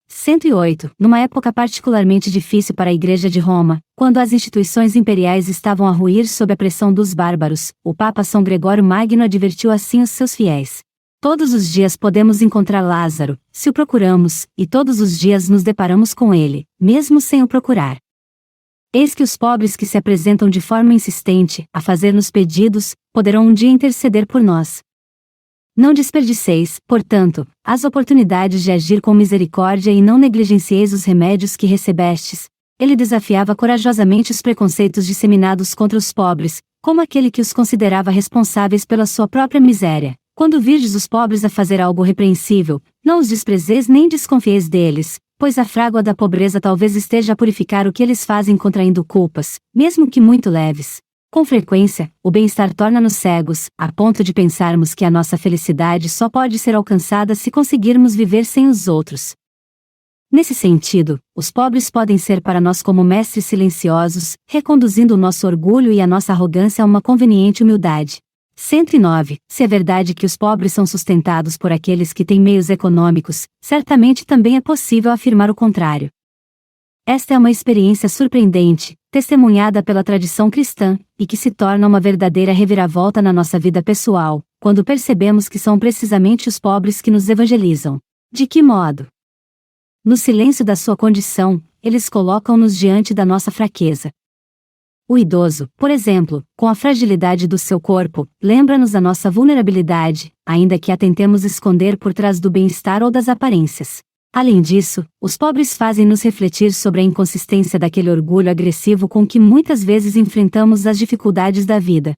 108. Numa época particularmente difícil para a Igreja de Roma, quando as instituições imperiais estavam a ruir sob a pressão dos bárbaros, o Papa São Gregório Magno advertiu assim os seus fiéis. Todos os dias podemos encontrar Lázaro, se o procuramos, e todos os dias nos deparamos com ele, mesmo sem o procurar. Eis que os pobres que se apresentam de forma insistente, a fazer-nos pedidos, poderão um dia interceder por nós. Não desperdiceis, portanto, as oportunidades de agir com misericórdia e não negligencieis os remédios que recebestes. Ele desafiava corajosamente os preconceitos disseminados contra os pobres, como aquele que os considerava responsáveis pela sua própria miséria. Quando virdes os pobres a fazer algo repreensível, não os desprezeis nem desconfieis deles, pois a frágua da pobreza talvez esteja a purificar o que eles fazem contraindo culpas, mesmo que muito leves. Com frequência, o bem-estar torna-nos cegos, a ponto de pensarmos que a nossa felicidade só pode ser alcançada se conseguirmos viver sem os outros. Nesse sentido, os pobres podem ser para nós como mestres silenciosos, reconduzindo o nosso orgulho e a nossa arrogância a uma conveniente humildade. 109. Se é verdade que os pobres são sustentados por aqueles que têm meios econômicos, certamente também é possível afirmar o contrário. Esta é uma experiência surpreendente, testemunhada pela tradição cristã, e que se torna uma verdadeira reviravolta na nossa vida pessoal, quando percebemos que são precisamente os pobres que nos evangelizam. De que modo? No silêncio da sua condição, eles colocam-nos diante da nossa fraqueza. O idoso, por exemplo, com a fragilidade do seu corpo, lembra-nos da nossa vulnerabilidade, ainda que a tentemos esconder por trás do bem-estar ou das aparências. Além disso, os pobres fazem-nos refletir sobre a inconsistência daquele orgulho agressivo com que muitas vezes enfrentamos as dificuldades da vida.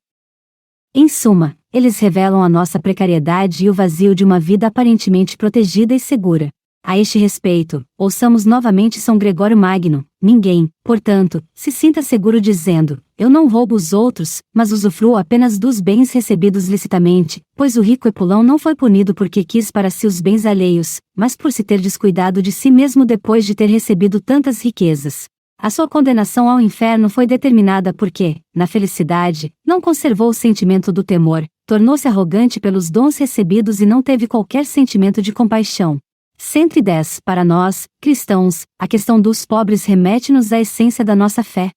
Em suma, eles revelam a nossa precariedade e o vazio de uma vida aparentemente protegida e segura. A este respeito, ouçamos novamente São Gregório Magno: ninguém, portanto, se sinta seguro dizendo: eu não roubo os outros, mas usufruo apenas dos bens recebidos licitamente, pois o rico Epulão não foi punido porque quis para si os bens alheios, mas por se ter descuidado de si mesmo depois de ter recebido tantas riquezas. A sua condenação ao inferno foi determinada porque, na felicidade, não conservou o sentimento do temor, tornou-se arrogante pelos dons recebidos e não teve qualquer sentimento de compaixão. 110. Para nós, cristãos, a questão dos pobres remete-nos à essência da nossa fé.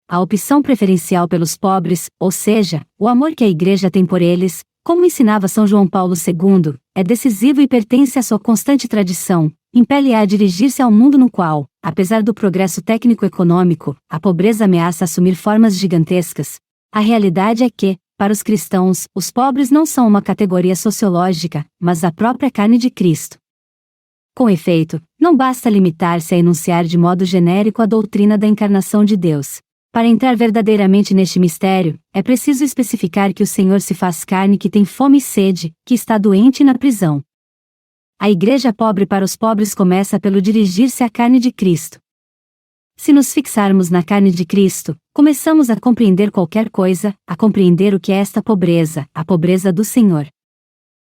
A opção preferencial pelos pobres, ou seja, o amor que a Igreja tem por eles, como ensinava São João Paulo II, é decisivo e pertence à sua constante tradição, impele-a a dirigir-se ao mundo no qual, apesar do progresso técnico-econômico, a pobreza ameaça assumir formas gigantescas. A realidade é que, para os cristãos, os pobres não são uma categoria sociológica, mas a própria carne de Cristo. Com efeito, não basta limitar-se a enunciar de modo genérico a doutrina da encarnação de Deus. Para entrar verdadeiramente neste mistério, é preciso especificar que o Senhor se faz carne, que tem fome e sede, que está doente na prisão. A Igreja pobre para os pobres começa pelo dirigir-se à carne de Cristo. Se nos fixarmos na carne de Cristo, começamos a compreender qualquer coisa, a compreender o que é esta pobreza, a pobreza do Senhor.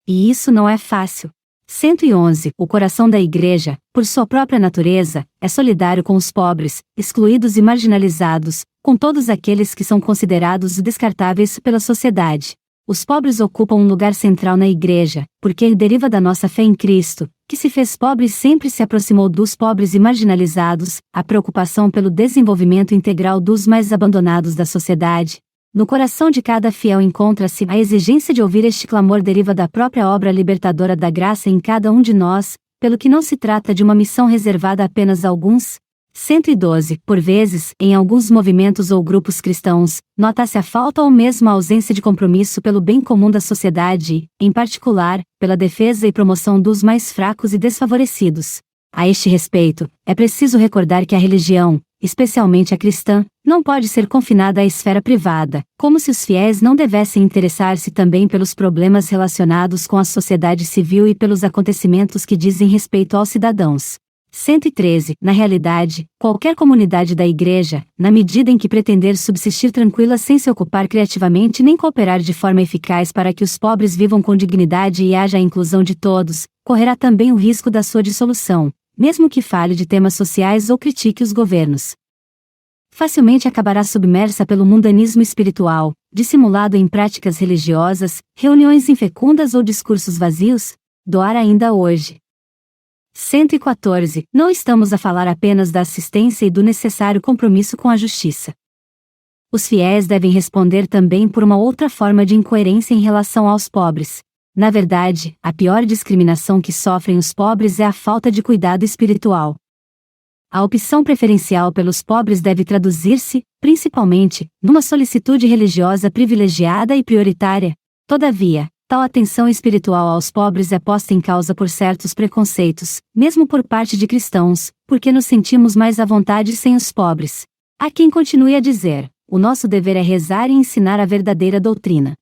E isso não é fácil. 111. O coração da Igreja, por sua própria natureza, é solidário com os pobres, excluídos e marginalizados, com todos aqueles que são considerados descartáveis pela sociedade. Os pobres ocupam um lugar central na Igreja, porque deriva da nossa fé em Cristo, que se fez pobre e sempre se aproximou dos pobres e marginalizados, a preocupação pelo desenvolvimento integral dos mais abandonados da sociedade. No coração de cada fiel encontra-se a exigência de ouvir este clamor, deriva da própria obra libertadora da graça em cada um de nós, pelo que não se trata de uma missão reservada apenas a alguns. 112. Por vezes, em alguns movimentos ou grupos cristãos, nota-se a falta ou mesmo a ausência de compromisso pelo bem comum da sociedade e, em particular, pela defesa e promoção dos mais fracos e desfavorecidos. A este respeito, é preciso recordar que a religião, especialmente a cristã, não pode ser confinada à esfera privada, como se os fiéis não devessem interessar-se também pelos problemas relacionados com a sociedade civil e pelos acontecimentos que dizem respeito aos cidadãos. 113. Na realidade, qualquer comunidade da Igreja, na medida em que pretender subsistir tranquila sem se ocupar criativamente nem cooperar de forma eficaz para que os pobres vivam com dignidade e haja a inclusão de todos, correrá também o risco da sua dissolução, mesmo que fale de temas sociais ou critique os governos. Facilmente acabará submersa pelo mundanismo espiritual, dissimulado em práticas religiosas, reuniões infecundas ou discursos vazios. Doar ainda hoje. 114. Não estamos a falar apenas da assistência e do necessário compromisso com a justiça. Os fiéis devem responder também por uma outra forma de incoerência em relação aos pobres. Na verdade, a pior discriminação que sofrem os pobres é a falta de cuidado espiritual. A opção preferencial pelos pobres deve traduzir-se, principalmente, numa solicitude religiosa privilegiada e prioritária. Todavia, tal atenção espiritual aos pobres é posta em causa por certos preconceitos, mesmo por parte de cristãos, porque nos sentimos mais à vontade sem os pobres. Há quem continue a dizer: o nosso dever é rezar e ensinar a verdadeira doutrina.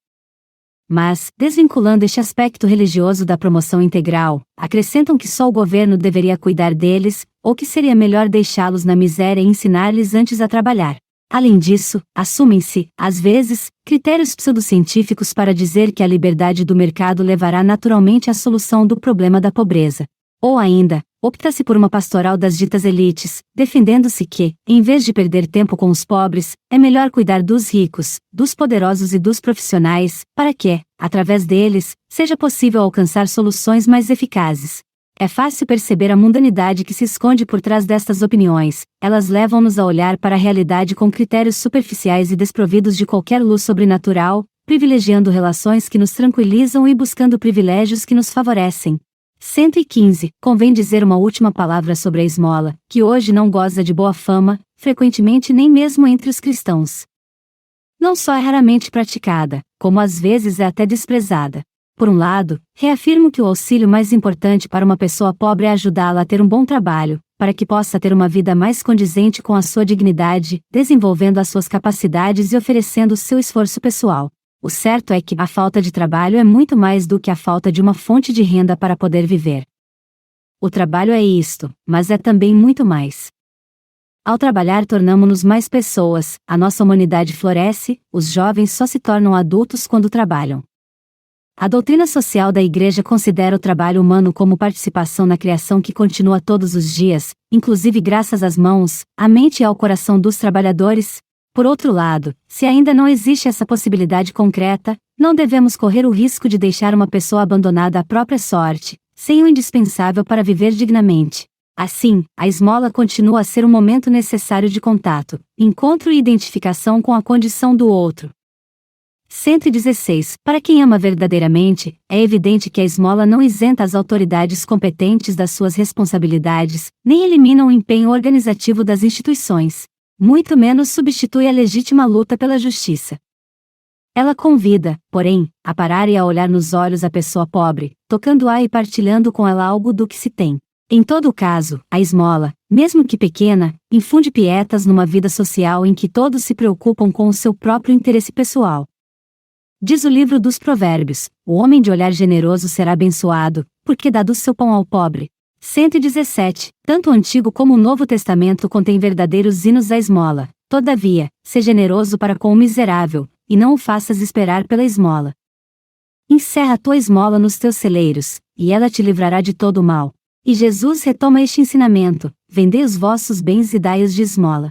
Mas, desvinculando este aspecto religioso da promoção integral, acrescentam que só o governo deveria cuidar deles, ou que seria melhor deixá-los na miséria e ensinar-lhes antes a trabalhar. Além disso, assumem-se, às vezes, critérios pseudocientíficos para dizer que a liberdade do mercado levará naturalmente à solução do problema da pobreza. Ou ainda, opta-se por uma pastoral das ditas elites, defendendo-se que, em vez de perder tempo com os pobres, é melhor cuidar dos ricos, dos poderosos e dos profissionais, para que, através deles, seja possível alcançar soluções mais eficazes. É fácil perceber a mundanidade que se esconde por trás destas opiniões. Elas levam-nos a olhar para a realidade com critérios superficiais e desprovidos de qualquer luz sobrenatural, privilegiando relações que nos tranquilizam e buscando privilégios que nos favorecem. 115. Convém dizer uma última palavra sobre a esmola, que hoje não goza de boa fama, frequentemente nem mesmo entre os cristãos. Não só é raramente praticada, como às vezes é até desprezada. Por um lado, reafirmo que o auxílio mais importante para uma pessoa pobre é ajudá-la a ter um bom trabalho, para que possa ter uma vida mais condizente com a sua dignidade, desenvolvendo as suas capacidades e oferecendo o seu esforço pessoal. O certo é que a falta de trabalho é muito mais do que a falta de uma fonte de renda para poder viver. O trabalho é isto, mas é também muito mais. Ao trabalhar tornamo-nos mais pessoas, a nossa humanidade floresce, os jovens só se tornam adultos quando trabalham. A doutrina social da Igreja considera o trabalho humano como participação na criação que continua todos os dias, inclusive graças às mãos, à mente e ao coração dos trabalhadores. Por outro lado, se ainda não existe essa possibilidade concreta, não devemos correr o risco de deixar uma pessoa abandonada à própria sorte, sem o indispensável para viver dignamente. Assim, a esmola continua a ser um momento necessário de contato, encontro e identificação com a condição do outro. 116. Para quem ama verdadeiramente, é evidente que a esmola não isenta as autoridades competentes das suas responsabilidades, nem elimina o empenho organizativo das instituições. Muito menos substitui a legítima luta pela justiça. Ela convida, porém, a parar e a olhar nos olhos a pessoa pobre, tocando-a e partilhando com ela algo do que se tem. Em todo caso, a esmola, mesmo que pequena, infunde pietas numa vida social em que todos se preocupam com o seu próprio interesse pessoal. Diz o livro dos Provérbios: o homem de olhar generoso será abençoado, porque dá do seu pão ao pobre. 117. Tanto o Antigo como o Novo Testamento contém verdadeiros hinos à esmola. Todavia, seja generoso para com o miserável, e não o faças esperar pela esmola. Encerra a tua esmola nos teus celeiros, e ela te livrará de todo o mal. E Jesus retoma este ensinamento: vendei os vossos bens e dai-os de esmola.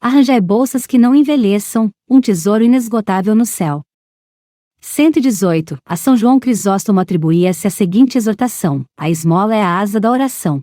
Arranjai bolsas que não envelheçam, um tesouro inesgotável no céu. 118. A São João Crisóstomo atribuía-se a seguinte exortação: a esmola é a asa da oração.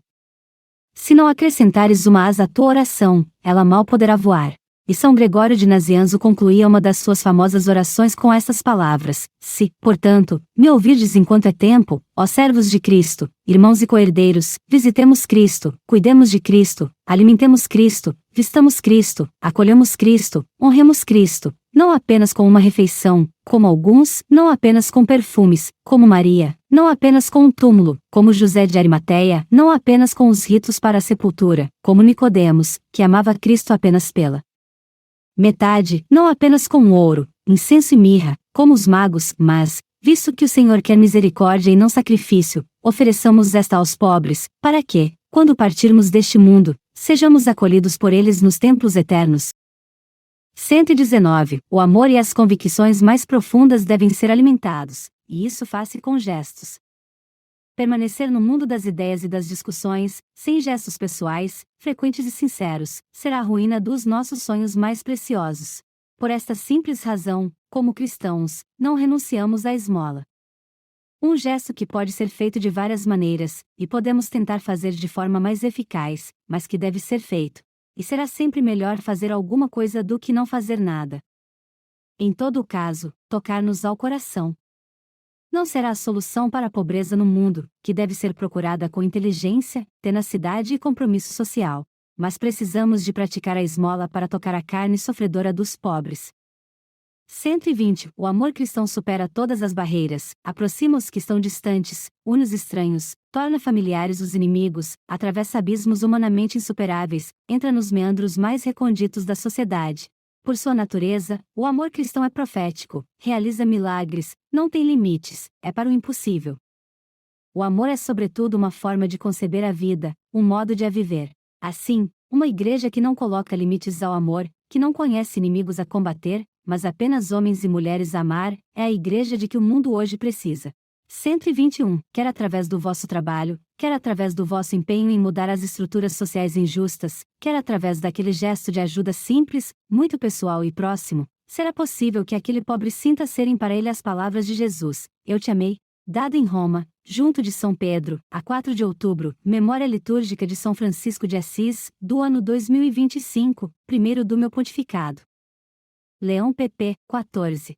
Se não acrescentares uma asa à tua oração, ela mal poderá voar. E São Gregório de Nazianzo concluía uma das suas famosas orações com estas palavras: se, portanto, me ouvirdes enquanto é tempo, ó servos de Cristo, irmãos e coherdeiros, visitemos Cristo, cuidemos de Cristo, alimentemos Cristo, vistamos Cristo, acolhemos Cristo, honremos Cristo, não apenas com uma refeição, como alguns, não apenas com perfumes, como Maria, não apenas com um túmulo, como José de Arimateia, não apenas com os ritos para a sepultura, como Nicodemos, que amava Cristo apenas pela metade, não apenas com ouro, incenso e mirra, como os magos, mas, visto que o Senhor quer misericórdia e não sacrifício, ofereçamos esta aos pobres, para que, quando partirmos deste mundo, sejamos acolhidos por eles nos templos eternos. 119. O amor e as convicções mais profundas devem ser alimentados, e isso faz-se com gestos. Permanecer no mundo das ideias e das discussões, sem gestos pessoais, frequentes e sinceros, será a ruína dos nossos sonhos mais preciosos. Por esta simples razão, como cristãos, não renunciamos à esmola. Um gesto que pode ser feito de várias maneiras, e podemos tentar fazer de forma mais eficaz, mas que deve ser feito. E será sempre melhor fazer alguma coisa do que não fazer nada. Em todo o caso, tocar-nos ao coração não será a solução para a pobreza no mundo, que deve ser procurada com inteligência, tenacidade e compromisso social. Mas precisamos de praticar a esmola para tocar a carne sofredora dos pobres. 120. O amor cristão supera todas as barreiras, aproxima os que estão distantes, une os estranhos, torna familiares os inimigos, atravessa abismos humanamente insuperáveis, entra nos meandros mais recônditos da sociedade. Por sua natureza, o amor cristão é profético, realiza milagres, não tem limites, é para o impossível. O amor é sobretudo uma forma de conceber a vida, um modo de a viver. Assim, uma igreja que não coloca limites ao amor, que não conhece inimigos a combater, mas apenas homens e mulheres a amar, é a igreja de que o mundo hoje precisa. 121. Quer através do vosso trabalho, quer através do vosso empenho em mudar as estruturas sociais injustas, quer através daquele gesto de ajuda simples, muito pessoal e próximo, será possível que aquele pobre sinta serem para ele as palavras de Jesus: eu te amei, dado em Roma, junto de São Pedro, a 4 de outubro, memória litúrgica de São Francisco de Assis, do ano 2025, primeiro do meu pontificado. Leão pp. 14.